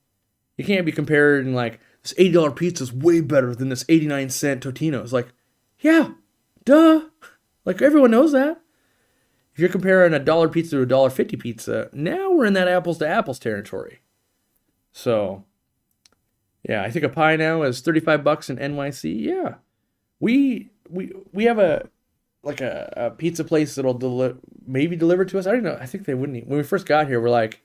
S1: You can't be comparing like this $80 pizza is way better than this 89-cent Totino's. Like, yeah, duh. Like everyone knows that. If you're comparing a dollar pizza to a $1.50 pizza, now we're in that apples to apples territory. So, yeah, I think a pie now is $35 in NYC. Yeah, we have a pizza place that'll maybe deliver to us. I don't know. I think they wouldn't. When we first got here, we're like,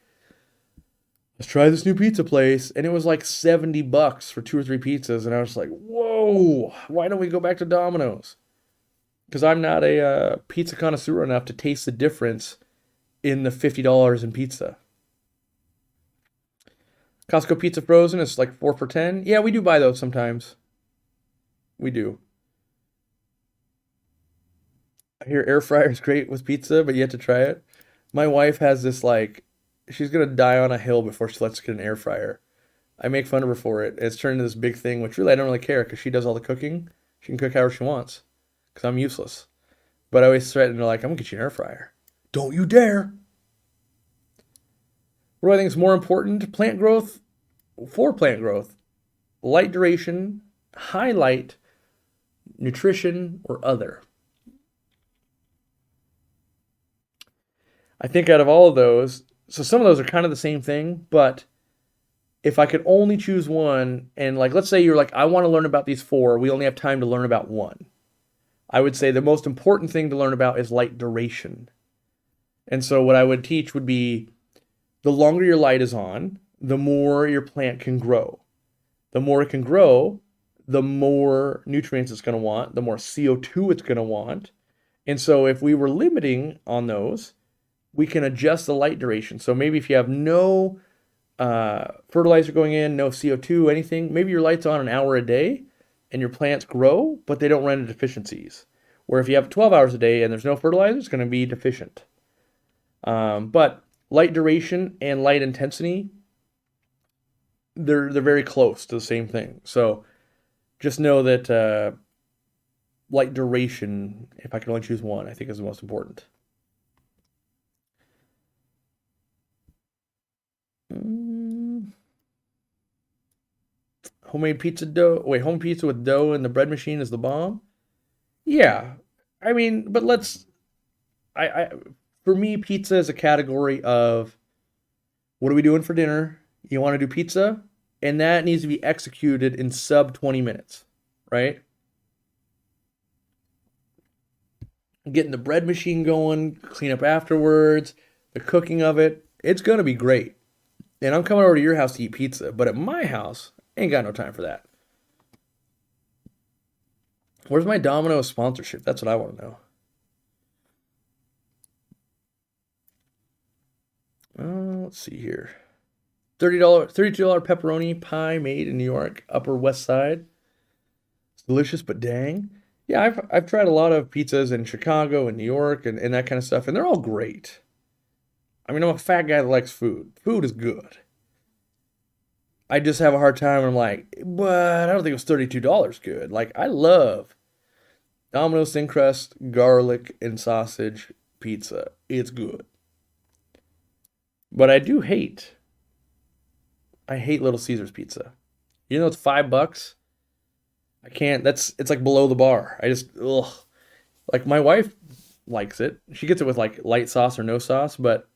S1: let's try this new pizza place, and it was like $70 for 2 or 3 pizzas, and I was like, whoa, why don't we go back to Domino's? Because I'm not a pizza connoisseur enough to taste the difference in the $50 in pizza. Costco pizza frozen is like 4 for $10. Yeah, we do buy those sometimes. We do. I hear air fryer is great with pizza, but you have to try it. My wife has this like, she's gonna die on a hill before she lets us get an air fryer. I make fun of her for it. It's turned into this big thing, which really I don't really care because she does all the cooking. She can cook however she wants because I'm useless. But I always threaten her like, I'm gonna get you an air fryer. Don't you dare. What do I think is more important? Plant growth, for plant growth, light duration, high light, nutrition, or other. I think out of all of those, so some of those are kind of the same thing, but if I could only choose one, and like, let's say you're like, I want to learn about these 4, we only have time to learn about one. I would say the most important thing to learn about is light duration. And so what I would teach would be the longer your light is on, the more your plant can grow. The more it can grow, the more nutrients it's going to want, the more CO2 it's going to want. And so if we were limiting on those, we can adjust the light duration. So maybe if you have no fertilizer going in, no CO2, anything, maybe your light's on an hour a day and your plants grow, but they don't run into deficiencies. Where if you have 12 hours a day and there's no fertilizer, it's going to be deficient. But light duration and light intensity, they're very close to the same thing. So just know that light duration, if I could only choose one, I think is the most important. Homemade pizza dough. Wait, home pizza with dough in the bread machine is the bomb? Yeah. I mean, but for me, pizza is a category of what are we doing for dinner? You want to do pizza? And that needs to be executed in sub 20 minutes, right? Getting the bread machine going, clean up afterwards, the cooking of it, it's going to be great. And I'm coming over to your house to eat pizza, but at my house, ain't got no time for that. Where's my Domino's sponsorship? That's what I want to know. Let's see here. $32 pepperoni pie made in New York, Upper West Side. It's delicious, but dang. Yeah, I've tried a lot of pizzas in Chicago and New York and that kind of stuff, and they're all great. I mean, I'm a fat guy that likes food. Food is good. I just have a hard time. I'm like, but I don't think it was $32 good. Like, I love Domino's thin crust, garlic, and sausage pizza. It's good. But I hate Little Caesars pizza. You know, it's $5. I can't, it's like below the bar. I just, ugh. Like, my wife likes it. She gets it with like light sauce or no sauce, but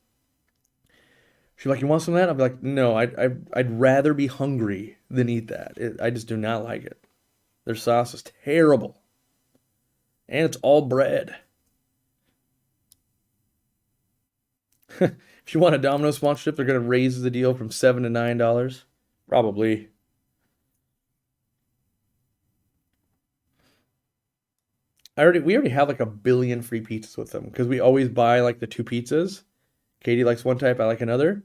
S1: she's like, you want some of that? I'll be like, no, I'd rather be hungry than eat that. I just do not like it. Their sauce is terrible. And it's all bread. If you want a Domino's sponsorship, they're going to raise the deal from $7 to $9. Probably. We already have like 1 billion free pizzas with them because we always buy like the 2 pizzas. Katie likes one type, I like another.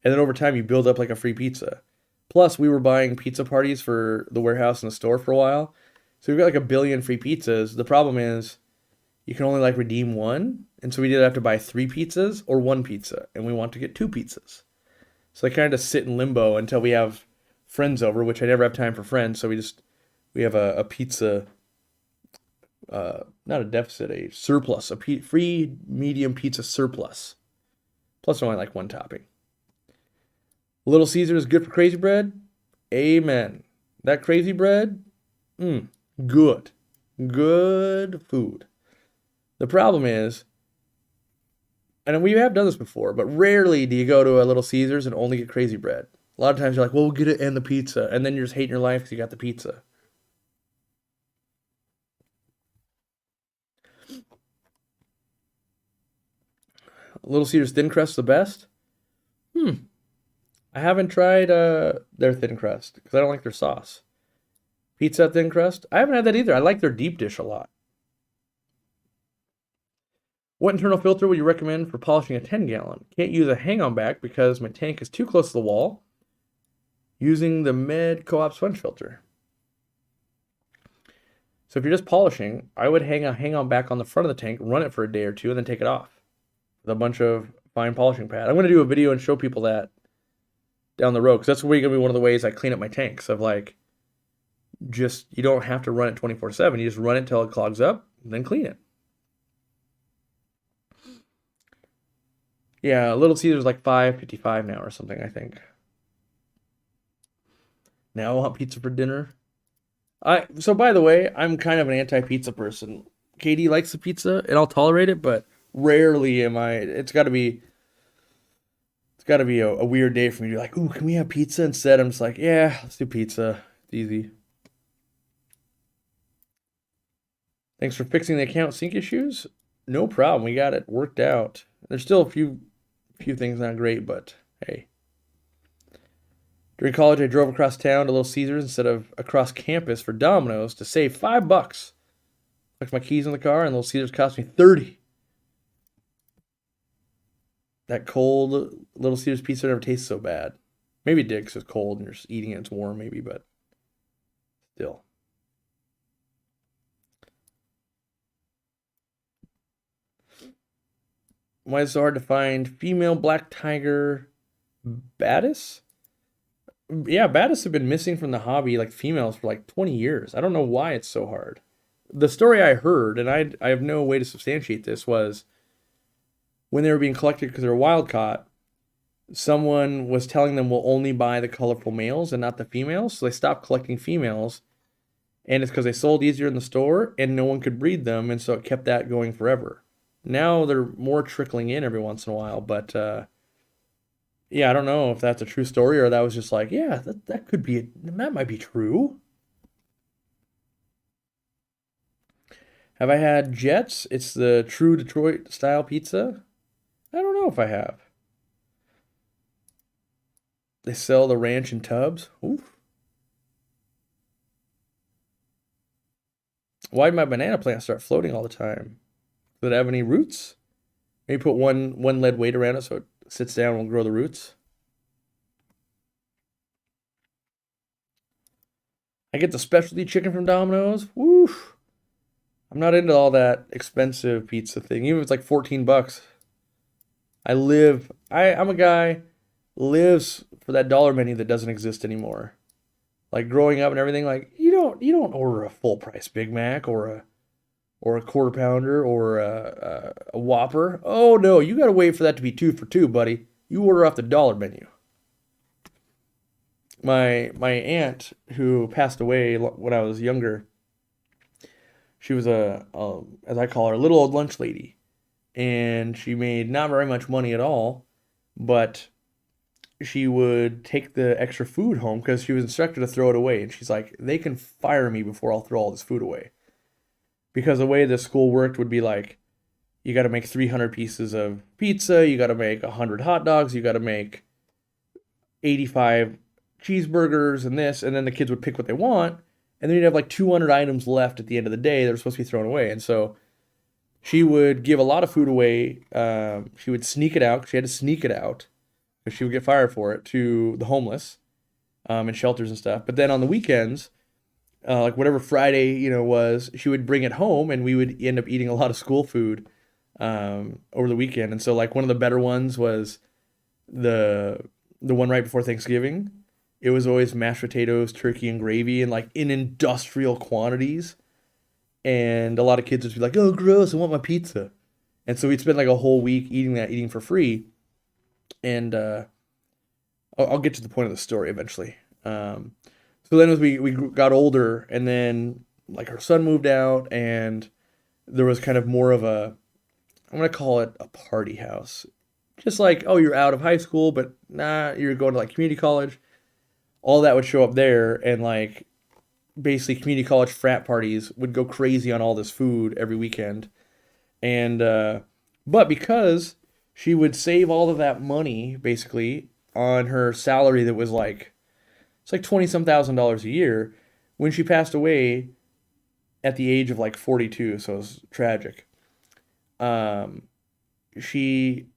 S1: And then over time, you build up like a free pizza. Plus, we were buying pizza parties for the warehouse and the store for a while. So we've got like a billion free pizzas. The problem is you can only like redeem one. And so we either have to buy 3 pizzas or 1 pizza. And we want to get 2 pizzas. So I kind of sit in limbo until we have friends over, which I never have time for friends. So we have a pizza, not a deficit, a surplus, free medium pizza surplus. Plus only like 1 topping. Little Caesar is good for crazy bread. Amen. That crazy bread, good. Good food. The problem is, and we have done this before, but rarely do you go to a Little Caesars and only get crazy bread. A lot of times you're like, well, we'll get it and the pizza. And then you're just hating your life because you got the pizza. Little Caesars thin crust the best? I haven't tried their thin crust because I don't like their sauce. Pizza thin crust? I haven't had that either. I like their deep dish a lot. What internal filter would you recommend for polishing a 10-gallon? Can't use a hang-on back because my tank is too close to the wall. Using the Med Co-op sponge filter. So if you're just polishing, I would hang a hang-on back on the front of the tank, run it for a day or 2, and then take it off with a bunch of fine polishing pad. I'm going to do a video and show people that down the road because that's going to be one of the ways I clean up my tanks. Of like, just you don't have to run it 24/7. You just run it until it clogs up, and then clean it. Yeah, Little Caesar's like $5.55 now or something, I think. Now I want pizza for dinner. So by the way, I'm kind of an anti-pizza person. Katie likes the pizza, and I'll tolerate it, but rarely am I. It's got to be a weird day for me to be like, ooh, can we have pizza instead? I'm just like, yeah, let's do pizza. It's easy. Thanks for fixing the account sync issues. No problem. We got it worked out. There's still a few things not great, but hey. During college, I drove across town to Little Caesars instead of across campus for Domino's to save $5. Left my keys in the car, and Little Caesars cost me $30. That cold Little Caesars pizza never tastes so bad. Maybe it did because it's cold and you're just eating it, it's warm maybe, but still. Why is it so hard to find female black tiger badis? Yeah, badis have been missing from the hobby, like females, for like 20 years. I don't know why it's so hard. The story I heard, and I have no way to substantiate this, was when they were being collected because they were wild caught, someone was telling them we'll only buy the colorful males and not the females. So they stopped collecting females, and it's because they sold easier in the store and no one could breed them, and so it kept that going forever. Now they're more trickling in every once in a while, but yeah, I don't know if that's a true story or that was just like, yeah, that could be, that might be true. Have I had Jets? It's the true Detroit style pizza. I don't know if I have. They sell the ranch in tubs. Oof. Why did my banana plant start floating all the time? Does it have any roots? Maybe put one lead weight around it so it sits down and will grow the roots. I get the specialty chicken from Domino's. Woof. I'm not into all that expensive pizza thing. Even if it's like $14. I'm a guy lives for that dollar menu that doesn't exist anymore. Like growing up and everything, like you don't order a full price Big Mac or a quarter pounder or a Whopper. Oh no, you gotta wait for that to be 2 for $2, buddy. You order off the dollar menu. My aunt, who passed away when I was younger, she was as I call her, a little old lunch lady, and she made not very much money at all, but she would take the extra food home because she was instructed to throw it away, and she's like, they can fire me before I'll throw all this food away. Because the way the school worked would be like, you got to make 300 pieces of pizza, you got to make 100 hot dogs, you got to make 85 cheeseburgers and this, and then the kids would pick what they want, and then you'd have like 200 items left at the end of the day that were supposed to be thrown away. And so she would give a lot of food away. She would sneak it out. She had to sneak it out because she would get fired for it to the homeless and shelters and stuff. But then on the weekends, like whatever Friday, was, she would bring it home and we would end up eating a lot of school food over the weekend. And so like one of the better ones was the one right before Thanksgiving. It was always mashed potatoes, turkey, and gravy, and like in industrial quantities. And a lot of kids would be like, "Oh, gross! I want my pizza." And so we'd spend like a whole week eating that, eating for free. And I'll get to the point of the story eventually. So then as we got older, and then like our son moved out, and there was kind of more of a, I'm gonna call it a party house. Just like, oh, you're out of high school, but nah, you're going to like community college. All that would show up there, and like basically community college frat parties would go crazy on all this food every weekend. And but because she would save all of that money basically on her salary that was like, it's like 20 some $1,000s a year, when she passed away at the age of like 42, so it was tragic. Um she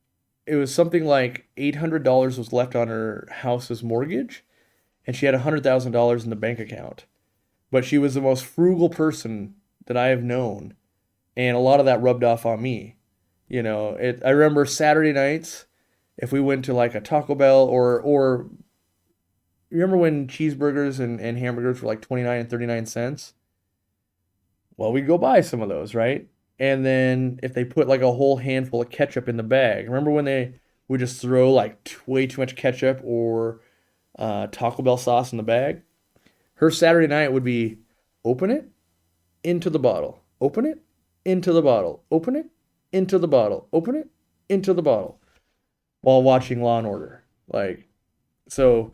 S1: It was something like $800 was left on her house's mortgage, and she had $100,000 in the bank account. But she was the most frugal person that I have known, and a lot of that rubbed off on me. I remember Saturday nights, if we went to like a Taco Bell, or you remember when cheeseburgers and hamburgers were like 29 and 39 cents? Well, we'd go buy some of those, right? And then if they put like a whole handful of ketchup in the bag, remember when they would just throw like way too much ketchup or Taco Bell sauce in the bag? Her Saturday night would be open it into the bottle, open it into the bottle, open it into the bottle, open it into the bottle, while watching Law and Order. Like, so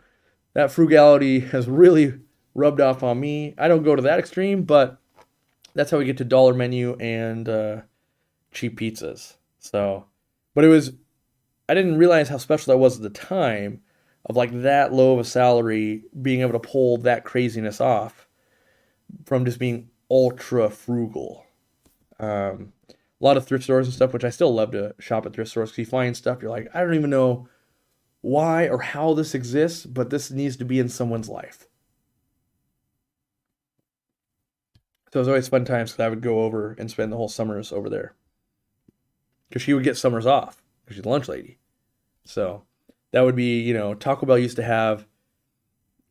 S1: that frugality has really rubbed off on me. I don't go to that extreme, but that's how we get to dollar menu and cheap pizzas. So, but I didn't realize how special that was at the time, of like that low of a salary, being able to pull that craziness off from just being ultra frugal. A lot of thrift stores and stuff, which I still love to shop at thrift stores, because you find stuff you're like, I don't even know why or how this exists, but this needs to be in someone's life. So it was always fun times, because I would go over and spend the whole summers over there, because she would get summers off because she's a lunch lady. So that would be, Taco Bell used to have,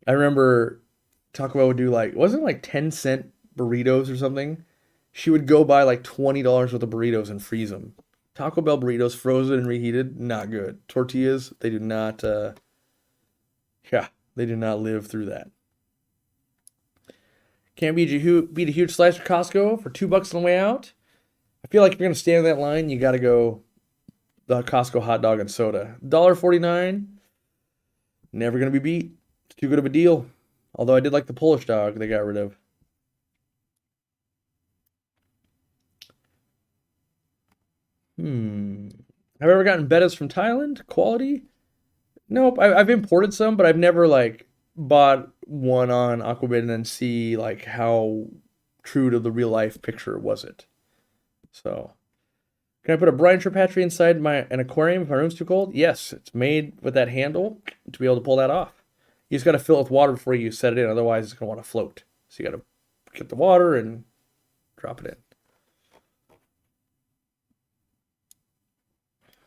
S1: I remember Taco Bell would do like, wasn't it like 10-cent burritos or something? She would go buy like $20 worth of burritos and freeze them. Taco Bell burritos, frozen and reheated, not good. Tortillas, they do not, they do not live through that. Can't beat a huge slice at Costco for $2 on the way out. I feel like if you're gonna stand in that line, you gotta go the Costco hot dog and soda. $1.49, never gonna be beat. It's too good of a deal. Although I did like the Polish dog they got rid of. Have I ever gotten bettas from Thailand? Quality? Nope. I've imported some, but I've never like bought one on Aquabit and then see like how true to the real life picture was it. So, can I put a brine shrimp hatchery inside an aquarium if my room's too cold? Yes, it's made with that handle to be able to pull that off. You just got to fill it with water before you set it in, otherwise it's gonna want to float. So you got to get the water and drop it in.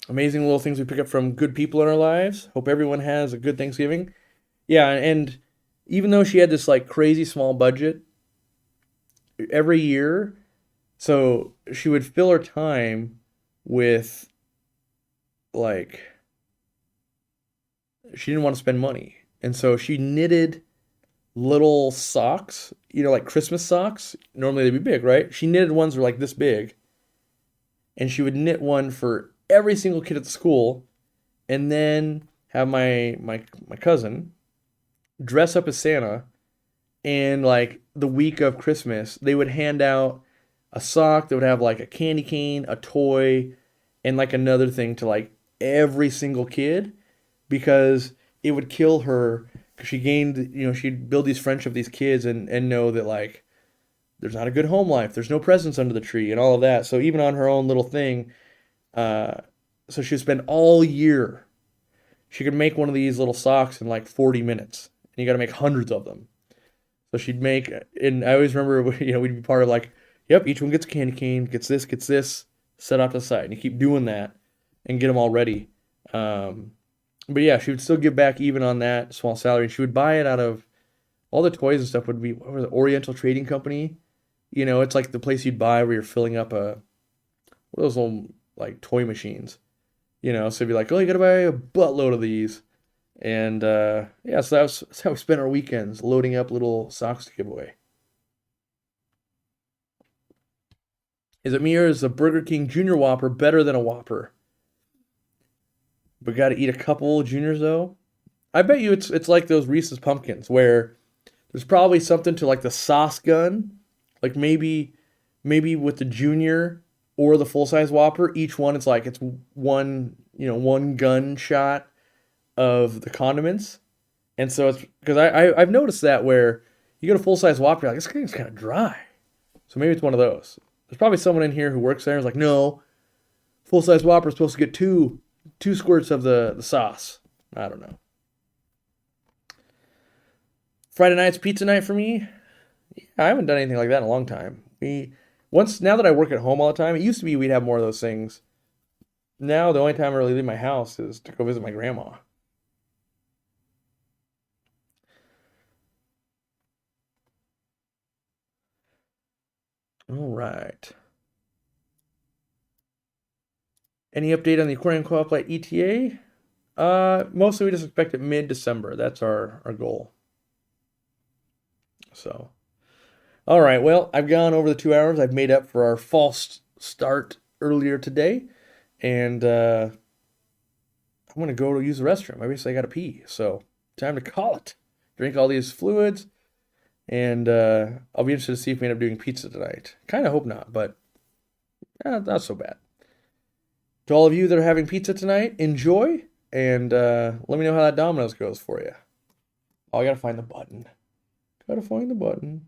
S1: Amazing little things we pick up from good people in our lives. Hope everyone has a good Thanksgiving. Yeah, and even though she had this like crazy small budget every year, so she would fill her time with like, she didn't want to spend money. And so she knitted little socks, like Christmas socks. Normally they'd be big, right? She knitted ones that were like this big. And she would knit one for every single kid at the school, and then have my cousin dress up as Santa, and like the week of Christmas they would hand out a sock that would have like a candy cane, a toy, and like another thing to like every single kid, because it would kill her, because she gained, she'd build these friendships with these kids and know that like there's not a good home life, there's no presents under the tree and all of that. So even on her own little thing, so she would spend all year, she could make one of these little socks in like 40 minutes, and you got to make hundreds of them. So she'd make, and I always remember, we'd be part of like, yep, each one gets a candy cane, gets this, set off to the side. And you keep doing that and get them all ready. But yeah, she would still give back even on that small salary. She would buy it out of all the toys and stuff would be, what was it, Oriental Trading Company? It's like the place you'd buy where you're filling up what are those little like toy machines? So it'd be like, oh, you gotta buy a buttload of these. And yeah, so that's how we spent our weekends, loading up little socks to give away. Is it me or is the Burger King Junior Whopper better than a Whopper? But got to eat a couple juniors though. I bet you it's like those Reese's Pumpkins where there's probably something to like the sauce gun, like maybe with the junior or the full size Whopper, each one it's one gun shot of the condiments, and so it's because I've noticed that where you get a full size Whopper, you're like, this thing's kind of dry, so maybe it's one of those. There's probably someone in here who works there and is like, no, full size Whopper is supposed to get two squirts of the sauce. I don't know. Friday night's pizza night for me. Yeah, I haven't done anything like that in a long time. Now that I work at home all the time, it used to be we'd have more of those things. Now the only time I really leave my house is to go visit my grandma. All right. Any update on the Aquarium Co-op Light ETA? Mostly we just expect it mid-December. That's our goal. So, all right. Well, I've gone over the 2 hours. I've made up for our false start earlier today, and I'm gonna go to use the restroom. Obviously, I gotta pee, so time to call it. Drink all these fluids, and I'll be interested to see if we end up doing pizza tonight. Kind of hope not, but not so bad. To all of you that are having pizza tonight, enjoy, and let me know how that Domino's goes for you. Oh, I gotta find the button. Gotta find the button.